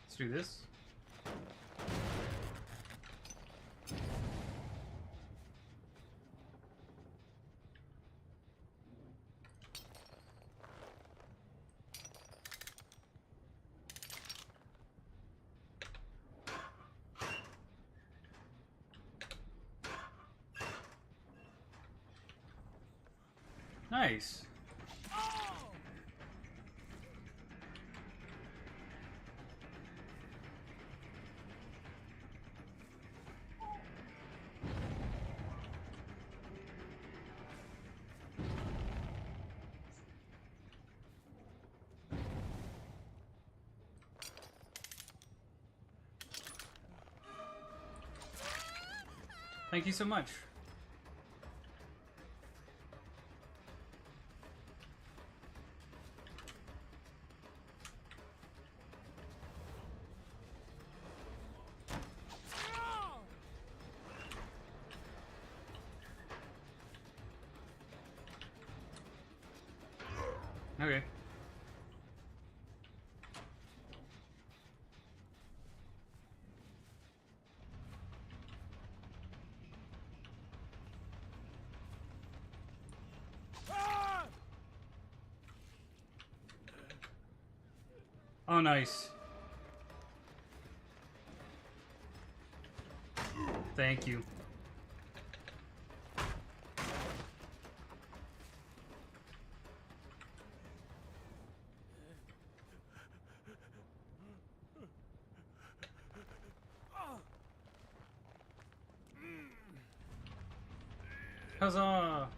Let's do this. Nice. Thank you so much. Okay. Oh, nice. Thank you. Huzzah!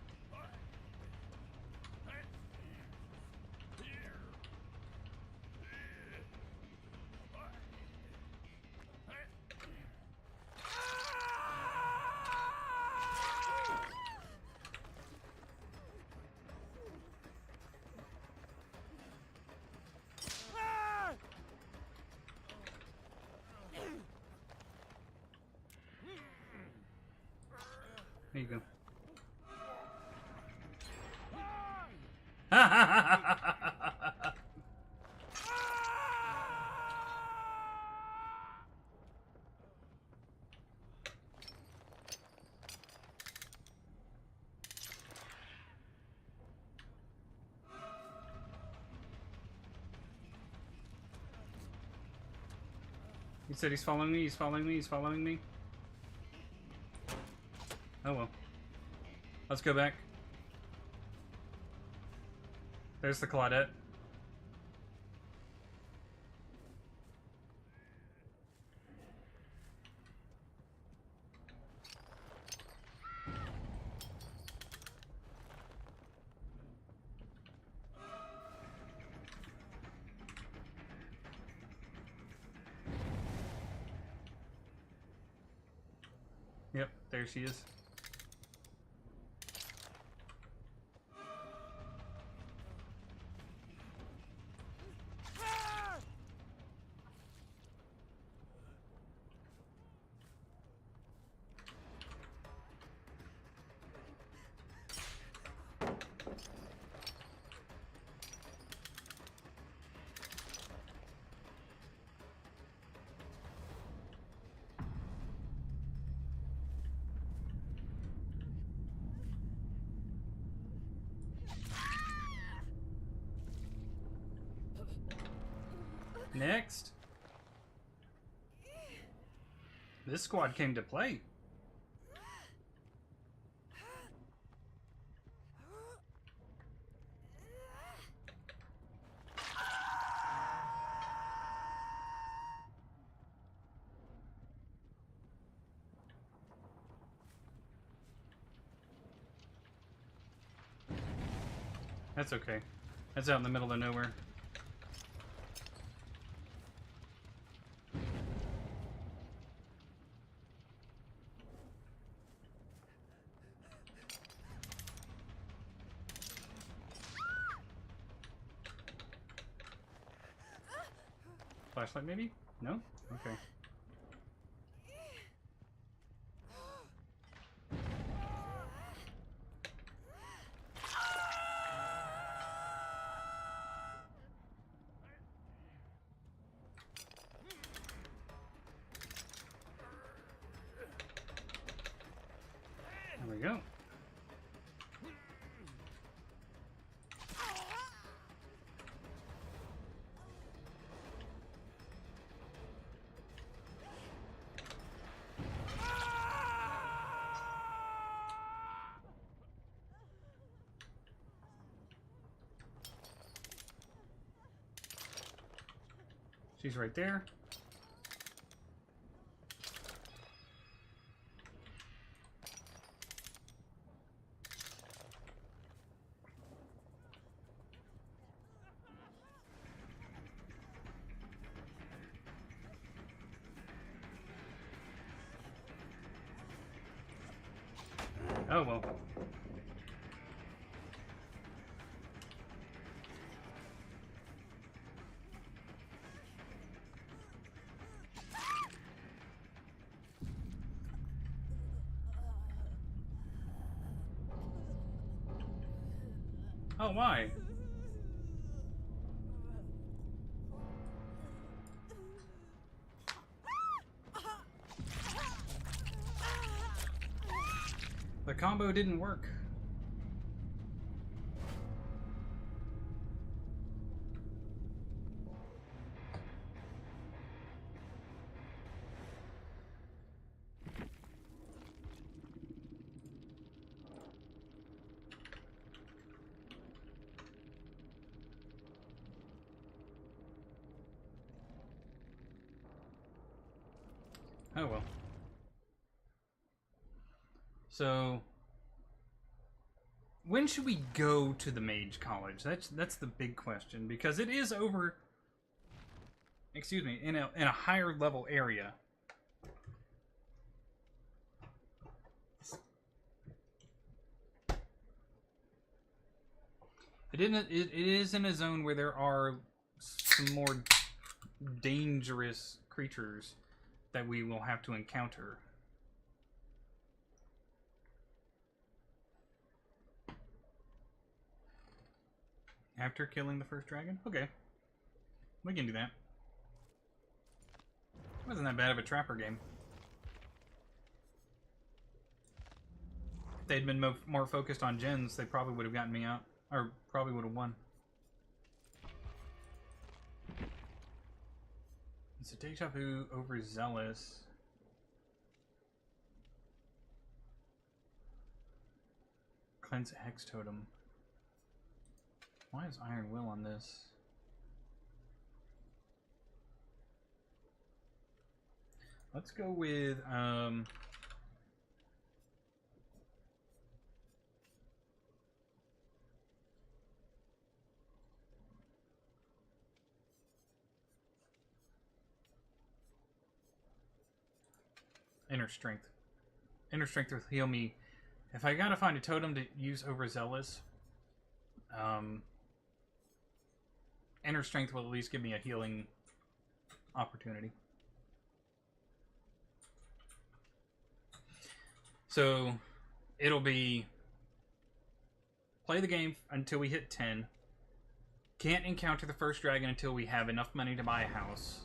There you go. He said he's following me, he's following me, he's following me. Oh well. Let's go back. There's the Claudette. Yep, there she is. Next. This squad came to play. That's okay. That's out in the middle of nowhere. Flashlight maybe? No? Okay. There we go. She's right there. Oh well. Oh, why? The combo didn't work. Oh well. So, when should we go to the Mage College? That's the big question, because it is over. Excuse me, in a higher level area. It is in a zone where there are some more dangerous creatures that we will have to encounter. After killing the first dragon? Okay. We can do that. Wasn't that bad of a trapper game. If they'd been more focused on gens, they probably would have gotten me out. Or probably would have won. It's a deja vu overzealous. Cleanse a hex totem. Why is Iron Will on this? Let's go with Inner Strength. Inner Strength will heal me. If I gotta find a totem to use overzealous, Inner Strength will at least give me a healing opportunity. So, it'll be play the game until we hit 10. Can't encounter the first dragon until we have enough money to buy a house.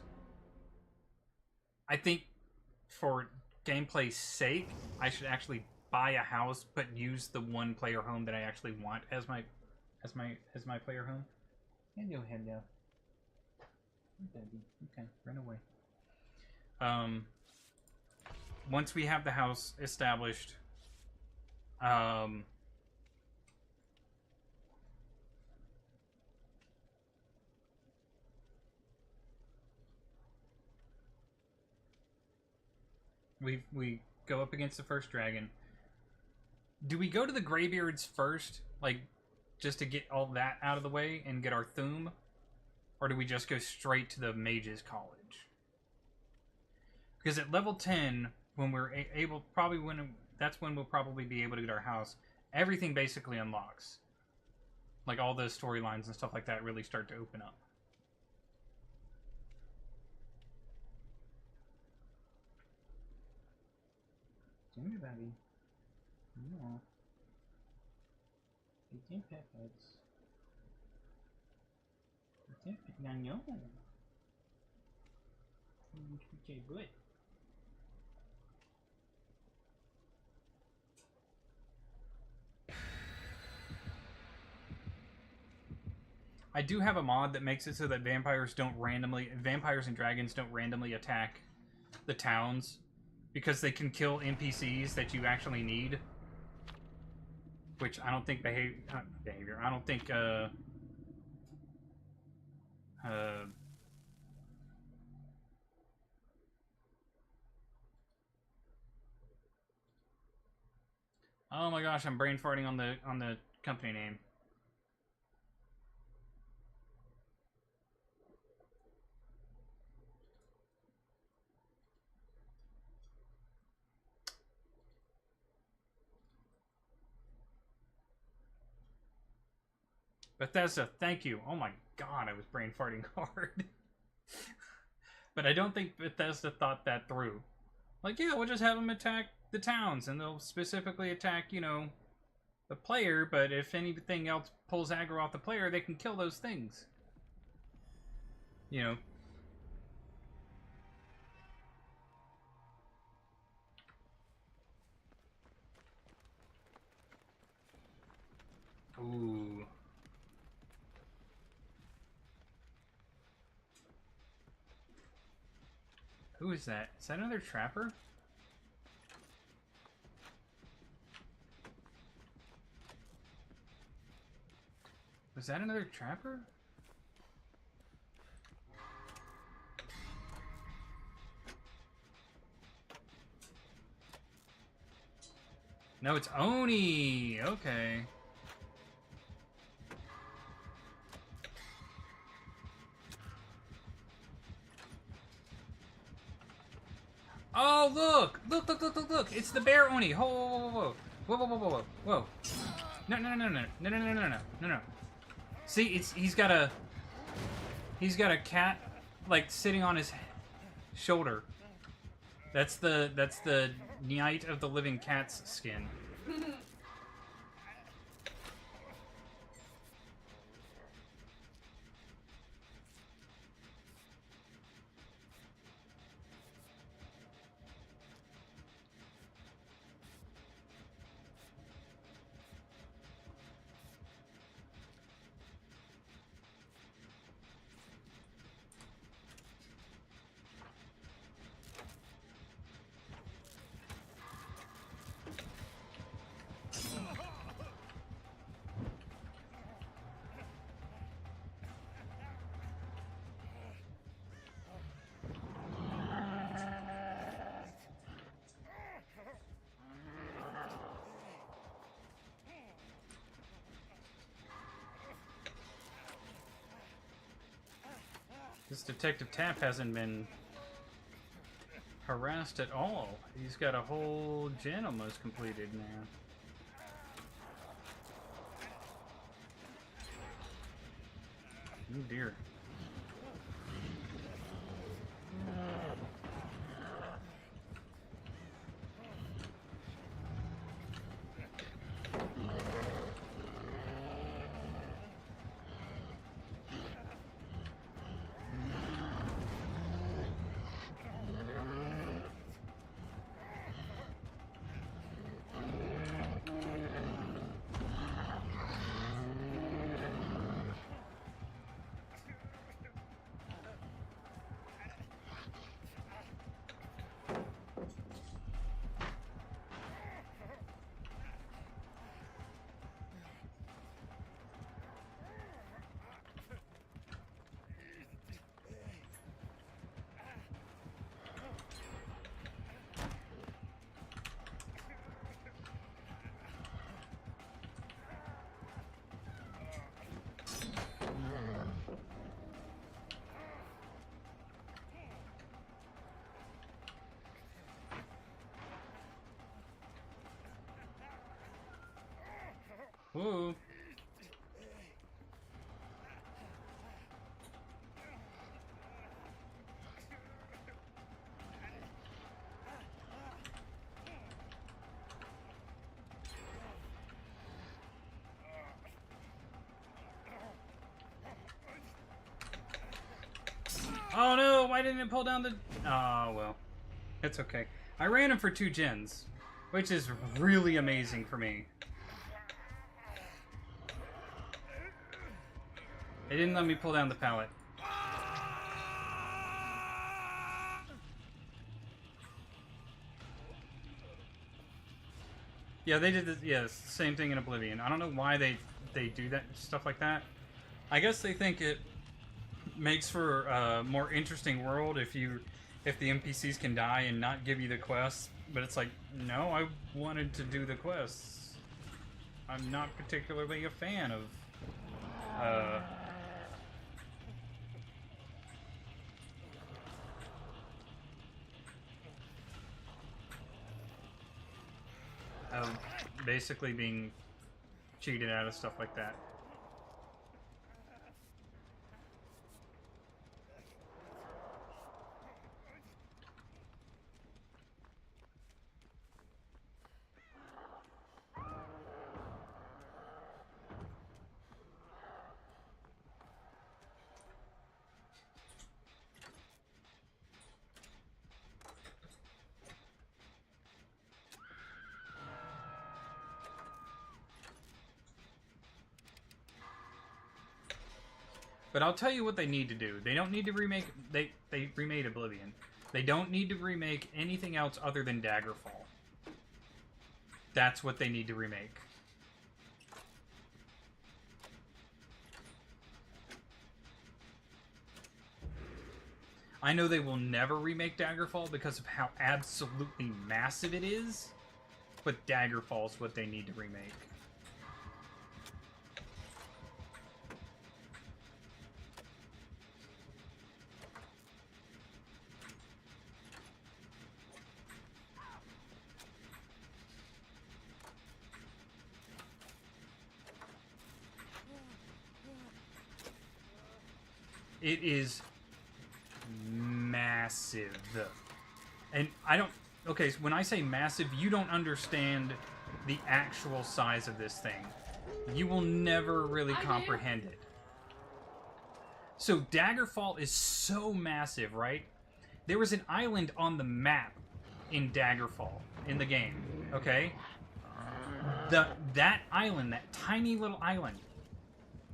I think for gameplay's sake, I should actually buy a house, but use the one player home that I actually want as my player home. Hello. Okay, run away. Once we have the house established, we go up against the first dragon. Do we go to the Greybeards first, like, just to get all that out of the way and get our Thum? Or do we just go straight to the Mages College? Because at level 10, when we're able, that's when we'll probably be able to get our house. Everything basically unlocks. Like, all the storylines and stuff like that really start to open up. Anybody? No. They can't pet heads. They can't pet on your own. Okay, good. I do have a mod that makes it so that vampires and dragons don't randomly attack the towns, because they can kill NPCs that you actually need. Which I don't think behavior. I don't think oh my gosh, I'm brain farting on the company name. Bethesda, thank you. Oh my god, I was brain farting hard. But I don't think Bethesda thought that through. Like, yeah, we'll just have them attack the towns, and they'll specifically attack, you know, the player, but if anything else pulls aggro off the player, they can kill those things. You know. Ooh. Who is that? Is that another trapper? Was that another trapper? No, it's Oni! Okay. Oh, look! Look, look, look, look, look! It's the bear Oni! Whoa, whoa, whoa, whoa, whoa, whoa, whoa, whoa, whoa! No, no, no, no, no, no, no, no, no, no, no. See, he's got a cat, like, sitting on his shoulder. That's the Night of the Living Cat's skin. This Detective Tapp hasn't been harassed at all. He's got a whole gen almost completed now. Oh dear. Whoa. Oh no, why didn't it pull down the... Oh, well. It's okay. I ran him for 2 gens, which is really amazing for me. It didn't let me pull down the pallet. Yeah, they did this, yeah, same thing in Oblivion. I don't know why they do that, stuff like that. I guess they think it makes for a more interesting world if the NPCs can die and not give you the quests. But it's like, no, I wanted to do the quests. I'm not particularly a fan of basically being cheated out of stuff like that. But I'll tell you what they need to do. They don't need to remake... They remade Oblivion. They don't need to remake anything else other than Daggerfall. That's what they need to remake. I know they will never remake Daggerfall because of how absolutely massive it is, but Daggerfall is what they need to remake. It is massive. And I don't... Okay, so when I say massive, you don't understand the actual size of this thing. You will never really comprehend it. So Daggerfall is so massive, right? There was an island on the map in Daggerfall, in the game, okay? That island, that tiny little island,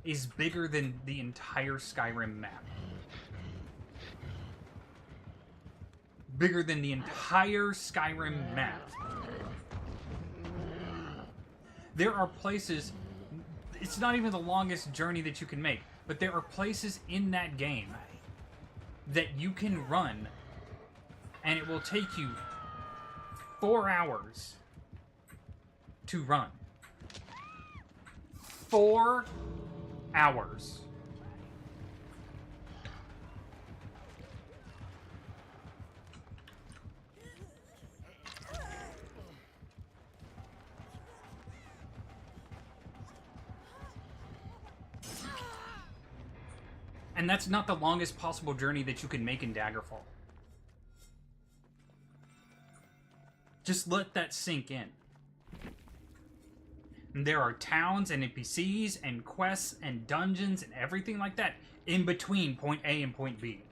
is bigger than the entire Skyrim map. Bigger than the entire Skyrim map. There are places... It's not even the longest journey that you can make, but there are places in that game that you can run, and it will take you 4 hours to run. 4 hours. And that's not the longest possible journey that you can make in Daggerfall. Just let that sink in. And there are towns and NPCs and quests and dungeons and everything like that in between point A and point B.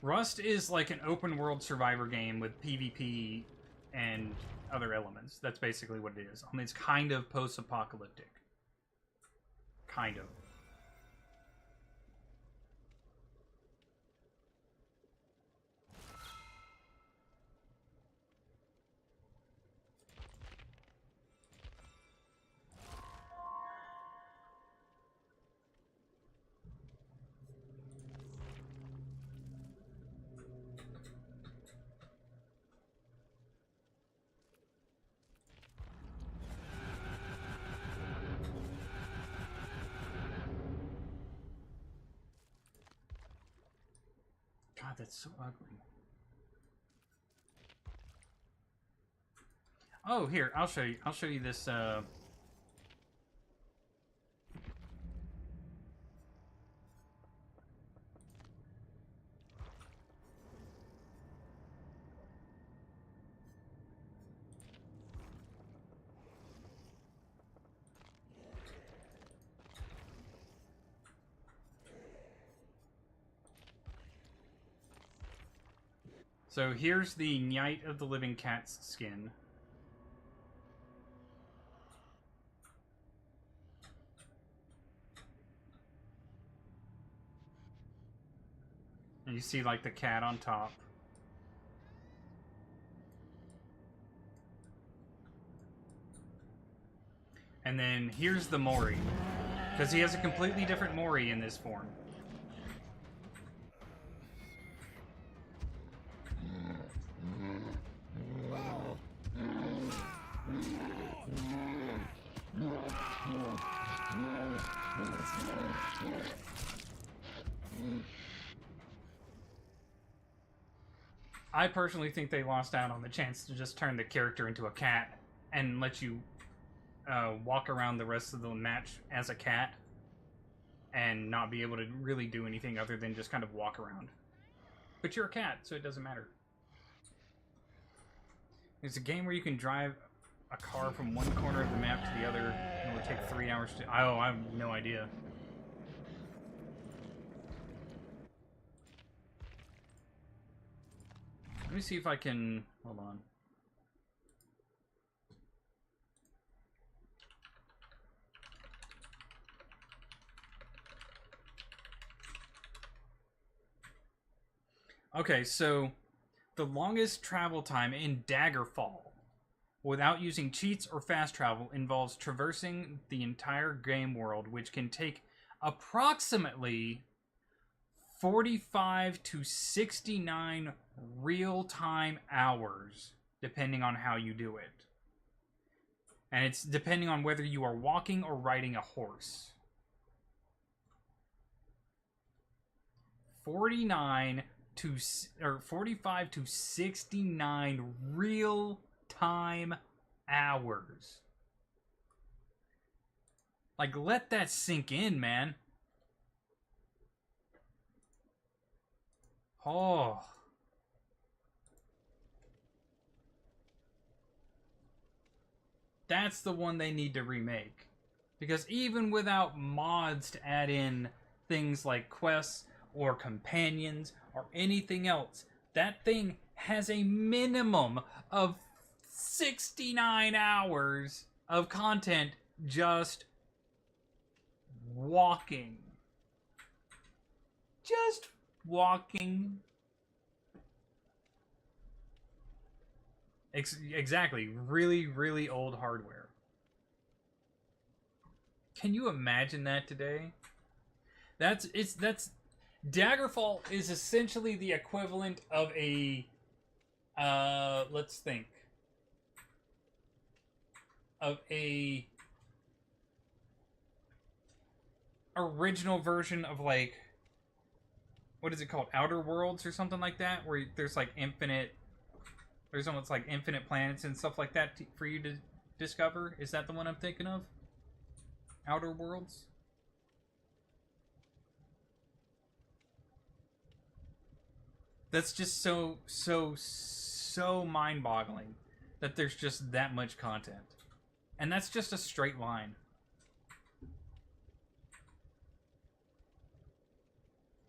Rust is like an open world survivor game with PvP and other elements. That's basically what it is. I mean, it's kind of post-apocalyptic. Kind of. God, that's so ugly. Oh, here, I'll show you. I'll show you this, So here's the Night of the Living Cat's skin. And you see like the cat on top. And then here's the Mori. Because he has a completely different Mori in this form. I personally think they lost out on the chance to just turn the character into a cat and let you walk around the rest of the match as a cat and not be able to really do anything other than just kind of walk around. But you're a cat, so it doesn't matter. It's a game where you can drive a car from one corner of the map to the other, and it would take 3 hours to... Oh, I have no idea. Let me see if I can... Hold on. Okay, so the longest travel time in Daggerfall without using cheats or fast travel involves traversing the entire game world, which can take approximately 45 to 69 real-time hours, depending on how you do it. And it's depending on whether you are walking or riding a horse. 45 to 69 real-time hours. Like, let that sink in, man. Oh. That's the one they need to remake. Because even without mods to add in things like quests or companions or anything else, that thing has a minimum of 69 hours of content just walking. Just walking. Exactly. Really, really old hardware. Can you imagine that today? That's Daggerfall is essentially the equivalent of a let's think. Of a original version of, like, what is it called? Outer Worlds or something like that, where there's like there's almost like infinite planets and stuff like that for you to discover. Is that the one I'm thinking of? Outer Worlds? That's just so mind-boggling that there's just that much content. And that's just a straight line.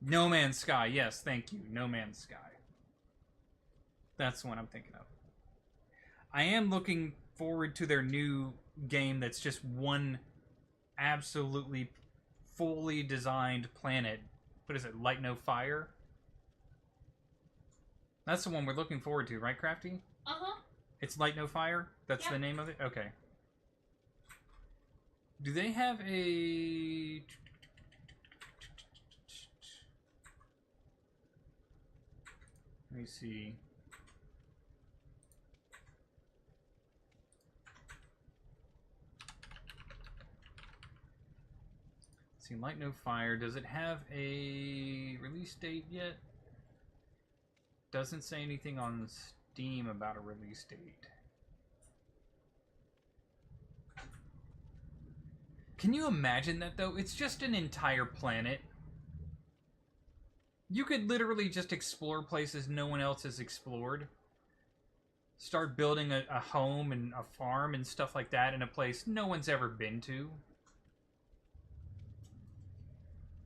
No Man's Sky, yes, thank you. No Man's Sky. That's the one I'm thinking of. I am looking forward to their new game that's just one absolutely fully designed planet. What is it, Light No Fire? That's the one we're looking forward to, right, Crafty? Uh-huh. It's Light No Fire? That's the name of it? Okay. Do they have a... Let me see. Let's see, Light No Fire. Does it have a release date yet? Doesn't say anything on Steam about a release date. Can you imagine that, though? It's just an entire planet. You could literally just explore places no one else has explored. Start building a home and a farm and stuff like that in a place no one's ever been to.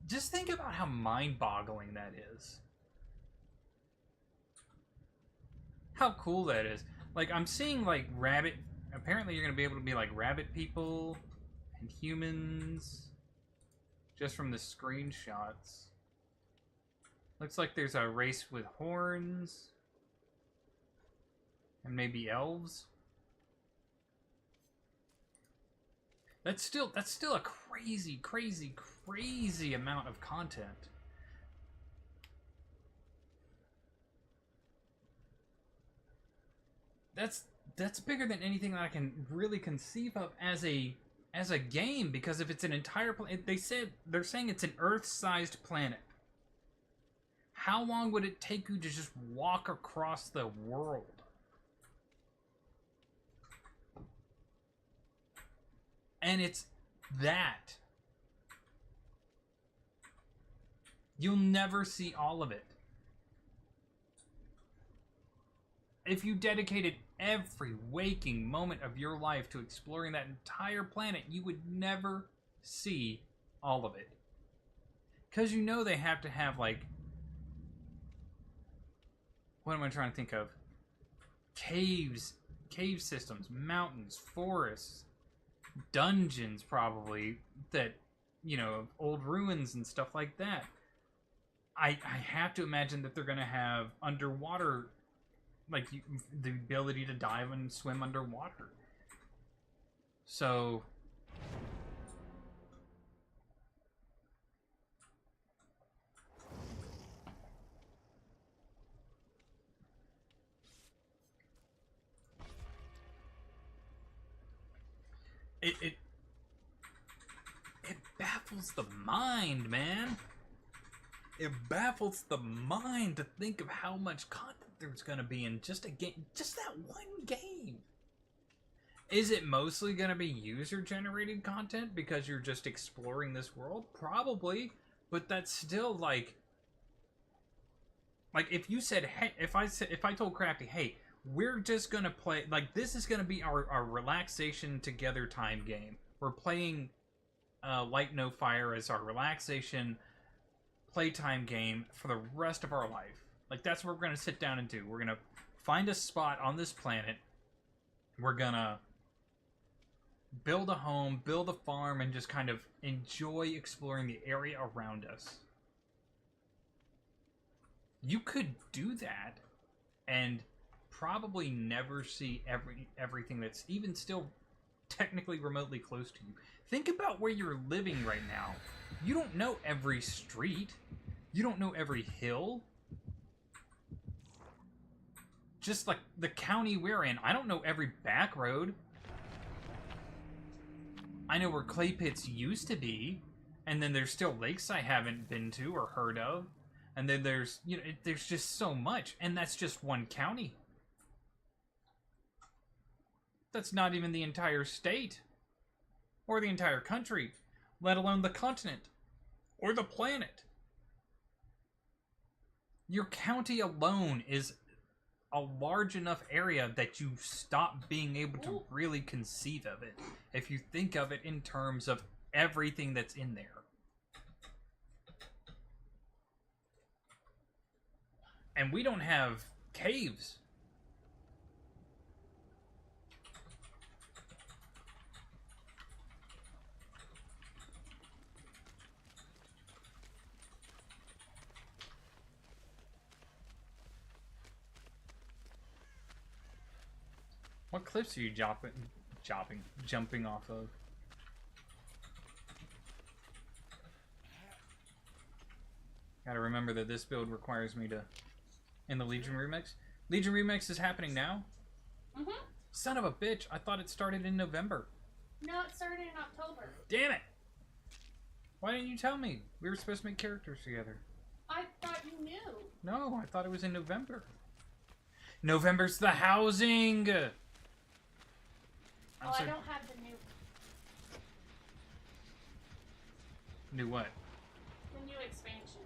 Just think about how mind-boggling that is. How cool that is. Like, I'm seeing, like, rabbit... Apparently you're going to be able to be, like, rabbit people and humans just from the screenshots. Looks like there's a race with horns. And maybe elves. That's still a crazy, crazy, crazy amount of content. That's bigger than anything that I can really conceive of as a game, because if it's an entire planet, they're saying it's an Earth-sized planet. How long would it take you to just walk across the world? And it's that. You'll never see all of it. If you dedicated every waking moment of your life to exploring that entire planet, you would never see all of it. Because you know they have to have, like... What am I trying to think of? Caves, cave systems, mountains, forests, dungeons, probably, that, you know, old ruins and stuff like that. I have to imagine that they're going to have underwater, like, the ability to dive and swim underwater. So... It baffles the mind, man. It baffles the mind to think of how much content there's gonna be in just a game, just that one game. Is it mostly gonna be user-generated content because you're just exploring this world? Probably, but that's still like if you said, hey, if I told Crafty, hey, we're just gonna play, like, this is gonna be our relaxation together time game. We're playing Light No Fire as our relaxation playtime game for the rest of our life. Like, that's what we're gonna sit down and do. We're gonna find a spot on this planet. We're gonna build a home, build a farm, and just kind of enjoy exploring the area around us. You could do that and probably never see everything that's even still technically remotely close to you. Think about where you're living right now. You don't know every street. You don't know every hill. Just like the county we're in, I don't know every back road. I know where clay pits used to be, and then there's still lakes I haven't been to or heard of. And then there's, you know, there's just so much, and that's just one county. That's not even the entire state, or the entire country, let alone the continent, or the planet. Your county alone is a large enough area that you stop being able to really conceive of it, if you think of it in terms of everything that's in there. And we don't have caves. What cliffs are you jumping off of? Gotta remember that this build requires me to... In the Legion Remix? Legion Remix is happening now? Mm-hmm. Son of a bitch, I thought it started in November. No, it started in October. Damn it! Why didn't you tell me? We were supposed to make characters together. I thought you knew. No, I thought it was in November. November's the housing! Oh, I don't have the new... New what? The new expansion.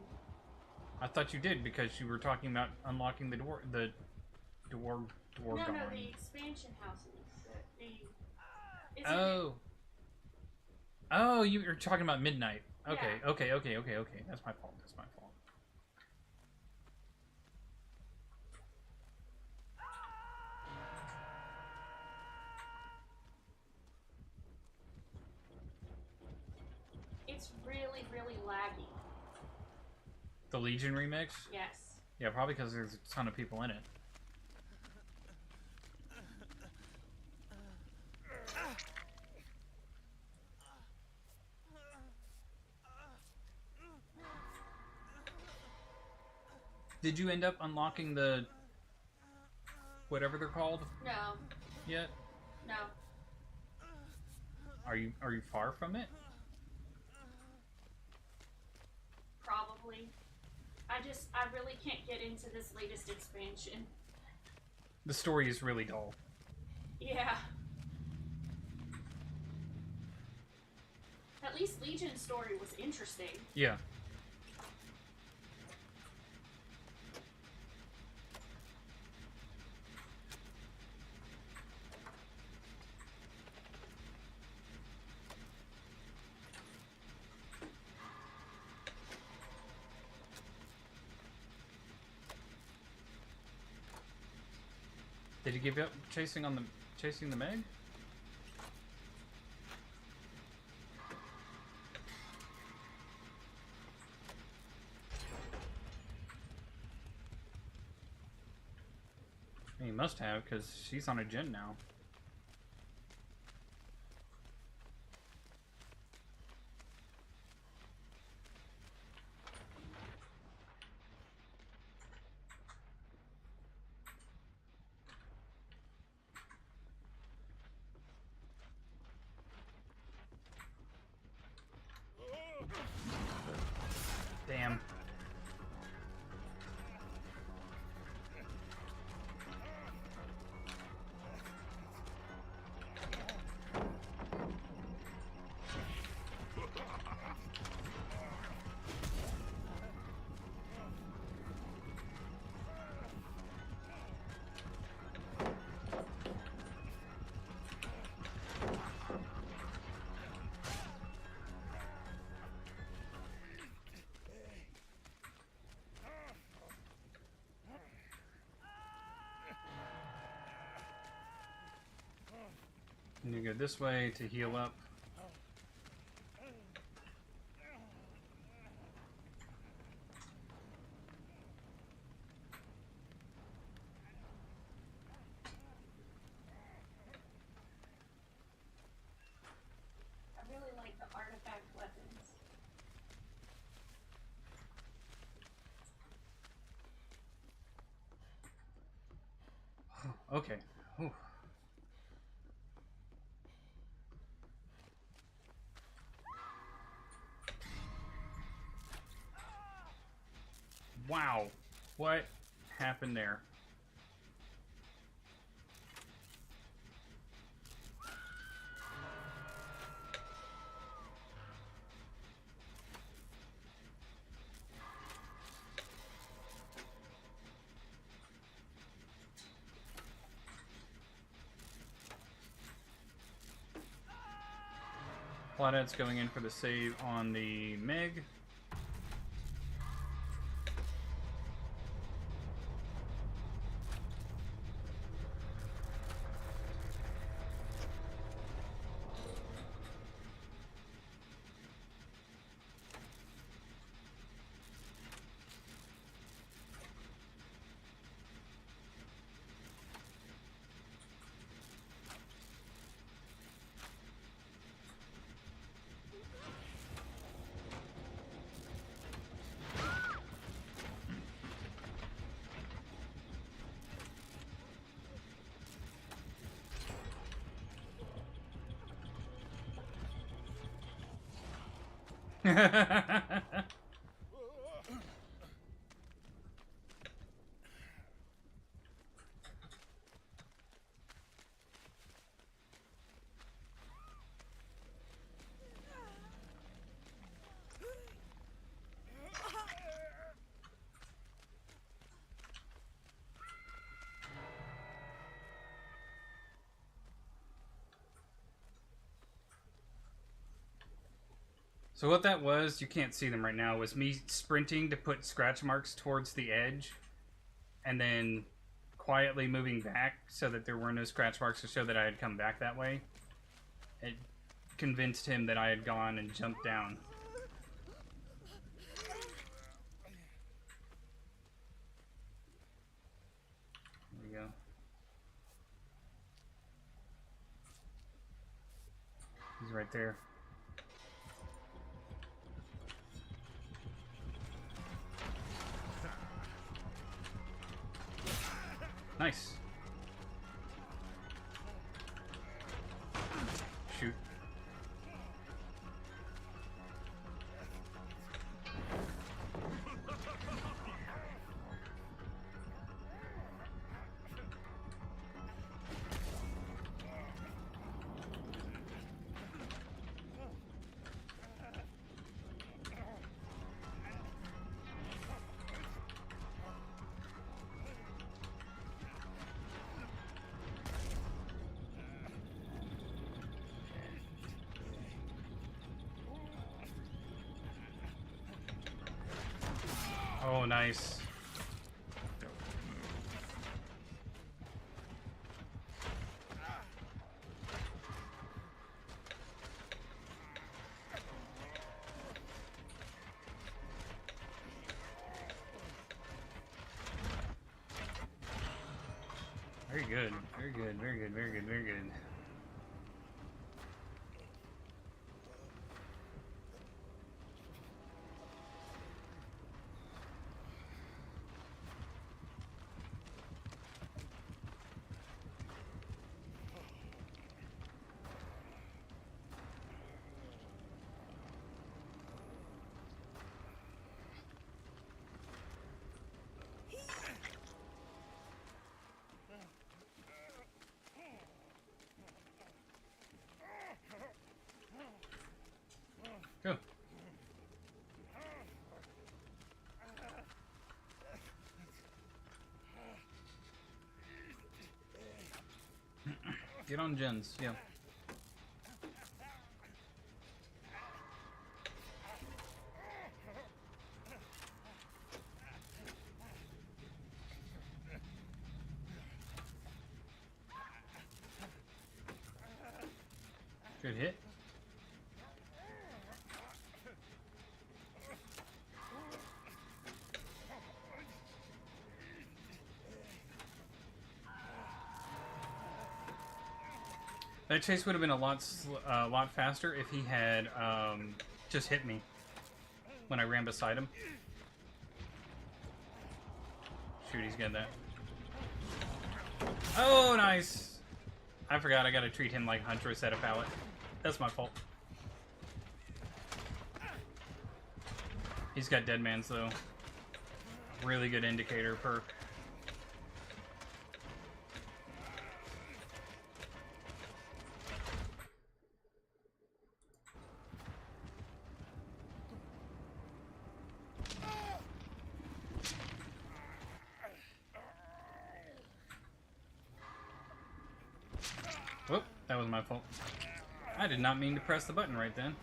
I thought you did because you were talking about unlocking the door No, gone. the expansion houses. Oh, you're talking about Midnight. Okay, Yeah. okay. That's my fault. It's really, really laggy. The Legion Remix? Yes. Yeah, probably because there's a ton of people in it. Did you end up unlocking the... whatever they're called? No. Yet? No. Are you far from it? Probably. I really can't get into this latest expansion. The story is really dull. Yeah. At least Legion's story was interesting. Yeah. Did you give up chasing the Meg? He must have, because she's on a gen now. Damn. And you go this way to heal up. I really like the artifact weapons. Okay. Whew. Wow. What happened there? Claudette's going in for the save on the Meg. So what that was, you can't see them right now, was me sprinting to put scratch marks towards the edge and then quietly moving back so that there were no scratch marks to show that I had come back that way. It convinced him that I had gone and jumped down. There we go. He's right there. Nice. Shoot. Oh, nice. Very good. Very good. Very good. Very good. Very good. Go. Get on gens, yeah. Good hit. That chase would have been a lot faster if he had just hit me when I ran beside him. Shoot, he's getting that. Oh, nice! I forgot I gotta treat him like Huntress at a pallet. That's my fault. He's got Dead Man's though. Really good indicator perk. Whoop, that was my fault. I did not mean to press the button right then.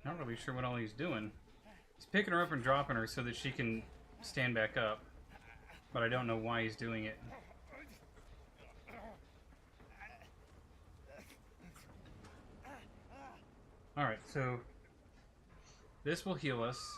Not really sure what all he's doing. He's picking her up and dropping her so that she can stand back up. But I don't know why he's doing it. Alright, so this will heal us.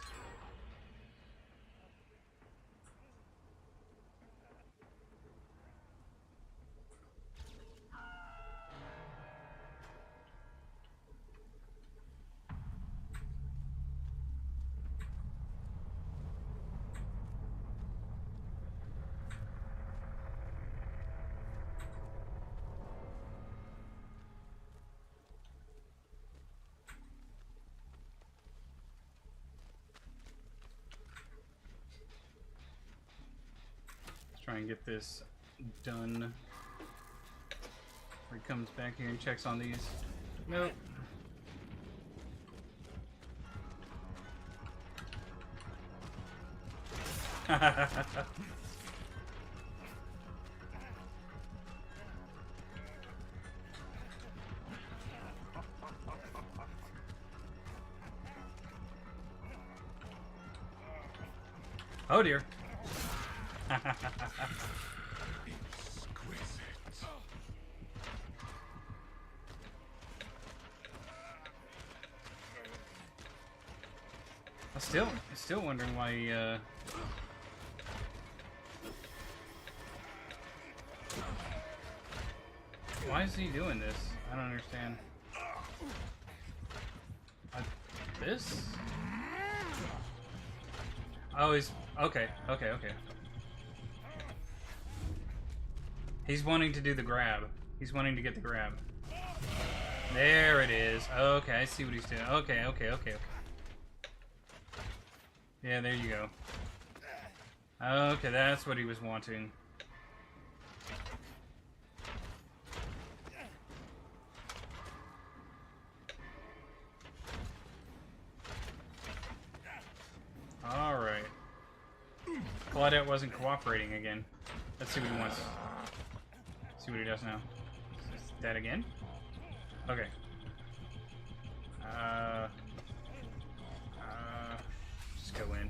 Try and get this done before he comes back here and checks on these. Nope. Oh dear. I'm still wondering why why is he doing this? I don't understand. This? Oh, he's... Okay, okay, okay. He's wanting to do the grab. He's wanting to get the grab. There it is. Okay, I see what he's doing. Okay, okay, okay, okay. Yeah, there you go. Okay, that's what he was wanting. Alright. Claudette wasn't cooperating again. Let's see what he wants. See what he does now. That again? Okay. Just go in.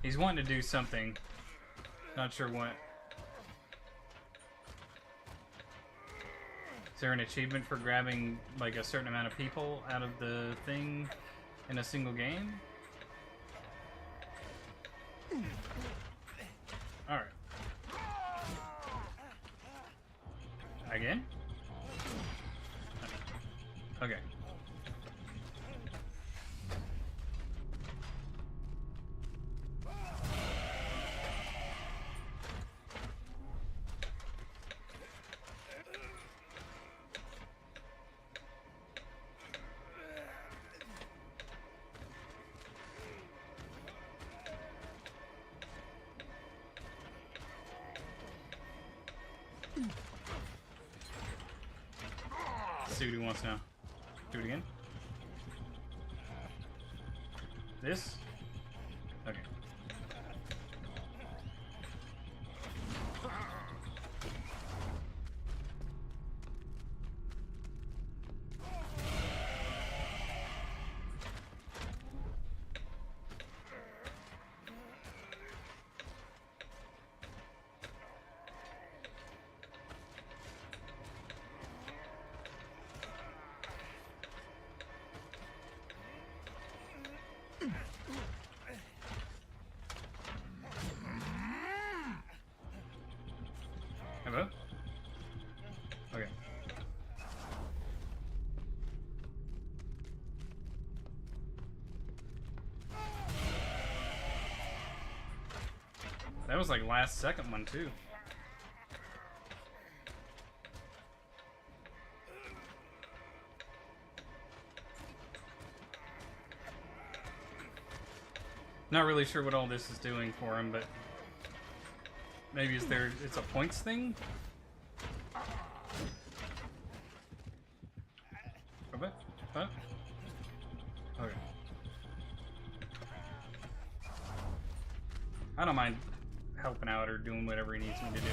He's wanting to do something. Not sure what. Is there an achievement for grabbing like a certain amount of people out of the thing in a single game? Alright. Again? Okay. Let's see what he wants now. Do it again. This? Okay. Hello? Okay. That was like last second one too. Not really sure what all this is doing for him, but maybe it's a points thing? Okay. Huh? Okay. I don't mind helping out or doing whatever he needs me to do.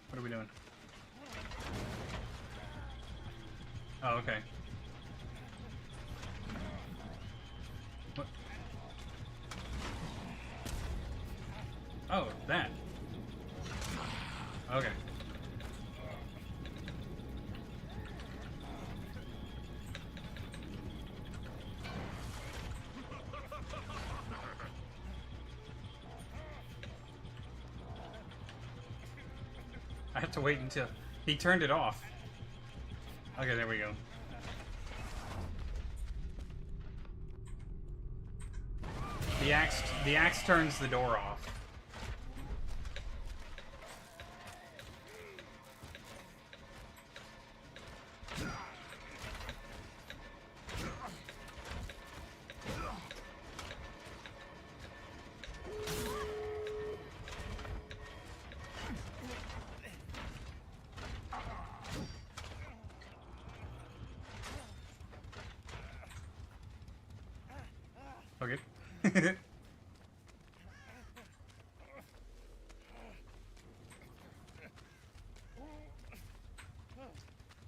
What are we doing? Oh, okay. What? Oh, that. Okay. I have to wait until he turned it off. Okay, there we go. The axe turns the door off. Okay.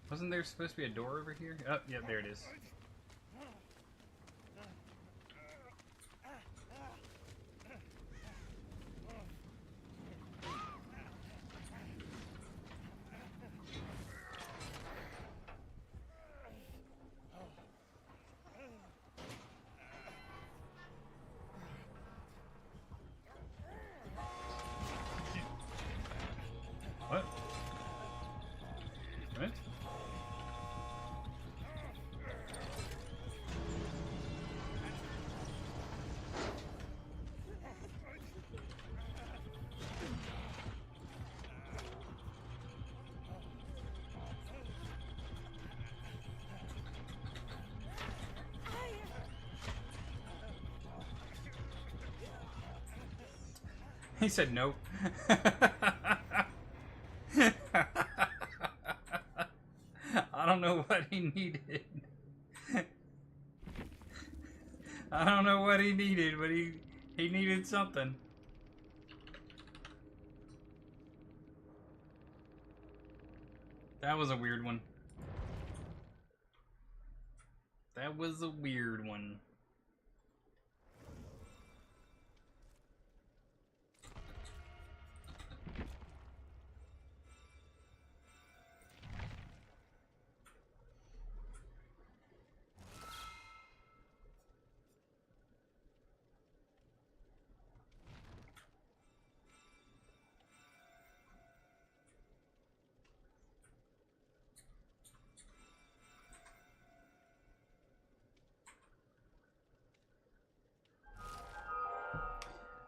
Wasn't there supposed to be a door over here? Oh, yeah, there it is. He said nope. I don't know what he needed. I don't know what he needed, but he needed something. That was a weird one. That was a weird one.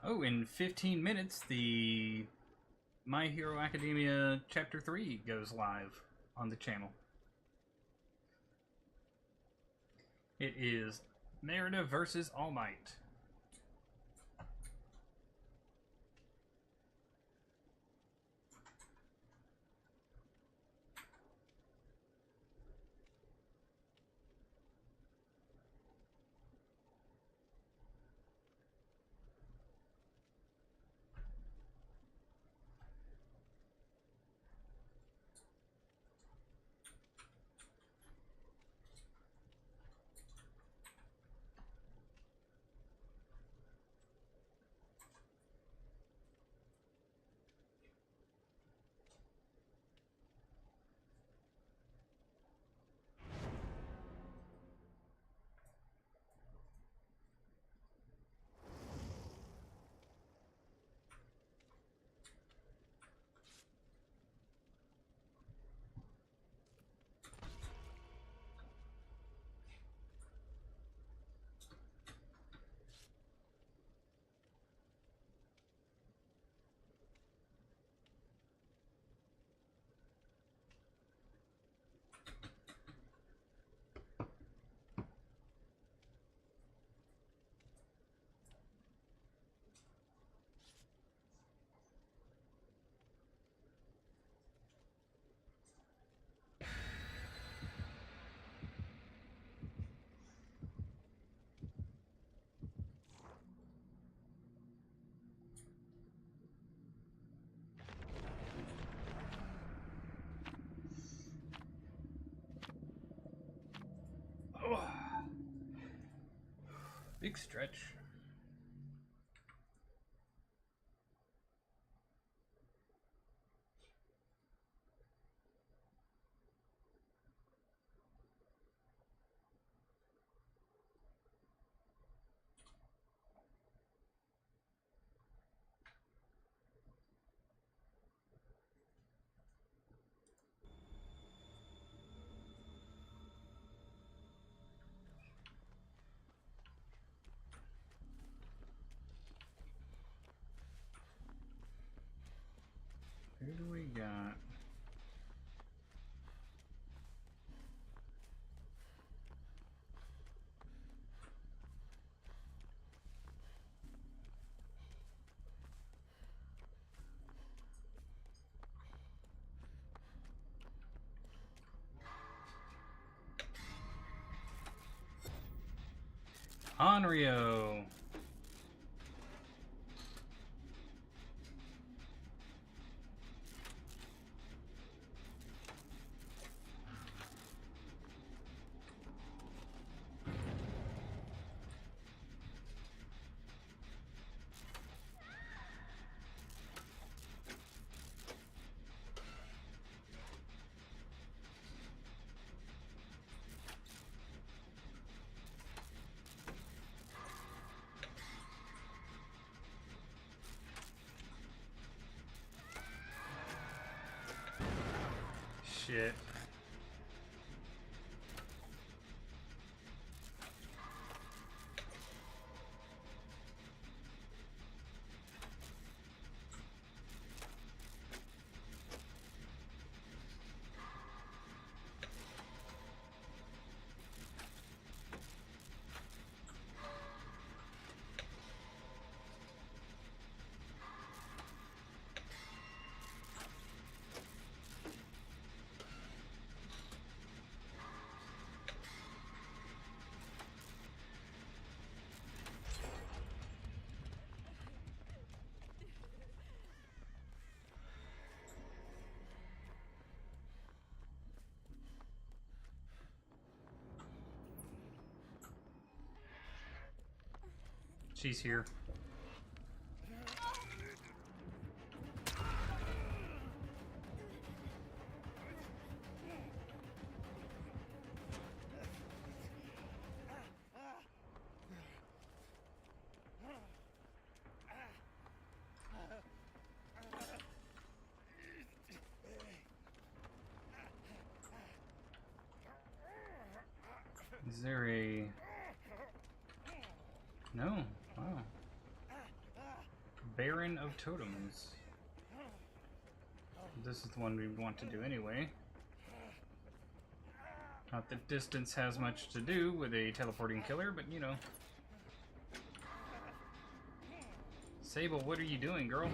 Oh, in 15 minutes, the My Hero Academia Chapter 3 goes live on the channel. It is Merida versus All Might. Oh. Big stretch. Who do we got? Onryo. Shit. She's here. Is there a... No. Wow. Baron of Totems. This is the one we want to do anyway. Not that distance has much to do with a teleporting killer, but you know. Sable, what are you doing, girl?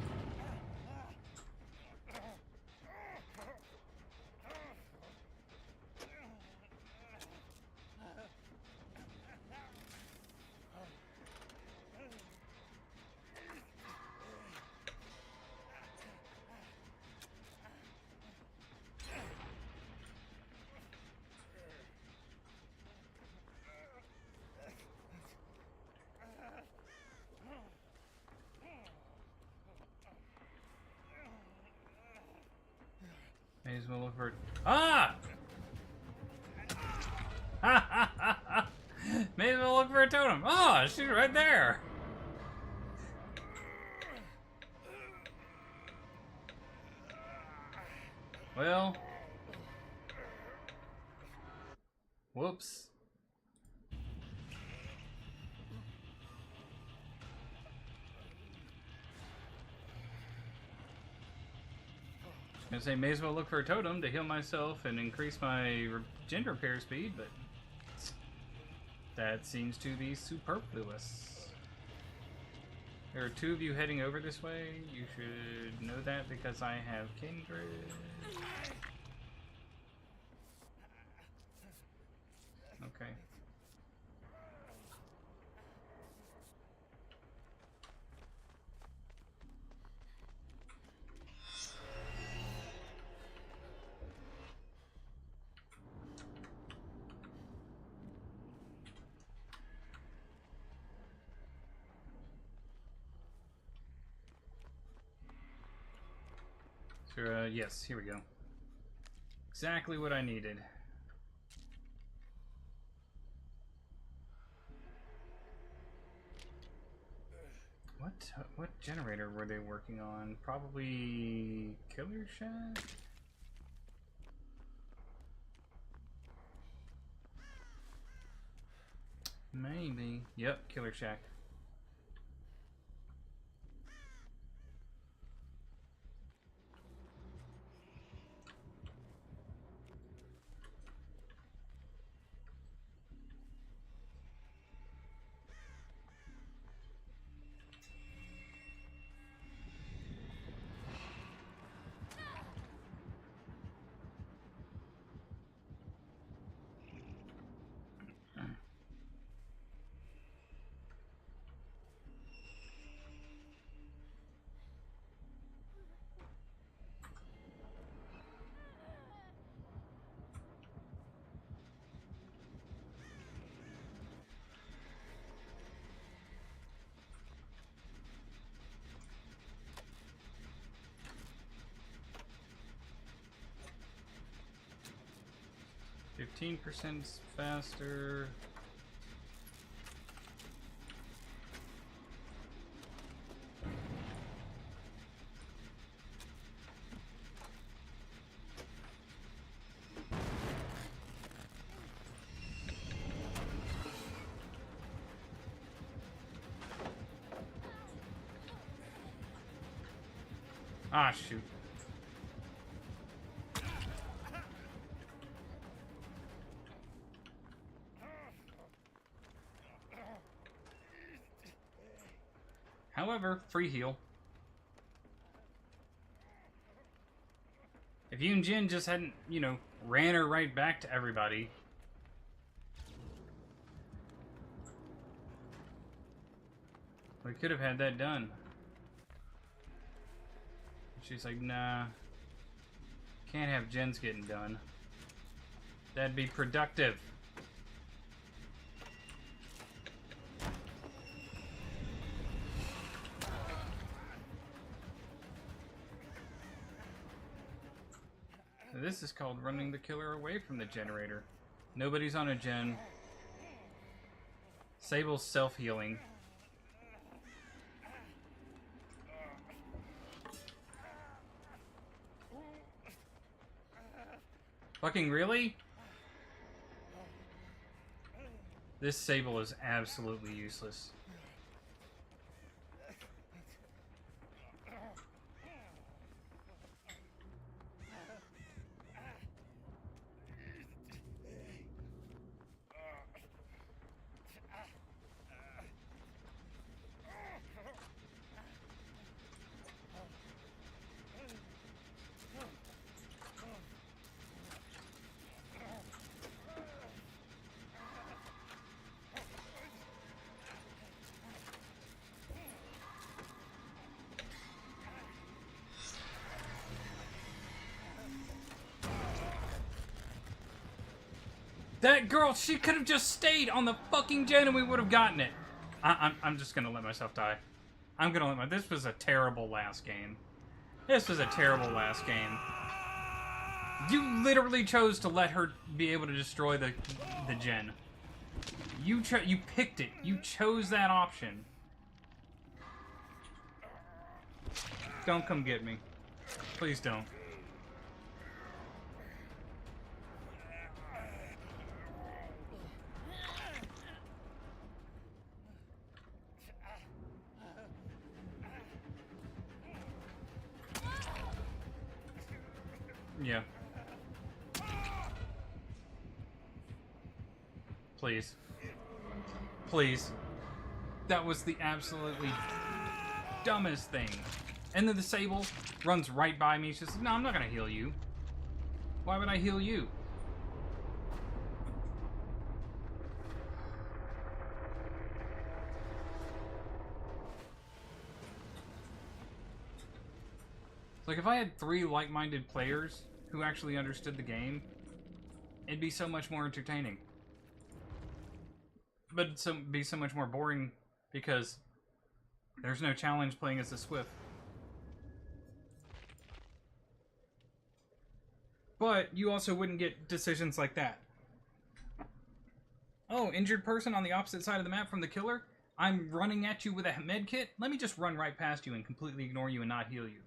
May as well look for it. Ah! May as well look for a totem. Oh, she's right there. Well. Whoops. I was gonna say, may as well look for a totem to heal myself and increase my gender repair speed, but that seems to be superfluous. There are two of you heading over this way. You should know that because I have kindred. Okay. So, yes, here we go. Exactly what I needed. What generator were they working on? Probably Killer Shack? Maybe. Yep, Killer Shack. %, faster. Ah, shoot. However, free heal. If Yoon Jin just hadn't, you know, ran her right back to everybody. We could have had that done. She's like, nah. Can't have gens getting done. That'd be productive. This is called running the killer away from the generator. Nobody's on a gen. Sable's self-healing. Fucking really? This Sable is absolutely useless. That girl, she could have just stayed on the fucking gen and we would have gotten it. I'm just gonna let myself die. I'm gonna let my... This was a terrible last game. This was a terrible last game. You literally chose to let her be able to destroy the gen. You picked it. You chose that option. Don't come get me. Please don't. Yeah. Please. Please. That was the absolutely dumbest thing. And then the Sable runs right by me. She says, no, I'm not gonna heal you. Why would I heal you? Like, if I had 3 like-minded players who actually understood the game, it'd be so much more entertaining. But it'd be so much more boring because there's no challenge playing as a Swift. But you also wouldn't get decisions like that. Oh, injured person on the opposite side of the map from the killer? I'm running at you with a med kit? Let me just run right past you and completely ignore you and not heal you.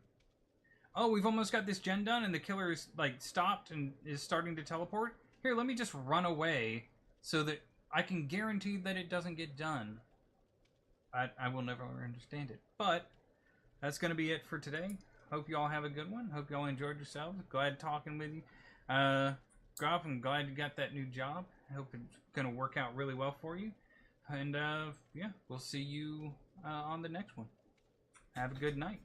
Oh, we've almost got this gen done and the killer is, like, stopped and is starting to teleport. Here, let me just run away so that I can guarantee that it doesn't get done. I will never understand it. But that's going to be it for today. Hope you all have a good one. Hope you all enjoyed yourselves. Glad talking with you. Grop, I'm glad you got that new job. I hope it's going to work out really well for you. And, yeah, we'll see you on the next one. Have a good night.